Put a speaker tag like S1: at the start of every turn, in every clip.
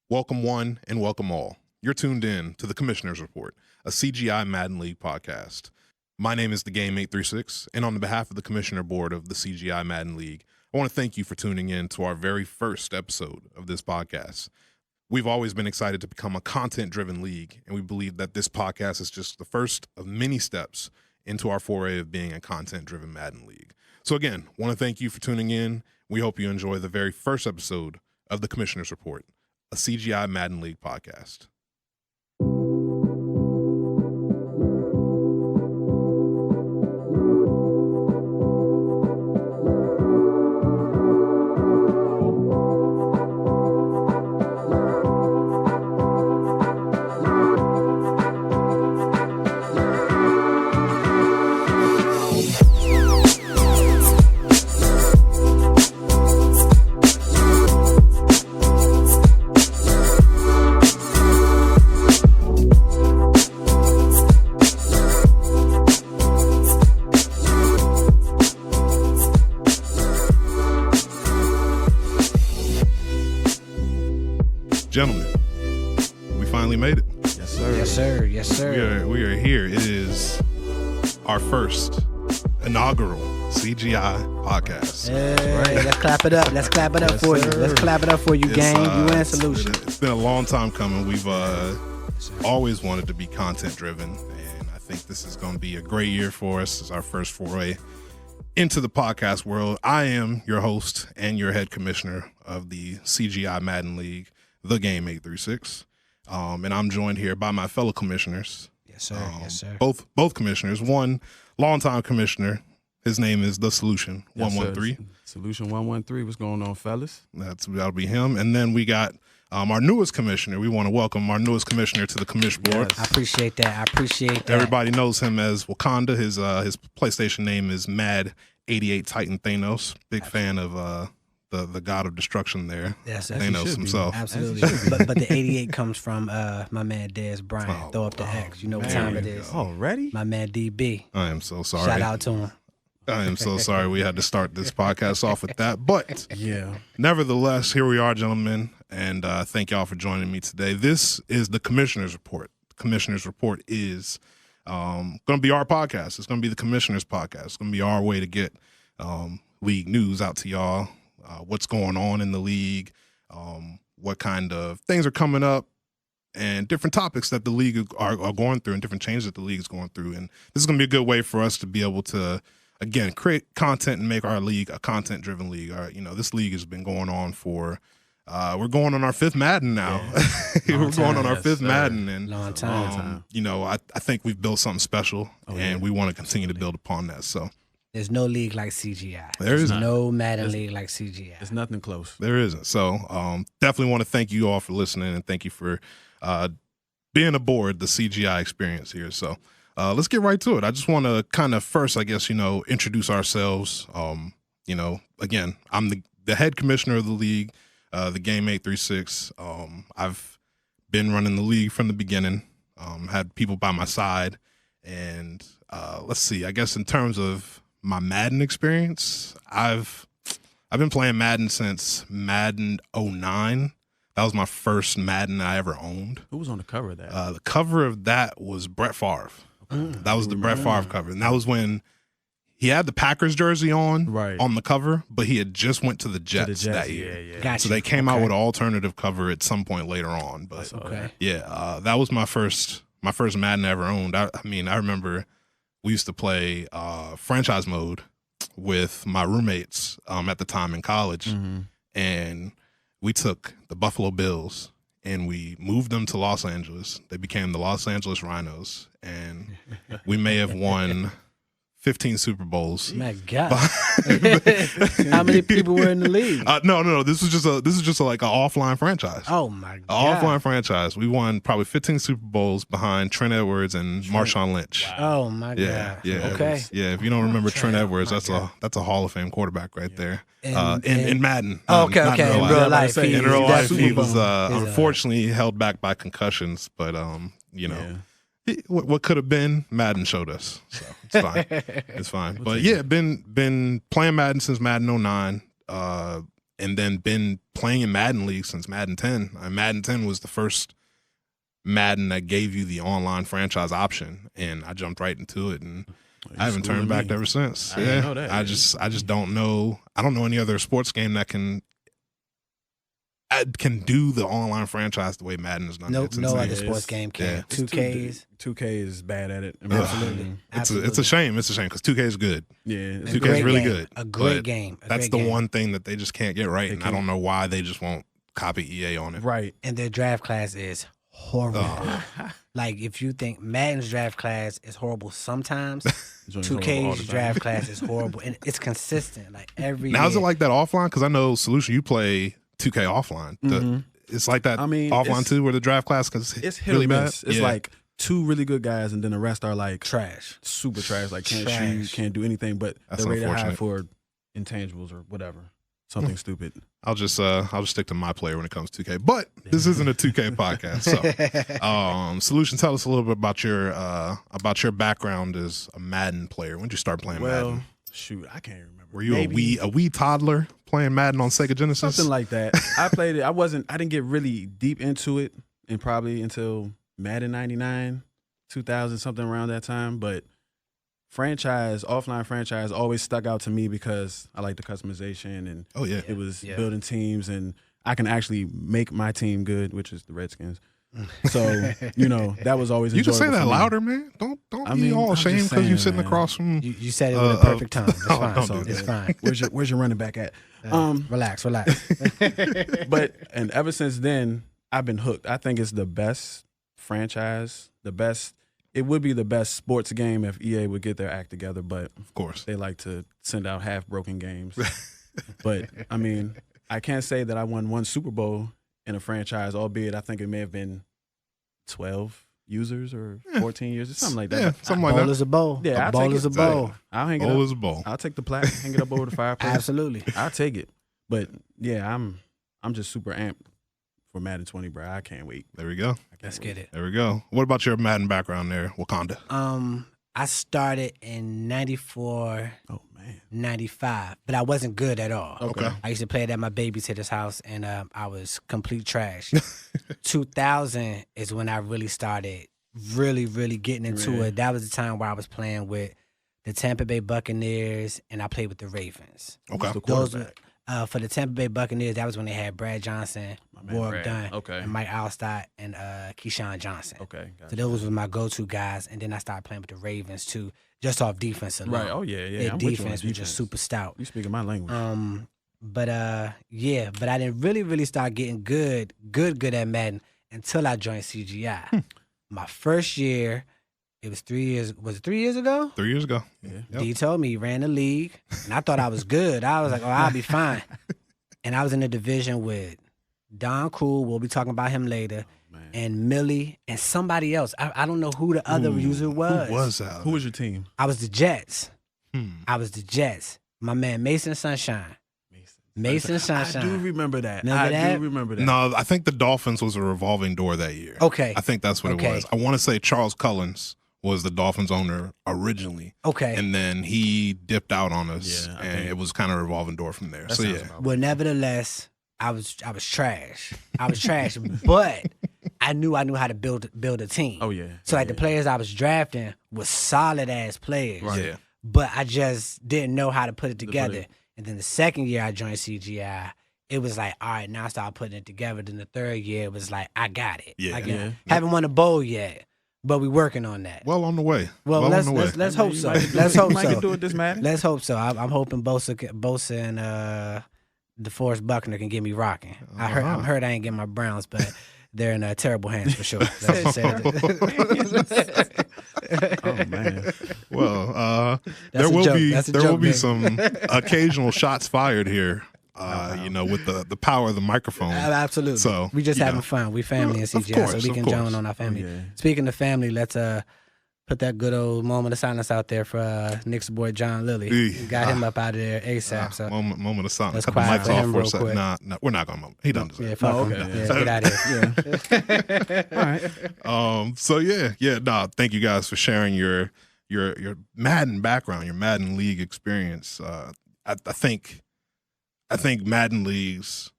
S1: Welcome one and welcome all. You're tuned in to the Commissioner's Report, a CGI Madden League podcast. My name is the Game 836, and on behalf of the Commissioner Board of the CGI Madden League, I want to thank you for tuning in to our very first episode of this podcast. We've always been excited to become a content-driven league, and we believe that this podcast is just the first of many steps into our foray of being a content-driven Madden League. So again, want to thank you for tuning in. We hope you enjoy the very first episode of the Commissioner's Report, a CGI Madden League podcast. Gentlemen, we finally made it.
S2: Yes, sir.
S3: Yes, sir. Yes, sir.
S1: We are here. It is our first inaugural CGI podcast.
S3: Hey, let's clap it up. Let's clap it up for you. Let's clap it up for you, gang. UN Solution.
S1: It's been a long time coming. We've always wanted to be content driven, and I think this is going to be a great year for us. It's our first foray into the podcast world. I am your host and your head commissioner of the CGI Madden League, the Game 836, and I'm joined here by my fellow commissioners.
S3: Yes, sir. Yes, sir.
S1: Both commissioners. One longtime commissioner. His name is the Solution 113.
S2: Solution 113. What's going on, fellas?
S1: That'll be him. And then we got our newest commissioner. We want to welcome our newest commissioner to the commission board.
S3: I appreciate that.
S1: Everybody knows him as Wakanda. His PlayStation name is Mad 88 Titan Thanos. Big fan of the god of destruction there.
S3: Yes,
S1: Thanos himself.
S3: Absolutely. but the 88 comes from my man Dez Bryant. Throw up the X. You know what time it is.
S2: Already?
S3: My man DB.
S1: I am so sorry.
S3: Shout out to him.
S1: I am so sorry we had to start this podcast off with that. But
S2: yeah,
S1: nevertheless, here we are, gentlemen, and thank y'all for joining me today. This is the Commissioner's Report. The Commissioner's Report is going to be our podcast. It's going to be the Commissioner's podcast. It's going to be our way to get league news out to y'all, what's going on in the league, what kind of things are coming up, and different topics that the league are going through and different changes that the league is going through. And this is going to be a good way for us to be able to, again, create content and make our league a content-driven league. This league has been going on for, we're going on our fifth Madden now.
S3: Yeah.
S1: We're going on our fifth Madden. And
S3: long time.
S1: I think we've built something special, and we want to continue to build upon that. So
S3: There's no league like CGI.
S1: There's
S3: no Madden League like CGI.
S2: There's nothing close.
S1: There isn't. So definitely want to thank you all for listening, and thank you for being aboard the CGI experience here. So let's get right to it. I just want to kind of first, I guess, introduce ourselves. Again, I'm the head commissioner of the league, the Game 836. I've been running the league from the beginning, had people by my side, and let's see, I guess in terms of my Madden experience, I've been playing Madden since Madden 09. That was my first Madden I ever owned.
S2: Who was on the cover of that?
S1: The cover of that was Brett Favre. That was the Brett Favre cover. And that was when he had the Packers jersey on the cover, but he had just went to the Jets that year.
S2: Yeah.
S3: Gotcha.
S1: So they came out with an alternative cover at some point later on. But that was my first Madden I ever owned. I remember we used to play franchise mode with my roommates at the time in college, and we took the Buffalo Bills and we moved them to Los Angeles. They became the Los Angeles Rhinos, and we may have won 15 Super Bowls.
S3: My God. How many people were in the league?
S1: No. This is just like an offline franchise.
S3: Oh my God.
S1: An offline franchise. We won probably 15 Super Bowls behind Trent Edwards and Marshawn Lynch.
S3: Wow. Oh my God.
S1: Yeah.
S3: Okay.
S1: If you don't remember Trent Edwards, that's a Hall of Fame quarterback right there. In Madden.
S3: Okay.
S1: In
S3: real life.
S1: In real life, he was
S3: definitely-
S1: unfortunately held back by concussions, but what could have been, Madden showed us. So it's fine. It's fine. But yeah, been playing Madden since Madden 09. and then been playing in Madden League since Madden 10. Madden 10 was the first Madden that gave you the online franchise option, and I jumped right into it, and I haven't turned back ever since.
S2: I didn't know that.
S1: I just don't know. I don't know any other sports game that can do the online franchise the way Madden has done.
S3: No,
S1: It's
S3: no
S1: insane.
S3: other sports game can.
S1: Yeah.
S3: 2Ks.
S2: 2K is bad at it.
S3: Absolutely.
S1: It's a shame. It's a shame because 2K is good.
S2: Yeah.
S3: A
S1: 2K
S3: great
S1: is really
S3: game.
S1: good.
S3: A great
S1: but
S3: game.
S1: That's the one thing that they just can't get right, and I
S2: can't.
S1: don't know why they just won't copy EA on it.
S2: Right.
S3: And their draft class is horrible. Like, if you think Madden's draft class is horrible sometimes, 2K's draft class is horrible. And it's consistent. Like, every
S1: Now,
S3: year.
S1: is it like that offline? Because I know, Solution, you play 2K offline. It's like that offline too, where the draft class
S2: it's hit
S1: really
S2: or
S1: bad.
S2: miss. It's like two really good guys, and then the rest are like
S3: trash.
S2: Super trash. Like can't
S3: Trash.
S2: shoot, can't do anything, but
S1: That's
S2: they're rated high
S1: unfortunate.
S2: for intangibles or whatever. Something stupid.
S1: I'll just stick to my player when it comes to 2K. But this isn't a 2K podcast. So, Solution, tell us a little bit about your background as a Madden player. When did you start playing Madden?
S2: Shoot, I can't remember.
S1: Were you a wee toddler playing Madden on Sega Genesis?
S2: Something like that. I played it. I didn't get really deep into it, and probably until Madden 99, 2000, something around that time. But offline franchise always stuck out to me because I like the customization, and it was building teams, and I can actually make my team good, which is the Redskins. So, that was always
S1: You can
S2: enjoyable
S1: say that
S2: for me.
S1: louder, man. Don't be all ashamed because you're sitting across from.
S3: You said it with a perfect tone. It's fine.
S1: don't do
S3: It's
S1: that.
S3: fine.
S2: Where's your running back at?
S3: Relax.
S2: And ever since then, I've been hooked. I think it's the best franchise, it would be the best sports game if EA would get their act together, but
S1: Of course.
S2: they like to send out half-broken games. But, I mean, I can't say that I won one Super Bowl in a franchise, albeit I think it may have been 12 users or 14 years or something like that.
S1: Yeah, something like
S3: Bowl
S1: that.
S3: is a bowl.
S2: Yeah,
S3: a
S2: I'll
S3: bowl
S2: take
S3: is
S2: it.
S3: a bowl.
S2: I'll hang it
S1: Bowl
S2: up.
S1: is a bowl.
S2: I'll take the plaque, hang it up over the fireplace.
S3: Absolutely.
S2: I'll take it. But, yeah, I'm just super amped for Madden 20, bro. I can't wait.
S1: There we go.
S3: Let's get it.
S1: There we go. What about your Madden background there, Wakanda?
S3: I started in 94,
S2: Oh, man.
S3: 95, but I wasn't good at all.
S2: Okay.
S3: I used to play it at my babysitter's house, and I was complete trash. 2000 is when I really started really getting into it. That was the time where I was playing with the Tampa Bay Buccaneers, and I played with the Ravens.
S1: Okay.
S2: The
S3: Those were,
S2: quarterback.
S3: for the Tampa Bay Buccaneers, that was when they had Brad Johnson, Warwick
S2: Brad.
S3: Dunn,
S2: Okay.
S3: and Mike Alstott, and Keyshawn Johnson.
S2: Okay.
S3: So those were my go-to guys, and then I started playing with the Ravens too, just off defense alone.
S2: Right. Oh, yeah.
S3: Their
S2: I'm with you on
S3: defense was just super stout.
S2: You speaking my language.
S3: But I didn't really start getting good at Madden until I joined CGI. My first year, it was 3 years. Was it 3 years ago?
S1: 3 years ago.
S2: Yeah.
S1: Yep.
S3: D told me he ran the league, and I thought I was good. I was like, oh, I'll be fine. And I was in the division with Don Cool. We'll be talking about him later.
S2: Man.
S3: And Millie and somebody else. I don't know who the other user was.
S1: Who was that?
S2: Who was your team?
S3: I was the Jets.
S1: Hmm.
S3: I was the Jets. My man Mason Sunshine. Mason Sunshine.
S2: I do remember that.
S3: Remember
S2: I
S3: that?
S2: do remember that.
S1: No, I think the Dolphins was a revolving door that year.
S3: Okay.
S1: I think that's what it
S3: Okay.
S1: was. I want to say Charles Cullens was the Dolphins owner originally.
S3: Okay.
S1: And then he dipped out on us,
S2: Yeah, I
S1: and
S2: think-
S1: it was kind of a revolving door from there.
S2: That
S1: So,
S2: sounds
S1: yeah.
S2: about
S3: Well, nevertheless, I was trash. I was trash, but I knew how to build a team.
S2: Oh, yeah.
S3: So like the players I was drafting was solid ass players.
S2: Right.
S1: Yeah.
S3: But I just didn't know how to put it
S2: put
S3: together.
S2: it-
S3: And then the second year I joined CGI, it was like, all right, now I started putting it together. Then the third year, it was like, I got it.
S1: Yeah.
S3: I got
S2: Yeah.
S3: it. Haven't won a bowl yet, but we working on that.
S1: Well on the way.
S3: Well,
S1: on
S3: let's
S1: the way.
S3: let's hope so.
S2: You
S3: Let's hope
S2: might
S3: so.
S2: can do it this Madden.
S3: Let's hope so. I'm hoping Bosa and DeForest Buckner can get me rocking. I'm heard I ain't getting my Browns, but they're in terrible hands for sure. Let's just say that.
S2: Oh, man.
S1: Well,
S3: That's
S1: there
S3: a
S1: will
S3: joke.
S1: be
S3: That's a
S1: there
S3: joke,
S1: will be
S3: baby.
S1: some occasional shots fired here. With the power of the microphone.
S3: Absolutely.
S1: So,
S3: we just
S1: you
S3: having
S1: know.
S3: fun. We family in
S1: Of
S3: CGI,
S1: course,
S3: so we
S1: of
S3: can
S1: course.
S3: join on our family.
S2: yeah.
S3: Speaking of family, let's put that good old moment of silence out there for Nick's boy John Lilly.
S1: Yeah.
S3: Got him up out of there ASAP. So
S1: moment of silence.
S3: let's
S1: Cut the
S3: quiet
S1: mics
S3: for
S1: off
S3: him
S1: for a
S3: real
S1: second.
S3: quick.
S1: Nah, we're not gonna. He done deserve
S3: yeah,
S1: it.
S3: fuck
S2: Oh,
S3: him.
S2: okay,
S3: Yeah, get out of here.
S2: Yeah. All right.
S1: So yeah. Thank you guys for sharing your Madden background, your Madden League experience. I think I think Madden leagues,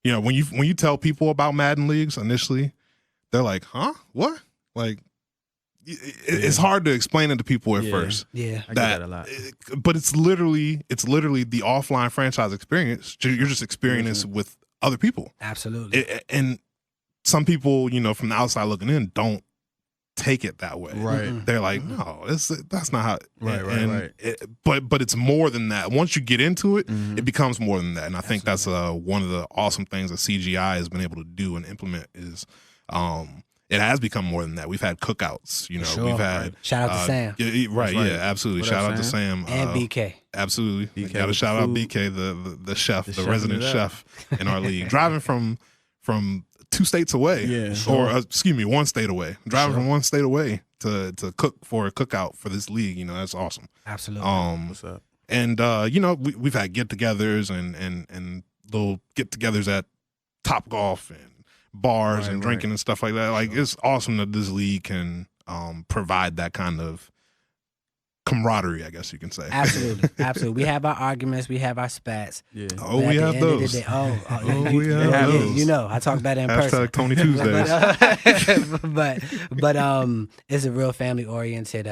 S1: you know, when you tell people about Madden leagues initially, they're like, huh? What? Like, it's hard to explain it to people at first.
S3: Yeah,
S2: I get that a lot.
S1: But it's literally the offline franchise experience. You're just experiencing it with other people.
S3: Absolutely.
S1: And some people, you know, from the outside looking in, don't take it that way.
S2: Right.
S1: They're like, no, that's not how.
S2: Right.
S1: But it's more than that. Once you get into it, it becomes more than that. And I think that's one of the awesome things that CGI has been able to do and implement is. It has become more than that. We've had cookouts, you know.
S3: Sure.
S1: We've had
S3: shout out to Sam.
S1: Right, yeah, absolutely. Shout out to Sam
S3: And BK.
S1: Absolutely.
S2: BK
S1: Got to shout out BK, the chef, the resident chef in our league. Driving from 2 states away, or excuse me, 1 state away. Driving from 1 state away to cook for a cookout for this league. You know, that's awesome.
S3: Absolutely.
S2: What's up?
S1: And you know, we've had get-togethers and little get-togethers at Top Golf and bars and drinking and stuff like that. Like it's awesome that this league can provide that kind of camaraderie, I guess you can say.
S3: Absolutely. We have our arguments, we have our spats.
S1: Yeah. Oh, we have those.
S3: We have those. You know, I talk better in person.
S1: Hashtag Tony Tuesdays.
S3: but it's a real family oriented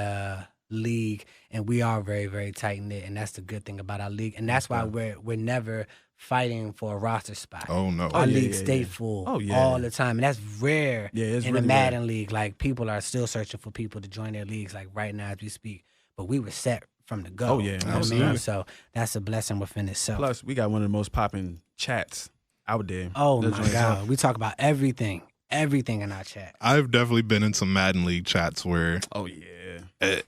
S3: league, and we are very, very tight knit, and that's the good thing about our league, and that's why we're never fighting for a roster spot.
S1: Oh no,
S3: our league stay full all the time, and that's rare in the Madden League. Like people are still searching for people to join their leagues, like right now as we speak. But we were set from the go.
S2: Oh yeah,
S3: you know what I mean? So that's a blessing within itself.
S2: Plus, we got one of the most popping chats out there.
S3: Oh my God, we talk about everything in our chat.
S1: I've definitely been in some Madden League chats where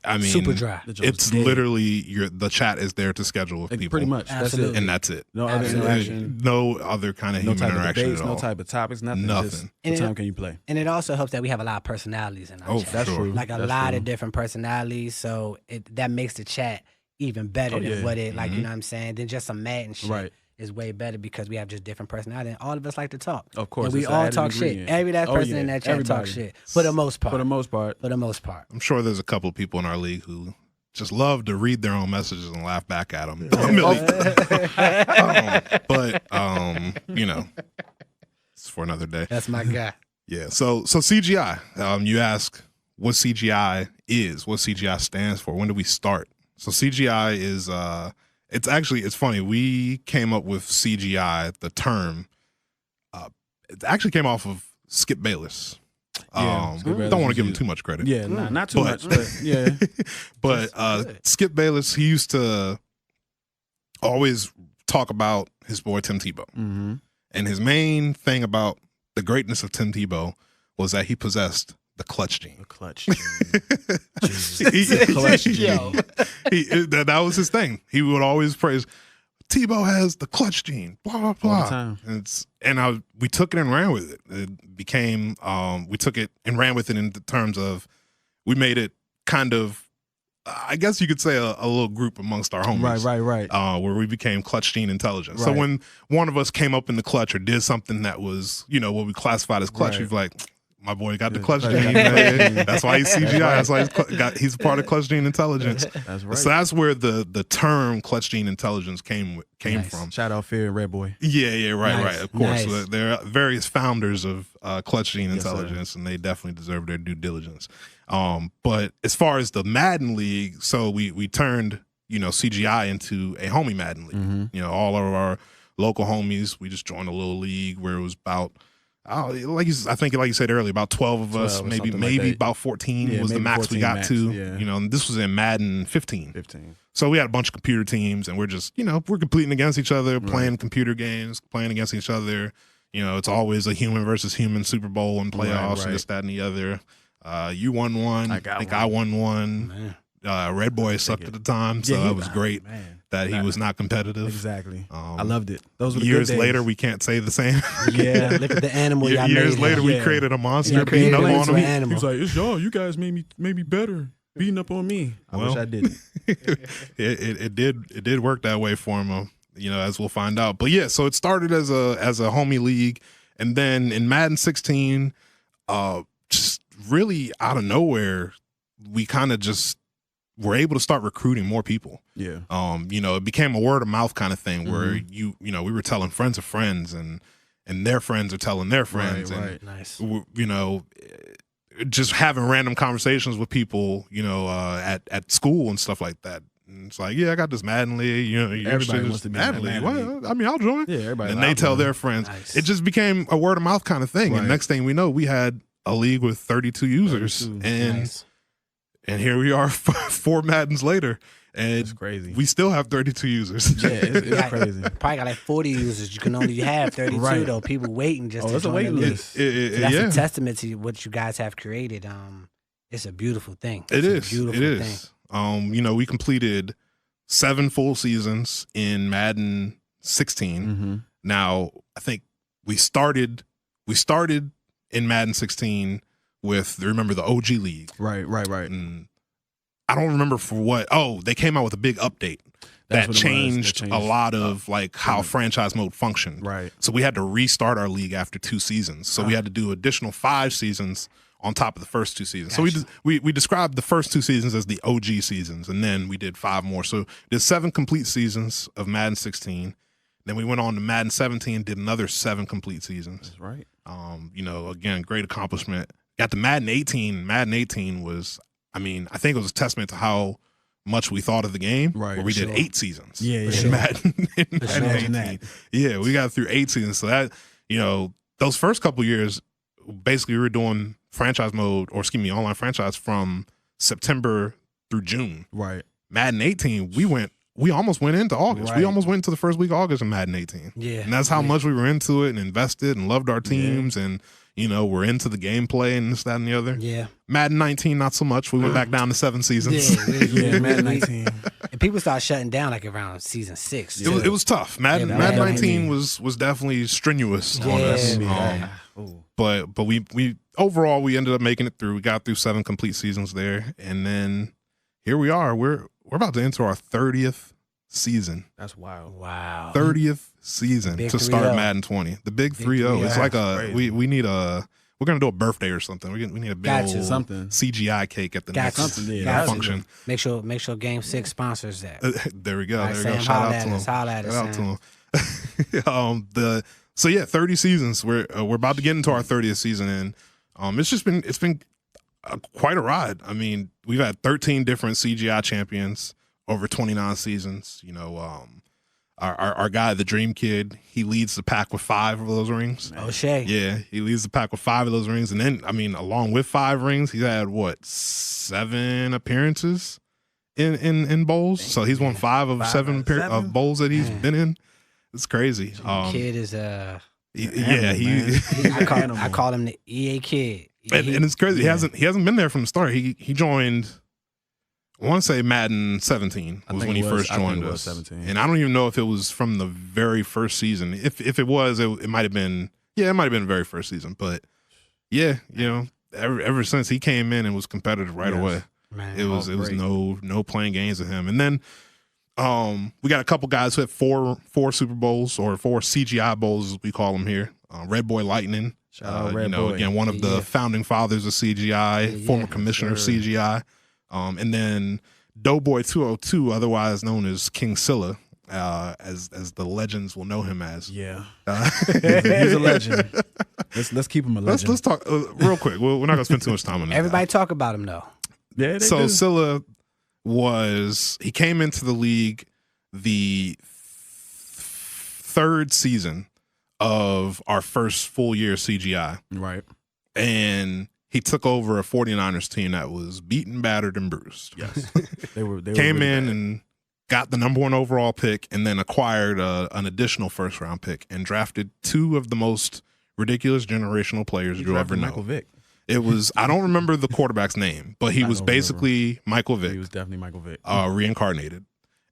S1: I mean,
S3: super dry.
S1: It's literally the chat is there to schedule with people,
S2: pretty much.
S3: Absolutely.
S1: and that's it.
S2: No other interaction,
S1: no other kind of human interaction
S2: debates,
S1: at all.
S2: no type of topics, nothing. Just what time can you play?
S3: And it also helps that we have a lot of personalities in our chat.
S2: That's true.
S3: Like a lot of different personalities, so that makes the chat even better than what it like. You know what I'm saying? Than just some Madden shit.
S2: Right.
S3: Is way better because we have just different personalities. And all of us like to talk.
S2: Of course.
S3: And we all talk shit. Every last person in that chat talks shit. For the most part.
S1: I'm sure there's a couple of people in our league who just love to read their own messages and laugh back at them. But you know, it's for another day.
S3: That's my guy.
S1: Yeah. So CGI. You ask what CGI is, what CGI stands for. When do we start? So CGI is it's funny. We came up with CGI, the term. It actually came off of Skip Bayless. Don't want to give him too much credit.
S2: Yeah, not too much, but yeah.
S1: But Skip Bayless, he used to always talk about his boy Tim Tebow.
S2: Mm-hmm.
S1: And his main thing about the greatness of Tim Tebow was that he possessed the clutch gene.
S2: The clutch gene.
S1: That was his thing. He would always praise, Tebow has the clutch gene, blah, blah, blah.
S2: All the time.
S1: We took it and ran with it. It became, we took it and ran with it in terms of, we made it kind of, I guess you could say a little group amongst our homies.
S2: Right.
S1: Where we became clutch gene intelligence.
S2: Right.
S1: So when one of us came up in the clutch or did something that was, you know, what we classified as clutch, we'd be like, my boy got the clutch gene. That's why he's CGI. That's why he's a part of clutch gene intelligence.
S2: That's right.
S1: So that's where the term clutch gene intelligence came from.
S2: Shout out Fear and Red Boy.
S1: Yeah, right. Of course.
S3: Nice.
S1: So there are various founders of clutch gene intelligence, and they definitely deserve their due diligence. But as far as the Madden League, so we turned, you know, CGI into a homie Madden League.
S2: Mm-hmm.
S1: You know, all of our local homies, we just joined a little league where it was about, like you said earlier, about 12 of us, maybe
S2: like
S1: about 14 was the max we got max, to. Yeah. You know, and this was in Madden 15. So we had a bunch of computer teams, and we're just, you know, we're competing against each other, playing computer games, playing against each other. You know, it's always a human versus human Super Bowl and playoffs and this, that, and the other. You won one. I think I won one. Red Boy sucked at the time, so it was great that he was not competitive.
S2: Exactly. I loved it. Those were the
S1: years
S2: good days.
S1: later, we can't say the same.
S3: Yeah, look at the animal y'all
S1: years
S3: made
S1: later, we created a monster beating up on him.
S2: He was like, "It's y'all. You guys made me better, beating up on me." I wish I didn't.
S1: it did work that way for him. You know, as we'll find out. But yeah, so it started as a homie league, and then in Madden 16, just really out of nowhere, we kind of just were able to start recruiting more people.
S2: Yeah.
S1: You know, it became a word of mouth kind of thing where you know, we were telling friends of friends and their friends are telling their friends.
S2: Right.
S3: Nice.
S1: You know, just having random conversations with people, you know, at school and stuff like that. And it's like, yeah, I got this Madden League. You know,
S2: Everybody wants to be in
S1: Madden
S2: that
S1: League.
S2: Madden League.
S1: Well, I mean, I'll join.
S2: Yeah, everybody.
S1: And they tell their friends.
S3: Nice.
S1: It just became a word of mouth kind of thing.
S2: Right.
S1: And next thing we know, we had a league with 32 users.
S2: 32.
S1: And
S3: Nice.
S1: and here we are 4 Maddens later. And
S2: It's crazy.
S1: we still have 32 users.
S2: Yeah, it's crazy.
S3: Probably got like 40 users. You can only have 32
S2: Right.
S3: though. People waiting just to
S2: It's a
S3: join
S2: waiting
S3: the league.
S2: list.
S3: So that's
S1: yeah,
S3: a testament to what you guys have created. It's a beautiful thing.
S1: it
S3: It's
S1: is.
S3: a beautiful
S1: It
S3: thing.
S1: is. You know, we completed 7 full seasons in Madden 16.
S2: Mm-hmm.
S1: Now, I think we started in Madden 16 with, remember, the OG League.
S2: Right.
S1: And I don't remember for what. Oh, they came out with a big update
S2: That's
S1: that
S2: what it was.
S1: changed
S2: That
S1: a lot of like how franchise mode functioned.
S2: Right.
S1: So we had to restart our league after 2 seasons. So we had to do additional 5 seasons on top of the first 2 seasons.
S3: Gotcha.
S1: So we described the first 2 seasons as the OG seasons, and then we did 5 more. So did 7 complete seasons of Madden 16. Then we went on to Madden 17, did another 7 complete seasons.
S2: That's right.
S1: You know, again, great accomplishment. Got to Madden 18. Madden 18 was, I mean, I think it was a testament to how much we thought of the game.
S2: Right,
S1: Where we
S2: for
S1: did
S2: sure.
S1: 8 seasons.
S2: Yeah,
S1: in
S2: yeah.
S1: Madden, in Madden
S2: sure.
S1: 18.
S2: Imagine that.
S1: Yeah, we got through 8 seasons. So that, you know, those first couple years, basically we were doing franchise mode, or excuse me, online franchise from September through June.
S2: Right.
S1: Madden 18, we almost went into August. We
S2: Right.
S1: almost went into the first week of August in Madden 18.
S3: Yeah.
S1: And that's how
S3: Yeah.
S1: much we were into it and invested and loved our teams and, you know, we're into the gameplay and this, that, and the other.
S3: Yeah.
S1: Madden 19, not so much. We went back down to 7 seasons.
S2: Yeah, Madden 19.
S3: And people started shutting down like around season 6.
S1: It was tough. Madden
S3: Yeah,
S1: Madden
S3: Madden
S1: 19 was definitely strenuous on
S3: Yeah,
S1: us.
S3: man.
S1: But we overall we ended up making it through. We got through 7 complete seasons there, and then here we are. We're about to enter our 30th season.
S2: That's wild.
S3: Wow.
S1: 30th season
S3: Big
S1: to start
S3: 3-0.
S1: Madden 20. The big 3-0. It's
S3: 3-0.
S1: like
S2: That's
S1: we need a. We're gonna do a birthday or something. We need a big
S3: Gotcha.
S1: old
S2: Something.
S1: CGI cake at the
S3: Gotcha.
S1: next
S2: Something, yeah.
S3: Gotcha.
S1: function.
S3: Make sure Game 6 sponsors that.
S1: There we go.
S3: All right,
S1: There we go.
S3: Sam,
S1: Shout
S3: holla
S1: out
S3: at
S1: to him.
S3: us, holla at us,
S1: Shout out to
S3: Sam.
S1: him. So yeah, 30 seasons. We're about to get into our 30th season, and it's been quite a ride. I mean, we've had 13 different CGI champions over 29 seasons. You know, our guy, the Dream Kid, he leads the pack with 5 of those rings.
S3: O'Shea.
S1: Yeah, he leads the pack with 5 of those rings, and then I mean, along with 5 rings, he's had what 7 appearances in bowls. So he's won 5 of 7 of bowls that he's been in. It's crazy.
S3: Kid is
S1: I
S3: call him the EA Kid.
S1: and it's crazy. He hasn't been there from the start. He joined. I want to say Madden 17 was when he first joined us.
S2: 17.
S1: And I don't even know if it was from the very first season. If it was, it might have been. Yeah, it might have been the very first season. But yeah, you know, ever since he came in and was competitive right away,
S3: Man,
S1: it was no playing games with him. And then we got a couple guys who had 4 Super Bowls or 4 CGI Bowls, as we call them here. Red Boy Lightning.
S2: Shout out Red Boy.
S1: Again, one of the founding fathers of CGI, former commissioner of CGI. And then Doughboy 202, otherwise known as King Scylla, as the legends will know him as.
S2: Yeah. He's a legend. Let's keep him a legend.
S1: Let's talk real quick. We're not gonna spend too much time on that.
S3: Everybody talk about him though.
S2: Yeah, they
S1: So
S2: do.
S1: Scylla he came into the league the 3rd season of our first full year CGI.
S2: Right.
S1: And he took over a 49ers team that was beaten, battered, and bruised.
S2: Yes. They were
S1: Came
S2: really
S1: in
S2: bad.
S1: and got the number 1 overall pick, and then acquired an additional 1st round pick and drafted 2 of the most ridiculous generational players you'll ever know.
S2: Michael Vick.
S1: It was, I don't remember the quarterback's name, but he was basically Michael Vick.
S2: He was definitely Michael Vick.
S1: Reincarnated.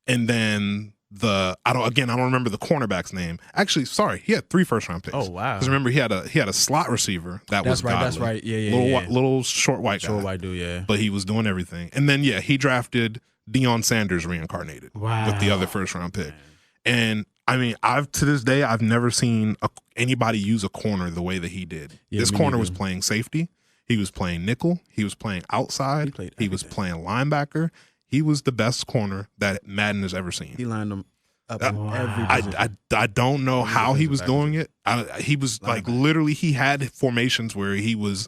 S1: And then I don't remember the cornerback's name. Actually, sorry, he had 3 first-round picks.
S2: Oh, wow.
S1: Because remember, he had a slot receiver that was
S2: That's right. That's
S1: godly.
S2: right. Yeah.
S1: Little short white guy.
S2: Short white dude, yeah.
S1: But he was doing everything. And then he drafted Deion Sanders reincarnated with the other 1st-round pick. And I mean, to this day I've never seen anybody use a corner the way that he did.
S2: Yeah,
S1: this
S2: me
S1: corner
S2: neither.
S1: was playing safety. He was playing nickel. He was playing outside. He was playing linebacker. he was the best corner that Madden has ever seen.
S2: He lined them up in
S3: Wow.
S2: every position.
S1: I don't know how he was doing it. He was like
S2: Linebacker.
S1: literally he had formations where he was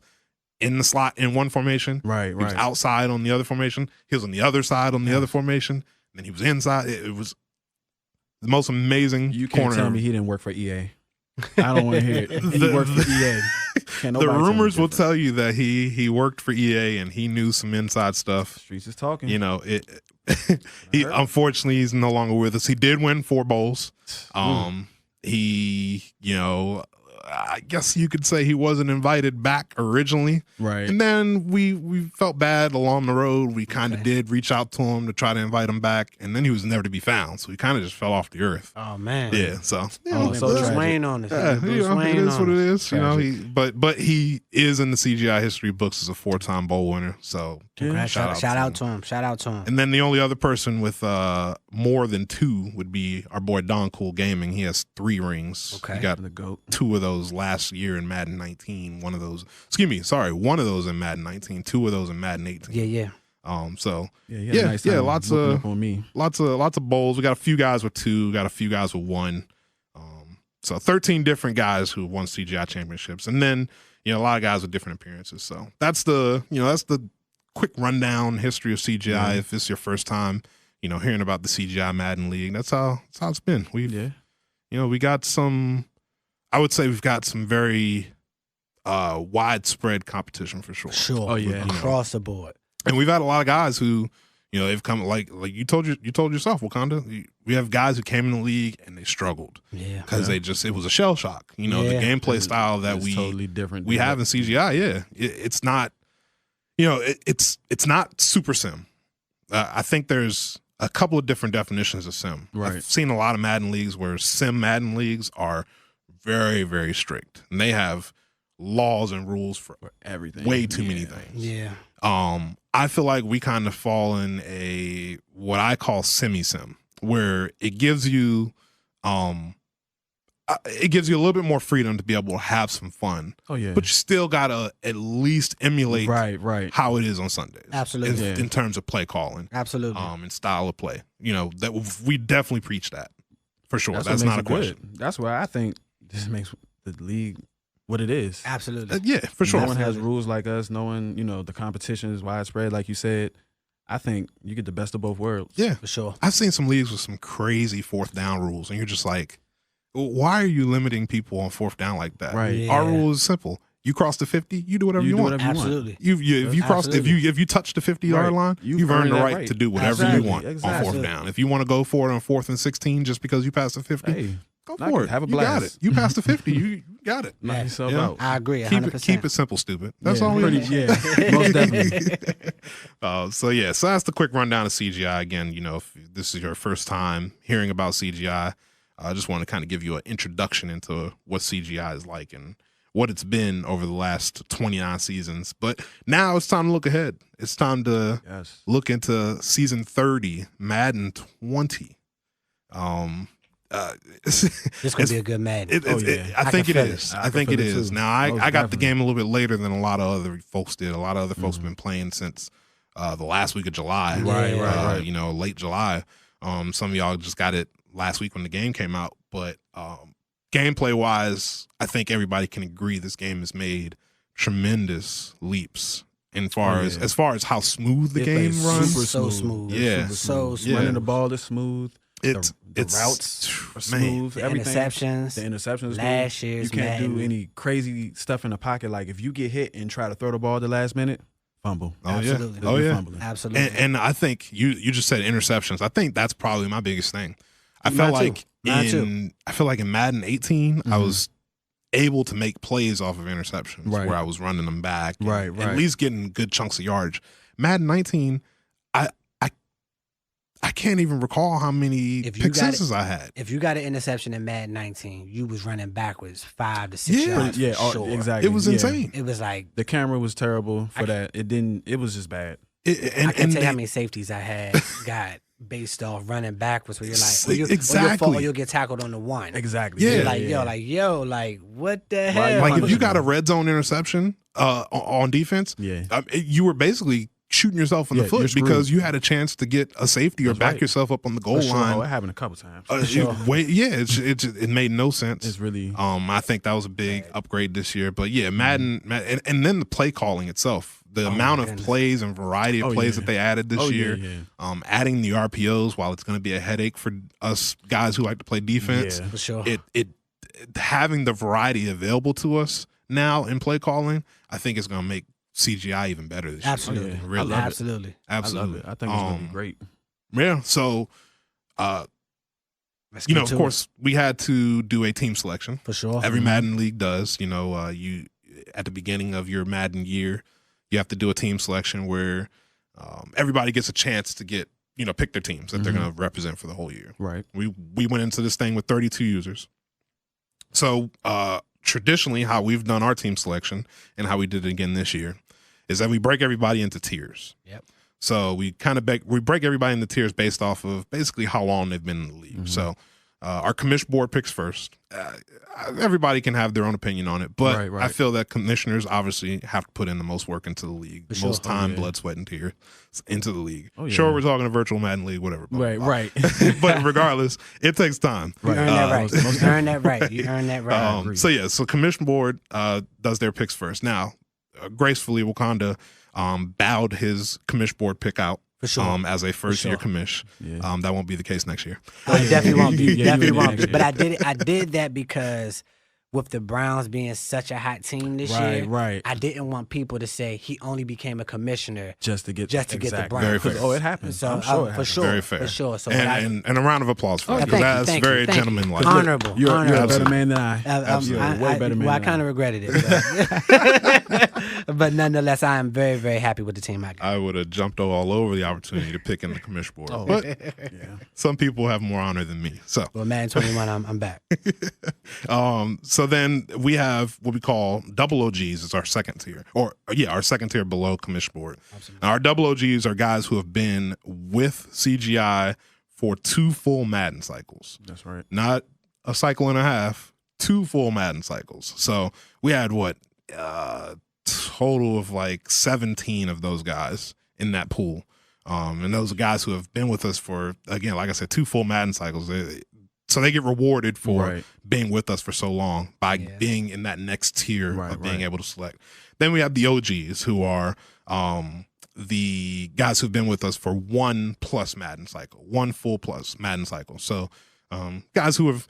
S1: in the slot in one formation.
S2: Right,
S1: He was
S2: right.
S1: outside on the other formation. He was on the other side on the other formation. And then he was inside. It was the most amazing
S2: You can't
S1: corner.
S2: tell me he didn't work for EA. I don't want to hear it. He worked for EA. Can't
S1: The
S2: nobody tell me
S1: rumors will
S2: different.
S1: tell you that he worked for EA and he knew some inside stuff.
S2: Streets is talking.
S1: You know, he unfortunately he's no longer with us. He did win 4 bowls. He, you know, I guess you could say he wasn't invited back originally.
S2: Right.
S1: And then we felt bad along the road. We kind of did reach out to him to try to invite him back, and then he was never to be found. So he kind of just fell off the earth.
S3: Oh man.
S1: Yeah. So
S2: Oh, so
S3: Bruce
S2: tragic.
S3: Wayne on us.
S1: yeah,
S3: Bruce
S1: you know,
S3: Wayne
S1: it is
S3: on
S1: what it
S3: us.
S1: is. You know, but he is in the CGI history books as a 4-time bowl winner. So
S3: Congrats. Shout out to him. Shout out to him.
S1: And then the only other person with more than 2 would be our boy Don Cool Gaming. He has 3 rings.
S3: Okay.
S1: He got
S2: The GOAT.
S1: 2 of those last year in Madden 19. One of those in Madden 19. 2 of those in Madden 18.
S3: Yeah.
S1: So
S2: Yeah, he had a nice
S1: yeah,
S2: time
S1: lots
S2: whooping
S1: of
S2: up on me.
S1: lots of bowls. We got a few guys with 2, got a few guys with 1. So 13 different guys who won CGI championships, and then a lot of guys with different appearances. So that's the quick rundown history of CGI. If it's your first time, hearing about the CGI Madden League, that's how it's been. We've we got some. I would say we've got some very widespread competition for sure.
S3: Sure.
S2: Oh, yeah.
S3: Across the board.
S1: And we've had a lot of guys who, they've come like you told yourself, Wakanda. We have guys who came in the league and they struggled.
S3: Yeah.
S1: Because it was a shell shock. The gameplay style that
S2: It's totally different.
S1: we have in CGI. Yeah, it's not. It's not super sim. I think there's a couple of different definitions of sim.
S2: Right.
S1: I've seen a lot of Madden leagues where sim Madden leagues are very, very strict, and they have laws and rules for
S2: everything.
S1: way too many things.
S3: Yeah.
S1: I feel like we kind of fall in what I call semi-sim, where it gives you a little bit more freedom to be able to have some fun.
S2: Oh yeah.
S1: But you still gotta at least emulate
S2: right.
S1: how it is on Sundays.
S3: Absolutely.
S1: In terms of play calling.
S3: Absolutely.
S1: And style of play. That we definitely preach that. For sure. That's
S2: what
S1: not a
S2: makes it
S1: question.
S2: good. That's why I think this makes the league what it is.
S3: Absolutely.
S1: Yeah, for sure.
S2: No one has rules like us. No one, the competition is widespread, like you said. I think you get the best of both worlds.
S1: Yeah.
S3: For sure.
S1: I've seen some leagues with some crazy 4th down rules, and you're just like, why are you limiting people on 4th down like that?
S2: Right.
S3: Yeah.
S1: Our rule is simple. You cross the 50, you do whatever you want.
S3: Absolutely.
S1: If you cross, if you touch the 50-yard
S2: Right.
S1: line, you've earned the right to do whatever
S3: Exactly.
S1: you want on
S2: Exactly.
S1: 4th down. If you want to go for it on 4th and 16 just because you passed the 50,
S2: Hey,
S1: go
S2: knock
S1: for
S2: it.
S1: it.
S2: Have a
S1: You got
S2: blast.
S1: it. You passed the 50. You got it.
S2: knock yourself
S1: Yeah.
S2: out.
S3: I agree. 100%.
S1: Keep it simple, stupid. That's
S2: Yeah,
S1: all we
S2: pretty-
S1: need.
S2: yeah, most definitely.
S1: So that's the quick rundown of CGI. Again, if this is your first time hearing about CGI, I just want to kind of give you an introduction into what CGI is like and what it's been over the last 29 seasons. But now it's time to look ahead. It's time to
S2: Yes.
S1: look into season 30, Madden 20.
S3: This could be a good Madden.
S1: I think it
S3: feel it.
S1: is.
S2: I
S1: I
S2: can
S1: think it
S2: feel it
S1: is.
S2: too.
S1: Now, I
S2: Most
S1: got the
S2: definitely.
S1: game a little bit later than a lot of other folks did. A lot of other folks have been playing since the last week of July.
S3: Right.
S1: Late July. Some of y'all just got it last week when the game came out. But gameplay wise, I think everybody can agree this game has made tremendous leaps as far as how smooth the
S2: It
S1: game
S2: plays
S1: runs.
S2: super
S3: So
S2: smooth.
S3: smooth.
S1: Yeah.
S2: Super
S3: So
S2: smooth.
S3: smooth.
S2: Running the ball is smooth.
S1: It's
S2: The routes are
S1: man.
S2: smooth.
S3: The
S2: Everything.
S3: interceptions.
S2: The interceptions.
S3: Last
S2: smooth.
S3: year's
S2: You can't do
S3: Madden.
S2: any crazy stuff in the pocket. Like if you get hit and try to throw the ball at the last minute, fumble.
S1: Oh
S3: Absolutely.
S1: yeah. Oh yeah.
S2: Fumbling.
S3: Absolutely.
S1: And I think you just said interceptions. I think that's probably my biggest thing. I felt
S3: Mine too.
S1: like
S3: Mine too.
S1: in Madden 18, I
S2: Mhm.
S1: was able to make plays off of interceptions
S2: Right.
S1: where I was running them back, and
S2: Right,
S1: at
S2: right.
S1: least getting good chunks of yardage. Madden 19, I can't even recall how many
S3: If you
S1: pick
S3: got it-
S1: sixes I had.
S3: if you got an interception in Madden 19, you was running backwards 5 to 6
S1: Yeah.
S3: yards.
S2: Yeah,
S3: for sure.
S2: exactly.
S1: It was
S2: Yeah.
S1: insane.
S3: It was like
S2: The camera was terrible for that. It was just bad.
S3: I can't tell you how many safeties I had got based off running backwards. Where you're like, or you'll fall,
S1: Exactly.
S3: or you'll get tackled on the one.
S2: Exactly.
S1: Yeah.
S3: You're like, what the hell?
S1: Like if you
S2: punishment.
S1: got a red zone interception on defense,
S2: Yeah.
S1: you were basically shooting yourself in the foot because you had a chance to get a safety or back yourself up on the goal line.
S2: Oh, it happened a couple times.
S1: It made no sense.
S2: It's really.
S1: I think that was a big upgrade this year. But yeah, Madden and then the play calling itself, the amount of plays and variety of plays that they added this year. Yeah. Adding the RPOs, while it's going to be a headache for us guys who like to play defense,
S3: for sure.
S1: It having the variety available to us now in play calling, I think it's going to make CGI even better this
S3: year.
S1: Really.
S3: Absolutely.
S2: I love it. I think it's going to be great.
S1: Yeah. So, of course, we had to do a team selection.
S3: For sure.
S1: Every Madden League does. You at the beginning of your Madden year, you have to do a team selection where everybody gets a chance to get, pick their teams that they're going to represent for the whole year.
S2: Right.
S1: We went into this thing with 32 users. So, traditionally, how we've done our team selection and how we did it again this year is that we break everybody into tiers.
S3: Yep.
S1: So we kind of break everybody into tiers based off of basically how long they've been in the league. So our commish board picks first. Everybody can have their own opinion on it, but I feel that commissioners obviously have to put in the most work into the league, most time, blood, sweat, and tears into the league. Sure, we're talking a virtual Madden League, whatever.
S2: Right.
S1: But regardless, it takes time.
S3: You earn that right. You earn that right. You earn that right.
S1: So commission board does their picks first. Now, gracefully, Wakanda bowed his commish board pick out.
S3: For sure.
S1: As a first-year commish. Yeah. That won't be the case next year.
S3: It definitely won't be. Definitely won't be. But I did that because with the Browns being such a hot team this year, I didn't want people to say he only became a commissioner
S2: just to get
S3: the Browns.
S1: Very fair.
S2: Oh, it happened.
S3: So
S2: I'm sure it
S3: for sure,
S1: very fair.
S3: for sure. So
S1: and a round of applause for that, because that's very gentlemanlike.
S3: Honorable.
S2: You're a
S3: honorable.
S2: better man than I.
S1: Absolutely.
S2: Way better man.
S3: Well, I kind of regretted it, but nonetheless, I am very, very happy with the team I got.
S1: I would have jumped all over the opportunity to pick in the commish board, but some people have more honor than me. So,
S3: well, Madden 21, I'm back.
S1: So then we have what we call double OGs is our second tier, our second tier below commish board.
S3: Absolutely.
S1: Now, our double OGs are guys who have been with CGI for 2 full Madden cycles.
S2: That's right.
S1: Not a cycle and a half, 2 full Madden cycles. So we had total of like 17 of those guys in that pool. And those are guys who have been with us for, again, like I said, 2 full Madden cycles. So they get rewarded for being with us for so long by being in that next tier of being able to select. Then we have the OGs, who are the guys who've been with us for 1 plus Madden cycle, 1 full plus Madden cycle. So guys who have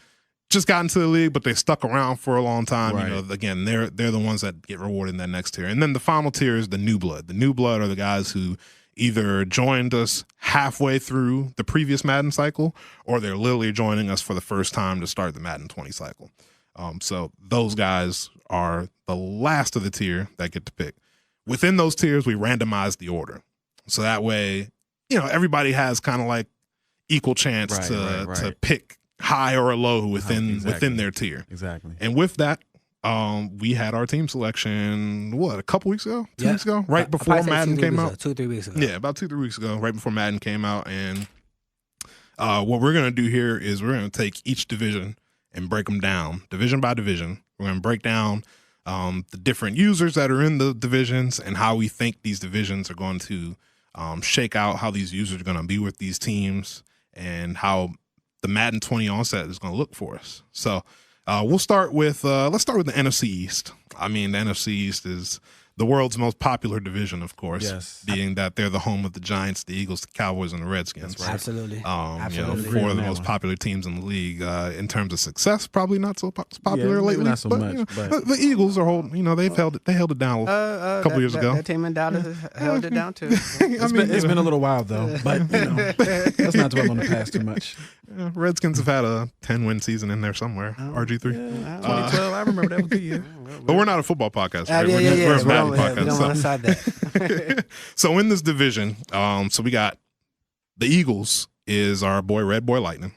S1: just gotten to the league, but they stuck around for a long time. Again, they're the ones that get rewarded in that next tier. And then the final tier is the new blood. The new blood are the guys who either joined us halfway through the previous Madden cycle, or they're literally joining us for the first time to start the Madden 20 cycle. So those guys are the last of the tier that get to pick. Within those tiers, we randomize the order. So that way, everybody has kind of like equal chance to pick high or low within their tier.
S2: Exactly.
S1: And with that, we had our team selection, a couple weeks ago? 2 weeks ago? Right before Madden came out?
S3: 2-3 weeks ago.
S1: Yeah, about 2-3 weeks ago, right before Madden came out. And what we're going to do here is we're going to take each division and break them down, division by division. We're going to break down the different users that are in the divisions and how we think these divisions are going to shake out, how these users are going to be with these teams, and how the Madden 20 onset is going to look for us. So let's start with the NFC East. I mean, the NFC East is the world's most popular division, of course, being that they're the home of the Giants, the Eagles, the Cowboys, and the Redskins.
S3: Right. Absolutely.
S1: Absolutely. 4 of the most popular teams in the league. In terms of success, probably not so popular lately.
S2: Not so much. But
S1: the Eagles are holding. They held it down a couple years ago.
S3: That team in Dallas held it down too.
S2: It's been a little while though, but let's not dwell on the past too much.
S1: Redskins have had a 10-win season in there somewhere. RG3.
S2: 2012, I remember that was a good year.
S1: But we're not a football podcast, right?
S3: We're
S1: a Madden podcast.
S3: We don't want to side that.
S1: So in this division, so we got the Eagles is our boy Red Boy Lightning.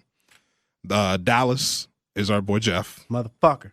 S1: Dallas is our boy Jeff.
S3: Motherfucker.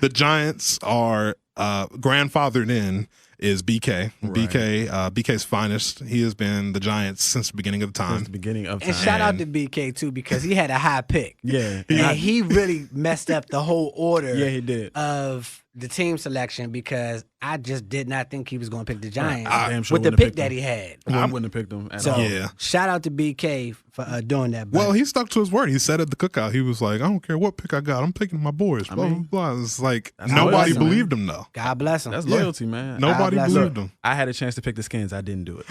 S1: The Giants are grandfathered in is BK. BK's finest. He has been the Giants since the beginning of the time.
S3: And shout out to BK too, because he had a high pick.
S2: Yeah.
S3: And he really messed up the whole order.
S2: Yeah, he did.
S3: Of the team selection because I just did not think he was going to pick the Giants
S2: damn sure
S3: with the
S2: wouldn't have
S3: pick
S2: picked
S3: that
S2: him.
S3: he had.
S2: I wouldn't have picked him at
S3: So
S2: all.
S1: Yeah.
S3: shout out to BK for doing that. But
S1: Well, he stuck to his word. He said at the cookout, he was like, I don't care what pick I got. I'm picking my boys. Blah,
S2: mean,
S1: blah, blah. It's like
S2: that's
S1: nobody
S2: loyalty, man.
S1: believed him, though.
S3: God bless him.
S2: That's loyalty, man.
S1: Nobody
S3: bless
S1: believed
S2: Look,
S1: him.
S2: I had a chance to pick the Skins. I didn't do it.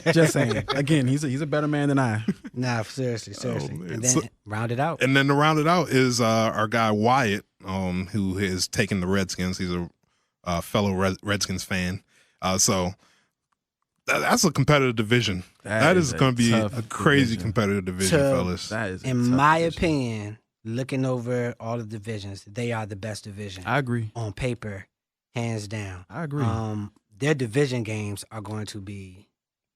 S2: So just saying. Again, he's a better man than I.
S3: Nah, seriously.
S1: man.
S3: And then
S1: So-
S3: round it out.
S1: And then to round it out is our guy Wyatt, who is taking the Redskins. He's a fellow Redskins fan. So that's a competitive division. That is
S2: a
S1: going to be
S2: tough
S1: a crazy
S2: division.
S1: competitive division,
S3: Tough.
S1: fellas.
S2: That is, a
S3: In
S2: tough
S3: my
S2: division.
S3: opinion, looking over all the divisions, they are the best division
S2: I agree.
S3: on paper, hands down.
S2: I agree.
S3: Their division games are going to be.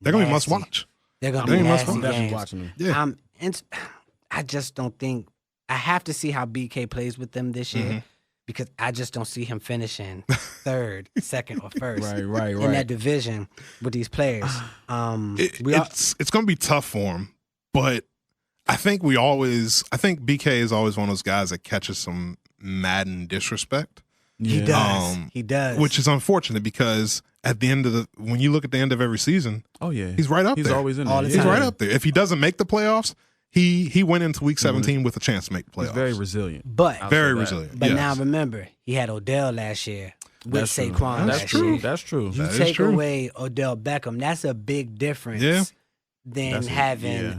S1: They're going to be
S3: nasty.
S1: must watch.
S3: They're going
S1: They
S3: to be
S1: must
S3: nasty
S2: I'm definitely
S3: games.
S2: watching them.
S1: Yeah.
S3: I just don't think I have to see how BK plays with them this year
S1: Mhm.
S3: because I just don't see him finishing third, second, or first
S2: Right.
S3: in that division with these players.
S1: It's going to be tough for him, but I think BK is always one of those guys that catches some Madden disrespect,
S3: He
S2: Yeah.
S3: does. He does.
S1: which is unfortunate because at the end of when you look at the end of every season,
S2: Oh yeah.
S1: he's right up
S2: He's
S1: there.
S2: always in there.
S3: All the
S1: He's
S3: time.
S1: right up there. If he doesn't make the playoffs, he went into week 17 with a chance to make the playoffs.
S2: He's very resilient.
S3: but
S2: I'll
S1: Very
S2: say that.
S1: resilient.
S3: but
S1: yes.
S3: now remember, he had Odell last year with
S2: That's true.
S3: Saquon
S2: That's
S3: last
S2: true.
S3: year.
S2: That's true.
S3: You
S1: That is
S3: take
S1: true.
S3: away Odell Beckham, that's a big difference
S1: Yeah.
S3: than
S2: That's
S3: having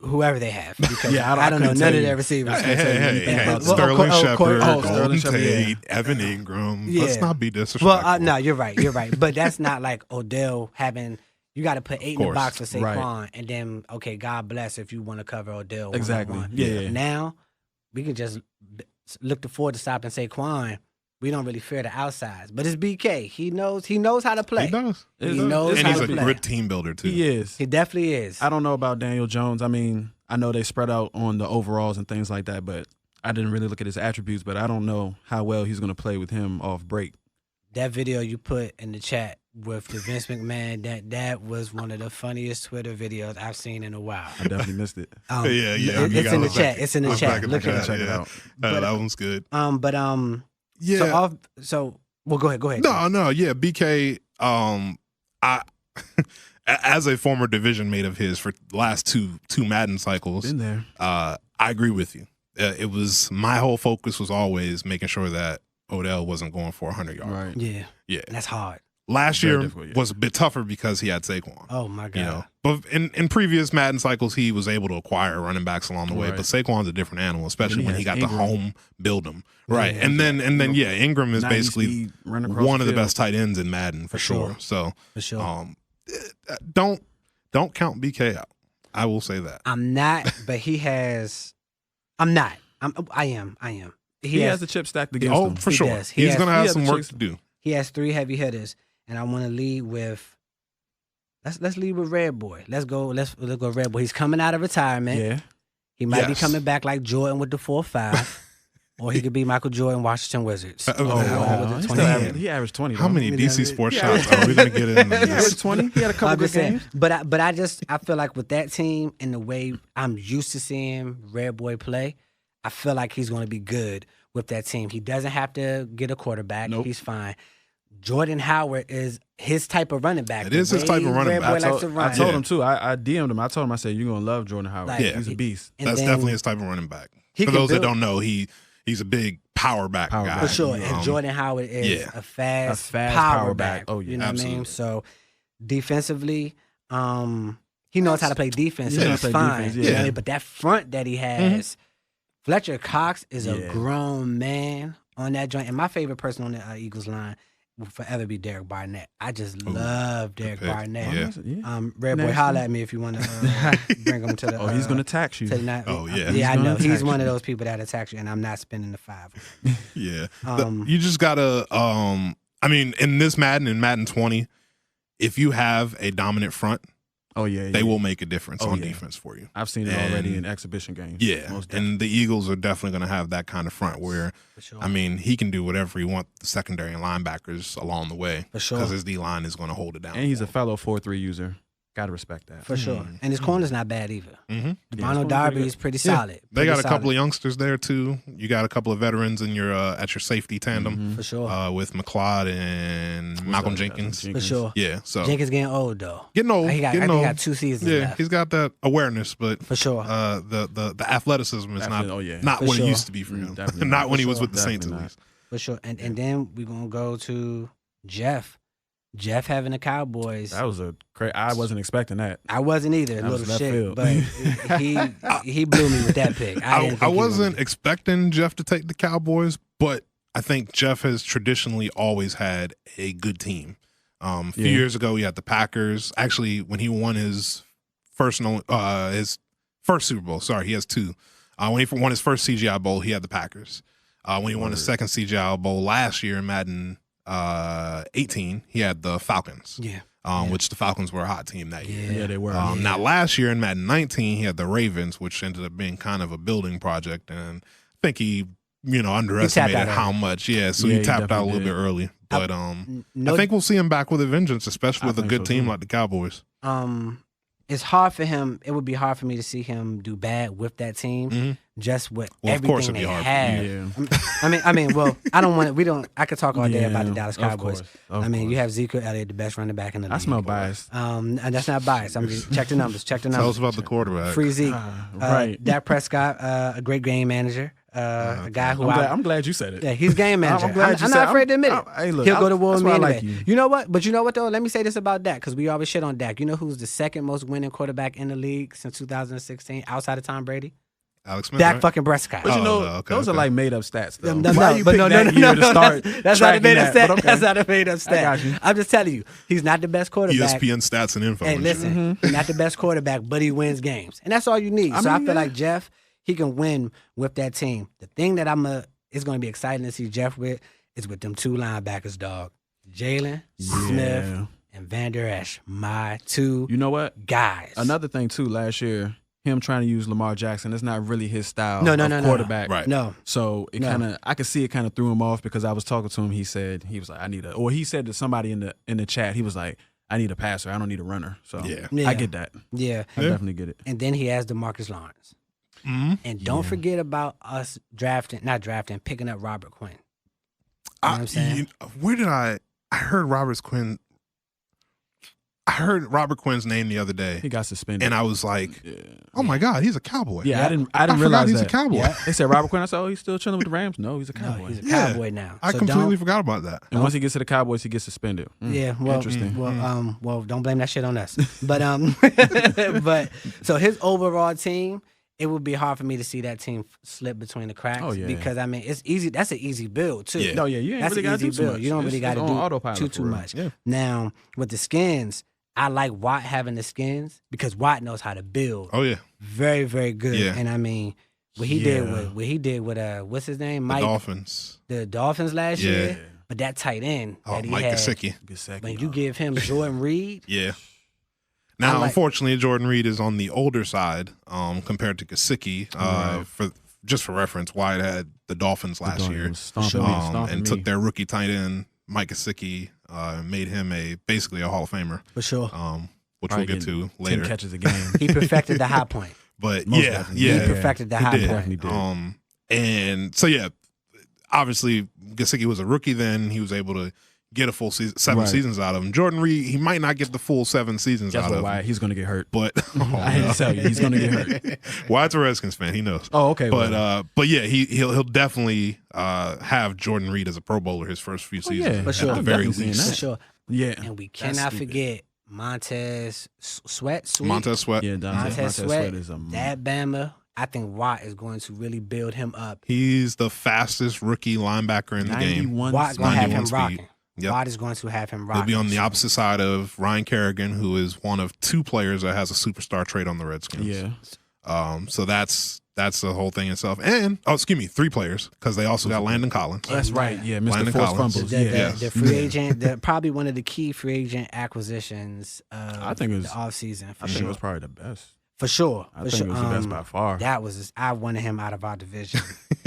S3: whoever they have. Because
S2: Yeah,
S3: I don't know
S2: couldn't
S3: none
S2: tell
S3: of
S2: you.
S3: their receivers.
S1: Hey,
S2: about
S1: Sterling Shepard,
S2: Sterling
S1: Golden
S2: Shepard,
S1: Tate,
S2: yeah.
S1: Evan Ingram.
S3: Yeah.
S1: Let's not be disrespectful.
S3: Well, no, you're right. But that's not like Odell having. You got to put 8 in the
S1: course.
S3: box for Saquon,
S2: Right.
S3: and then okay, God bless if you want to cover Odell.
S2: Exactly.
S3: one-on-one.
S2: Yeah.
S3: Now we can just look forward to stopping Saquon. We don't really fear the outsides, but it's BK. He knows how to play.
S1: He does.
S3: He knows
S1: And
S3: how
S1: he's
S3: to
S1: a
S3: play.
S1: good team builder, too.
S2: He is.
S3: He definitely is.
S2: I don't know about Daniel Jones. I mean, I know they spread out on the overalls and things like that, but I didn't really look at his attributes. But I don't know how well he's going to play with him off break.
S3: That video you put in the chat with the Vince McMahon, that was one of the funniest Twitter videos I've seen in a while.
S2: I definitely missed it.
S1: Yeah. You
S3: It's
S1: gotta
S3: in the
S1: look
S3: chat.
S1: back-
S3: It's in the
S1: look
S3: chat.
S1: back at the
S3: Look at
S1: chat,
S3: it.
S2: Check it
S1: yeah.
S2: out.
S1: That one's good.
S3: Yeah. So well, go ahead.
S1: No, yeah. BK, I as a former division mate of his for the last two Madden cycles,
S2: Been there.
S1: I agree with you. It was my whole focus was always making sure that Odell wasn't going for 100 yards.
S2: Right.
S3: Yeah,
S1: Yeah.
S3: that's hard.
S1: Last
S2: Very
S1: year
S2: difficult, yeah.
S1: was a bit tougher because he had Saquon.
S3: Oh my god.
S1: You know, but in previous Madden cycles, he was able to acquire running backs along the way.
S2: Right.
S1: But Saquon's a different animal, especially
S2: he
S1: when he
S2: has
S1: got
S2: Ingram.
S1: the home build him. Right,
S3: Yeah.
S1: and then Ingram is
S2: 90
S1: basically
S2: speed, run across
S1: one of the
S2: field.
S1: best tight ends in Madden for sure.
S3: sure.
S1: So
S3: For sure.
S1: don't count BK out. I will say that.
S3: I'm not, but he has. I'm not. I am.
S2: He has the chip stacked against
S1: Oh,
S2: him.
S1: for
S3: He
S1: sure.
S3: does. He
S1: He's
S3: has-
S1: gonna
S2: he
S1: have
S2: has
S1: some
S2: the
S1: work
S2: chicks-
S1: to do.
S3: He has 3 heavy hitters, and I want to lead with. Let's lead with Red Boy. Let's go Red Boy. He's coming out of retirement.
S2: Yeah.
S3: He might be
S1: Yes.
S3: coming back like Jordan with the 4-5, or he could be Michael Jordan, Washington Wizards.
S1: Oh, wow.
S3: With the
S2: He
S3: 20
S2: still averaged- He averaged 20.
S1: How
S2: though.
S1: many
S3: You
S1: DC
S3: know,
S1: sports
S2: yeah.
S1: shots are we gonna get into
S2: He averaged
S1: this?
S2: 20. He had a couple
S3: I'm
S2: good
S3: just saying,
S2: games.
S3: but I feel like with that team and the way I'm used to seeing Red Boy play, I feel like he's going to be good with that team. He doesn't have to get a quarterback.
S2: Nope.
S3: He's fine. Jordan Howard is his type of running back.
S1: It is
S3: The
S1: his type of
S3: way
S1: running
S3: Red
S1: back.
S3: Boy
S1: I
S3: likes to run.
S2: I told
S1: Yeah.
S2: him too. I DM'd him. I told him. I said, "You're gonna love Jordan Howard.
S3: Like,
S2: He's a beast."
S3: And
S1: That's
S3: then
S1: definitely his type of running back.
S3: he
S1: For
S3: can
S1: those that
S3: build-
S1: don't know, he's a big power back
S2: Power
S1: guy.
S2: back.
S3: For sure.
S1: Um,
S3: And Jordan Howard is
S1: yeah.
S3: a fast
S2: power
S3: power
S2: back.
S3: back.
S2: Oh, yeah.
S3: You know what I
S1: Absolutely.
S3: mean? So defensively, he knows how to play defense.
S2: He
S3: So
S2: knows
S3: he's
S2: how to play
S3: fine.
S2: defense,
S3: You know what I
S1: yeah.
S3: mean? But that front that he has, Fletcher Cox is a
S2: Yeah.
S3: grown man on that joint. And my favorite person on the Eagles line will forever be Derek Barnett. I just love Derek
S1: pick.
S3: Barnett.
S1: Yeah.
S3: Red Boy,
S2: Nasty.
S3: holla at me if you want to bring him to the.
S2: Oh, he's gonna tax you.
S3: to the night.
S1: Oh, yeah.
S3: Yeah, I
S2: He's
S3: know.
S2: gonna
S3: He's
S2: attack
S3: one of
S2: you.
S3: those people that attacks you, and I'm not spending the 5.
S1: Yeah.
S3: Um,
S1: You just gotta I mean, in this Madden, in Madden 20, if you have a dominant front,
S2: Oh yeah.
S1: they
S2: yeah.
S1: will make a difference
S2: Oh,
S1: on
S2: yeah.
S1: defense for you.
S2: I've seen it
S1: And-
S2: already in exhibition games.
S1: Yeah.
S2: Most definitely.
S1: And the Eagles are definitely gonna have that kind of front where
S3: For sure.
S1: I mean, he can do whatever he wants the secondary and linebackers along the way.
S3: For sure.
S1: Because his D line is gonna hold it down.
S2: And he's
S1: for
S2: a fellow 4-3 user. Gotta respect that.
S3: For sure. And his corner's not bad either.
S1: Mm-hmm.
S3: Devon Darby is pretty solid.
S1: They got a couple of
S3: solid.
S1: youngsters there too. You got a couple of veterans in your at your safety tandem
S3: For sure.
S1: with McLeod and Malcolm Jenkins.
S3: For sure.
S1: Yeah, so
S3: Jenkins getting old though.
S1: getting old.
S3: I think
S1: getting
S3: he
S1: old.
S3: got 2 seasons
S1: Yeah,
S3: left.
S1: he's got that awareness, but
S3: For sure.
S1: the athleticism is not not
S3: For
S1: what
S3: sure.
S1: it used to be for him.
S2: Definitely
S1: Not
S2: not.
S1: when he
S3: For
S1: was
S3: sure.
S1: with the Saints at
S2: Definitely
S1: least.
S3: For sure. And then we're gonna go to Jeff. Jeff having the Cowboys.
S2: That was a crazy. I wasn't expecting that.
S3: I wasn't either,
S2: That was
S3: little
S2: left
S3: shit.
S2: field.
S3: But he blew me with that pick. I, didn't think
S1: I
S3: he was
S1: wasn't
S3: gonna-
S1: expecting Jeff to take the Cowboys, but I think Jeff has traditionally always had a good team. A few years ago, he had the Packers. Actually, when he won his first Super Bowl, sorry, he has 2. When he won his first CGI Bowl, he had the Packers. When he won his second CGI Bowl last year in Madden 18, he had the Falcons.
S3: Yeah.
S1: Which the Falcons were a hot team that year.
S2: Yeah, they were.
S1: Now, last year in Madden 19, he had the Ravens, which ended up being kind of a building project, and I think he, underestimated
S3: out
S1: how
S3: early.
S1: much. Yeah, so
S2: Yeah,
S1: he
S2: he
S1: tapped out a
S2: definitely
S1: little bit
S2: did.
S1: early. But
S3: No,
S1: I think we'll see him back with a vengeance, especially
S2: I
S1: with a
S2: think
S1: good
S2: so,
S1: team
S2: too.
S1: like the Cowboys.
S3: it's hard for him. It would be hard for me to see him do bad with that team.
S1: Mhm.
S3: Just with
S1: Well, of
S3: everything
S1: course it'd be
S3: they
S1: hard for
S3: have.
S2: Yeah.
S3: I mean, well, I don't want to. We don't. I could talk all day about the Dallas
S2: of
S3: Cowboys.
S2: course, of
S3: I mean, you
S2: course.
S3: have Ezekiel Elliott, the best running back in the league.
S2: I smell bias.
S3: And that's not biased. I'm just check the numbers. Check the
S1: Tell us
S3: numbers.
S1: about the quarterback.
S3: Free Zeke.
S2: Right.
S3: Dak Prescott, a great game manager. A guy who
S2: I'm glad you said it.
S3: Yeah, he's game manager.
S2: I'm glad you
S3: I'm
S2: said-
S3: not afraid to admit it.
S2: hey, look,
S3: He'll go to war
S2: that's
S3: with me
S2: why I
S3: anyway.
S2: like you.
S3: You know what? But you know what though? Let me say this about Dak because we always shit on Dak. You know who's the second most winning quarterback in the league since 2016 outside of Tom Brady?
S1: Alex Smith,
S3: Dak
S1: right?
S3: fucking Prescott.
S2: But you know,
S1: okay,
S2: those are
S1: okay.
S2: like made up stats, though.
S3: No,
S2: Why you
S3: but
S2: pick that year to start
S3: that's not a
S2: tracking
S3: made up
S2: that?
S3: stat.
S2: But okay.
S3: That's not a made up stat.
S2: got you.
S3: I'm just telling you, he's not the best quarterback.
S1: ESPN stats and info.
S3: Hey,
S1: and shit.
S3: listen, he's not the best quarterback, but he wins games, and that's all you need.
S2: I
S3: So I
S2: mean,
S3: feel
S2: yeah.
S3: like Jeff, he can win with that team. The thing that it's going to be exciting to see Jeff with is with them 2 linebackers, dog, Jalen Smith and Van Der Esch, my 2
S2: You know what?
S3: guys.
S2: Another thing too. Last year, him trying to use Lamar Jackson. It's not really his style.
S3: No,
S2: of quarterback.
S1: Right.
S3: No,
S2: So it I could see it kind of threw him off because I was talking to him. He was like, he said to somebody in the chat, he was like, I need a passer. I don't need a runner. So
S1: Yeah.
S2: I get that.
S3: yeah.
S2: I definitely get it.
S3: And then he has DeMarcus Lawrence.
S1: Mhm.
S3: And don't forget about us picking up Robert Quinn. You know what I'm saying?
S1: Where did I heard Robert Quinn's name the other day,
S2: He got suspended.
S1: and I was like,
S2: yeah.
S1: "Oh my God, he's a Cowboy!"
S2: Yeah, I didn't
S1: forgot
S2: realize
S1: he's
S2: that.
S1: a Cowboy.
S3: Yeah.
S2: They said Robert Quinn. I said, oh, he's still chilling with the Rams. No, he's a
S3: No,
S2: Cowboy.
S3: he's a
S1: Yeah.
S3: Cowboy now.
S1: I
S3: So
S1: completely
S3: don't-
S1: forgot about that.
S2: and once he gets to the Cowboys, he gets suspended.
S3: Yeah, well,
S2: Interesting.
S3: Well, don't blame that shit on us. But but so his overall team, it would be hard for me to see that team slip between the cracks.
S2: Oh, yeah.
S3: Because I mean, it's easy. That's an easy build too.
S1: Yeah.
S2: No, yeah, you ain't
S3: That's
S2: really
S3: an
S2: got to
S3: easy
S2: do too
S3: build.
S2: much.
S3: You don't really got to
S2: on
S3: do
S2: autopilot
S3: too
S2: for real.
S3: much.
S1: Yeah.
S3: Now with the skins, I like Watt having the skins because Watt knows how to build.
S1: Oh yeah,
S3: Very, very good.
S1: Yeah.
S3: And I mean, what he did with what's his name,
S1: the
S3: Mike,
S1: Dolphins.
S3: the Dolphins last
S1: Yeah.
S3: year. But that tight end
S1: Oh,
S3: that he
S1: Mike
S3: had,
S1: Gesicki.
S2: Good second.
S3: when you give him Jordan Reed,
S1: Yeah. Now,
S3: like-
S1: unfortunately, Jordan Reed is on the older side compared to Gesicki.
S2: Right.
S1: For reference, Wyatt had the Dolphins last year, and took their rookie tight end Mike Gesicki, made him basically a Hall of Famer,
S3: for sure.
S1: which
S2: Probably
S1: we'll get to
S2: 10
S1: later.
S2: catches a game.
S3: He perfected the high point.
S1: But
S2: Most
S1: yeah,
S2: definitely.
S3: He
S1: yeah,
S3: perfected the
S1: he
S3: high
S1: did.
S3: point.
S2: Definitely did.
S1: And so yeah, obviously Gesicki was a rookie then. He was able to get a full season, 7
S2: Right.
S1: seasons out of him. Jordan Reed, he might not get the full 7 seasons
S2: Guess
S1: out
S2: what?
S1: of
S2: Why
S1: him,
S2: he's going to get hurt.
S1: but
S2: I hate to tell you, he's going to get hurt.
S1: Wyatt's a Redskins fan. He knows.
S2: Oh, okay.
S1: But yeah, he'll definitely have Jordan Reed as a Pro Bowler his first few seasons
S2: yeah.
S3: For
S1: at
S3: sure.
S1: the
S2: I'm
S1: very
S2: definitely seeing
S1: least.
S3: For sure.
S2: yeah.
S3: And we
S2: That's
S3: cannot
S2: stupid.
S3: forget Montez Sweat.
S1: Montez Sweat.
S2: Yeah,
S3: Montez Sweat.
S2: Sweat is a
S3: That Bama. I think Watt is going to really build him up.
S1: He's the fastest rookie linebacker in the game.
S2: 91
S3: Watt's going to have
S1: 91
S3: him
S1: speed.
S3: rocking.
S1: Yep.
S3: Watt is going to have him rocking.
S1: He'll be on the opposite side of Ryan Kerrigan, who is one of 2 players that has a superstar trait on the Redskins.
S2: Yeah.
S1: So that's the whole thing itself. And 3 players because they also got Landon Collins.
S2: That's right. Yeah, Mr.
S1: Landon
S2: Force
S1: Collins.
S2: Fumbles.
S3: The,
S2: Yeah.
S3: the free agent, probably one of the key free agent acquisitions of
S2: I think it was-
S3: the offseason.
S2: I think it was probably the best.
S3: For sure.
S2: I think it was the best by far.
S3: I wanted him out of our division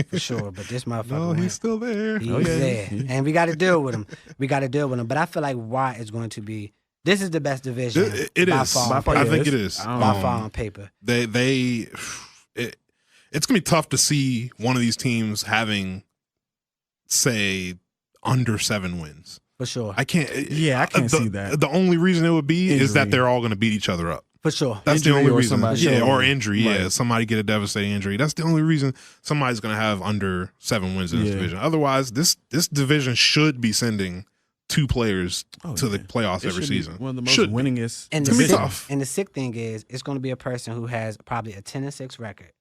S3: for sure. But this motherfucker,
S1: No,
S3: went.
S1: he's still there.
S3: He's
S2: Oh, yeah.
S3: there, and we got to deal with him. But I feel like Watt is going to be This is the best division.
S1: It
S3: by
S1: is.
S3: far
S2: By
S3: on
S2: far,
S3: paper.
S1: I think it is.
S3: By far on paper.
S1: It's gonna be tough to see one of these teams having, say, under 7 wins.
S3: For sure.
S1: I can't.
S2: Yeah, I can't see that.
S1: The only reason it would be is that
S2: Injury.
S1: they're all going to beat each other up.
S3: For sure.
S1: That's
S2: Injury
S1: the only
S2: or
S1: reason.
S2: somebody-
S1: Yeah,
S2: Sure.
S1: or injury. Yeah,
S2: Right.
S1: somebody get a devastating injury. That's the only reason somebody's going to have under 7 wins in this
S2: Yeah.
S1: division. Otherwise, this division should be sending 2 players to the playoffs
S2: It
S1: every
S2: should be
S1: season.
S2: one of the most
S1: Should be.
S2: winningest.
S3: And
S1: It's gonna be
S3: sick,
S1: tough.
S3: and the sick thing is, it's going to be a person who has probably a 10-6 record.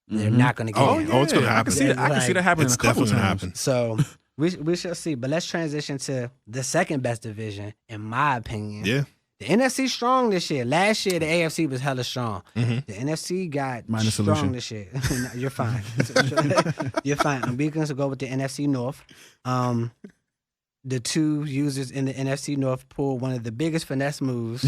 S3: They're
S2: Mhm.
S3: not going to get
S1: Oh,
S3: in.
S1: yeah. Oh, it's gonna
S2: I
S1: happen.
S2: can see that. I can see that happening
S1: It's
S2: a couple
S1: definitely
S2: times.
S1: going to happen.
S3: So we shall see. But let's transition to the second best division, in my opinion.
S1: Yeah.
S3: The NFC strong this year. Last year, the AFC was hella strong.
S1: Mhm.
S3: The NFC got
S2: Minus
S3: strong
S2: solution.
S3: this year. No, you're fine. You're fine. I'm going to go with the NFC North. The 2 users in the NFC North pulled one of the biggest finesse moves.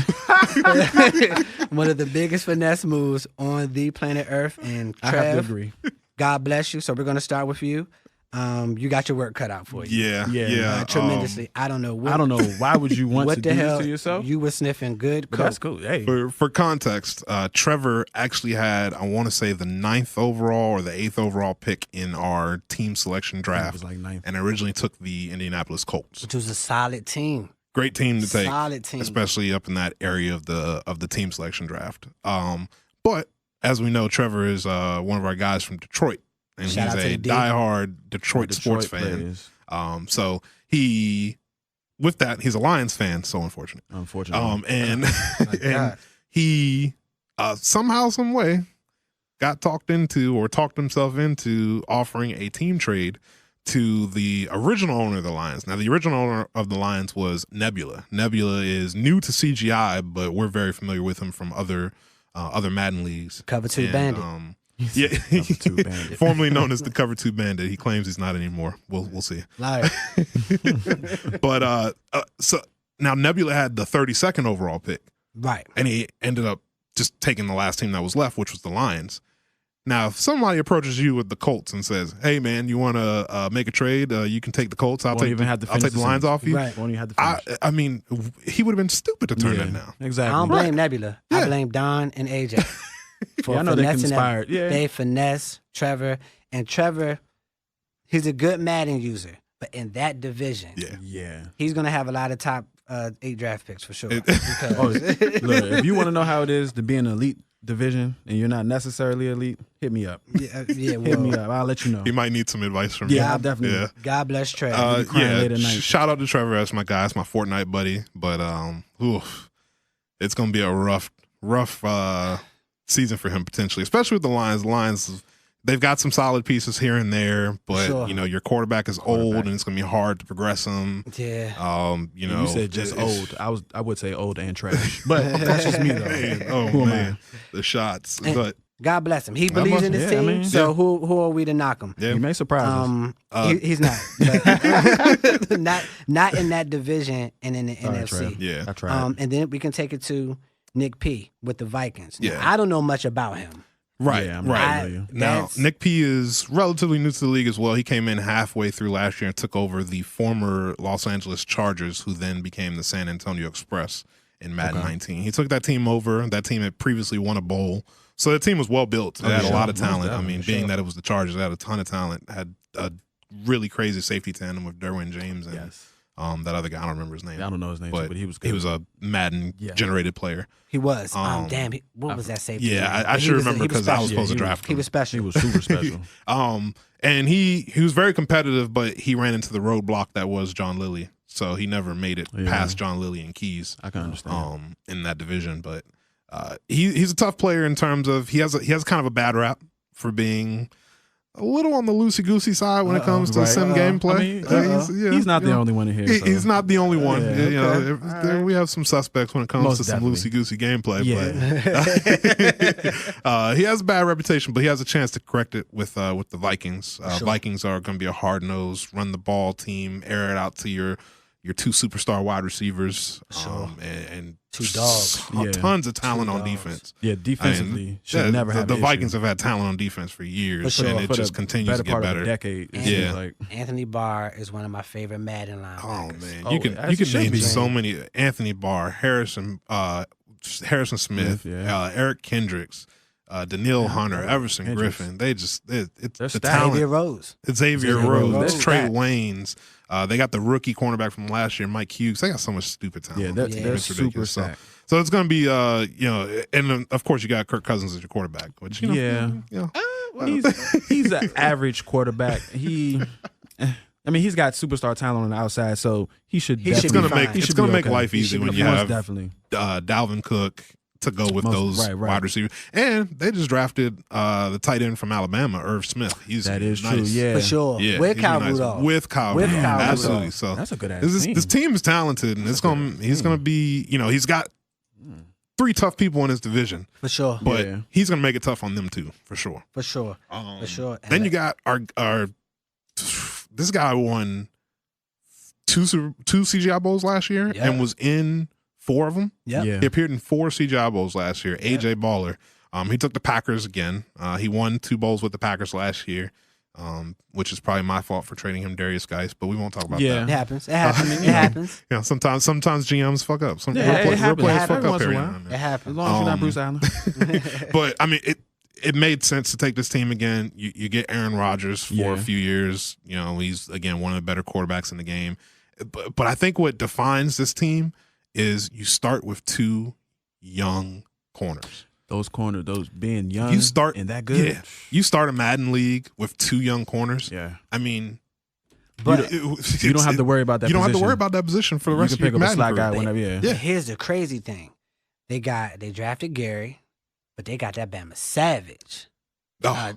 S3: One of the biggest finesse moves on the planet Earth. And
S2: I have to
S3: Trev,
S2: agree.
S3: God bless you. So we're going to start with you. You got your work cut out for you.
S1: Yeah.
S3: Tremendously. I don't know what.
S2: I don't know why would you want
S3: what
S2: to
S3: the
S2: do
S3: hell
S2: this to yourself.
S3: you were sniffing good
S2: But
S3: coke.
S2: that's cool. Hey,
S1: For context, Trevor actually had, I want to say, the 9th overall or the 8th overall pick in our team selection
S2: it
S1: draft,
S2: was like 9th.
S1: and originally took the Indianapolis Colts.
S3: Which was a solid team.
S1: Great team to take,
S3: Solid team.
S1: especially up in that area of the team selection draft. But as we know, Trevor is one of our guys from Detroit, and
S3: Shout out
S1: he's
S3: to
S1: a
S3: the D.
S1: diehard Detroit sports fan.
S2: players,
S1: So with that, he's a Lions fan. So unfortunate.
S2: unfortunately.
S1: And
S3: My
S1: and
S3: God.
S1: he somehow, some way, got talked himself into offering a team trade to the original owner of the Lions. Now, the original owner of the Lions was Nebula. Nebula is new to CGI, but we're very familiar with him from other Madden leagues.
S3: Cover 2
S1: And,
S3: bandit.
S1: Yeah,
S2: Cover 2 bandit.
S1: formerly known as the Cover 2 Bandit. He claims he's not anymore. We'll see.
S3: Liar.
S1: But so now Nebula had the 32nd overall pick,
S3: Right.
S1: and he ended up just taking the last team that was left, which was the Lions. Now, if somebody approaches you with the Colts and says, "Hey, man, you want to make a trade? You can take the Colts. I'll take the Lions off you."
S3: Right.
S2: Won't even have to finish.
S1: I mean, he would have been stupid to turn
S2: Yeah,
S1: that down.
S2: Exactly.
S3: I don't blame Nebula.
S1: Yeah.
S3: I blame Don and AJ. For
S2: Yeah, I know they
S3: finessing that.
S2: conspired. Yeah.
S3: They finesse Trevor. And Trevor, he's a good Madden user. But in that division,
S2: Yeah.
S3: he's going to have a lot of top 8 draft picks for sure.
S1: It-
S3: Because-
S2: Oh, look, if you want to know how it is to be in an elite division and you're not necessarily elite, hit me up.
S3: yeah,
S2: Hit
S3: well,
S2: me up. I'll let you know.
S1: He might need some advice from
S2: Yeah,
S1: you.
S2: I'll definitely.
S1: Yeah.
S3: God bless Trevor.
S2: be crying late at night.
S1: Shout out to Trevor. That's my guy. That's my Fortnite buddy. But it's gonna be a rough season for him potentially, especially with the Lions. The Lions, they've got some solid pieces here and there, but
S3: Sure.
S1: your quarterback is old, and it's gonna be hard to progress him.
S3: yeah.
S2: You said just old. I would say old and trash, but that's just me though.
S1: Hey, oh
S2: Who am
S1: man, the shots.
S3: And-
S1: But
S3: God bless him. He believes in his
S2: yeah, I
S3: team.
S2: mean,
S3: so who are we to knock him?
S1: yeah,
S2: You may surprise us.
S3: He's not. But not in that division and in the
S2: Sorry,
S3: NFC.
S2: Trev.
S1: yeah.
S2: I tried.
S3: And then we can take it to Nick P with the Vikings. Now,
S1: Yeah.
S3: I don't know much about him.
S1: Right,
S2: Yeah, I'm not
S1: right.
S2: familiar.
S1: Now,
S3: That's-
S1: Nick P is relatively new to the league as well. He came in halfway through last year and took over the former Los Angeles Chargers, who then became the San Antonio Express in Madden 19. He took that team over. That team had previously won a bowl. So the team was well built. It had a lot of
S2: Most
S1: talent. I
S2: definitely,
S1: mean, being that it was the Chargers, it had a ton of talent. Had a really crazy safety tandem with Derwin James and
S2: Yes.
S1: that other guy. I don't remember his name.
S2: I don't know his name, too, but he was good.
S1: He was a Madden generated player.
S3: He was.
S1: Um,
S3: Damn. What was that safety?
S1: Yeah,
S3: name?
S1: I
S3: He
S1: should
S3: was-
S1: remember
S3: he was
S1: because I was
S3: special.
S1: supposed to
S2: he was-
S1: draft him.
S3: He was special.
S2: He was super special.
S1: And he was very competitive, but he ran into the roadblock that was John Lilly, so he never made it past John Lilly and Keys.
S2: I can understand.
S1: In that division, but he's a tough player in terms of he has kind of a bad rap for being a little on the loosey goosey side when it comes to
S2: Right.
S1: sim gameplay.
S2: I mean, he's not the only one in here. so.
S1: He's not the only one.
S2: Yeah,
S1: Okay. We have some suspects when it comes
S2: Most
S1: to some
S2: definitely.
S1: loosey goosey gameplay.
S2: Yeah.
S1: But he has a bad reputation, but he has a chance to correct it with the Vikings.
S3: Sure.
S1: Vikings are going to be a hard nosed, run the ball team, air it out to your your 2 superstar wide receivers,
S3: Sure.
S1: and
S3: 2 dogs.
S1: tons of talent
S3: 2
S1: on
S3: dogs.
S1: defense.
S2: Yeah, defensively should never have
S1: the
S2: an
S1: Vikings
S2: issue.
S1: have had talent on defense for years,
S3: For sure.
S1: and it
S2: For
S1: just
S2: the
S1: continues to get
S2: part
S1: better.
S2: Of a decade. It
S1: Yeah.
S2: seems like.
S3: Anthony Barr is one of my favorite Madden
S1: Oh
S3: linebackers.
S1: man,
S2: Oh,
S1: you can
S2: as he should
S1: name
S2: be.
S1: so many: Anthony Barr, Harrison Smith,
S2: yeah.
S1: Eric Kendricks, Daniil Hunter, Everson
S2: Kendricks.
S1: Griffin. They just it's
S2: They're
S1: the
S2: stacked.
S1: talent.
S3: Xavier Rose.
S1: Xavier
S3: Xavier
S1: Rose,
S3: Rose.
S1: Trey
S3: Stacked.
S1: Waynes. They got the rookie cornerback from last year, Mike Hughes. They got so much stupid talent.
S2: Yeah, they're
S1: It's
S2: super
S1: ridiculous.
S2: stacked.
S1: So it's going to be, and then, of course you got Kirk Cousins as your quarterback, which
S2: Yeah. He's an average quarterback. He's got superstar talent on the outside, so he should.
S3: He should
S1: it's
S3: be
S1: going to
S3: fine.
S1: make it's going to make life easy when you have
S2: definitely
S1: Dalvin Cook to go with those
S2: right.
S1: wide receivers, and they just drafted the tight end from Alabama, Irv Smith.
S2: That is
S1: nice.
S2: true. Yeah,
S3: For sure.
S1: Yeah,
S3: With
S1: he's
S3: Kyle
S1: nice.
S3: Rudolph.
S1: With Kyle
S3: With
S1: Rudolph.
S3: Kyle
S1: Absolutely.
S3: Rudolph.
S1: So
S2: that's a good ass team.
S1: this team is talented, and it's gonna be, he's got 3 tough people in his division,
S3: For sure.
S1: but he's gonna make it tough on them too, for sure.
S3: For sure. For sure. And
S1: Then you got our this guy won two CGI Bowls last year
S3: Yeah.
S1: and was in 4 of them.
S3: Yep.
S2: Yeah.
S1: He appeared in 4 CGI Bowls last year. AJ Baller. He took the Packers again. He won 2 bowls with the Packers last year, which is probably my fault for trading him Darius Geis, but we won't talk about
S3: It
S1: that.
S3: happens. It happens. It happens.
S1: Sometimes GMs fuck up. Some
S2: Yeah,
S1: real
S2: it happens.
S1: players
S2: It
S1: fuck
S2: happens
S1: up
S2: once in
S1: every
S2: a
S1: now
S2: while.
S1: and then.
S3: It
S2: As
S3: happens.
S2: long as you're not Bruce Allen.
S1: But I mean, it made sense to take this team again. You get Aaron Rodgers for a few years. He's again one of the better quarterbacks in the game. But I think what defines this team is you start with 2 young corners.
S2: Those being young,
S1: You start
S2: and that good.
S1: Yeah, you start a Madden league with 2 young corners.
S2: Yeah.
S1: I mean,
S3: But
S2: You don't have to worry about that.
S1: You don't have to
S2: position.
S1: worry about that position for the rest
S2: You
S1: of
S2: can
S1: your
S2: pick up a
S1: Madden
S2: slack
S1: career.
S2: guy whenever. Yeah.
S3: here's the crazy thing. They drafted Gary, but they got that Bama Savage.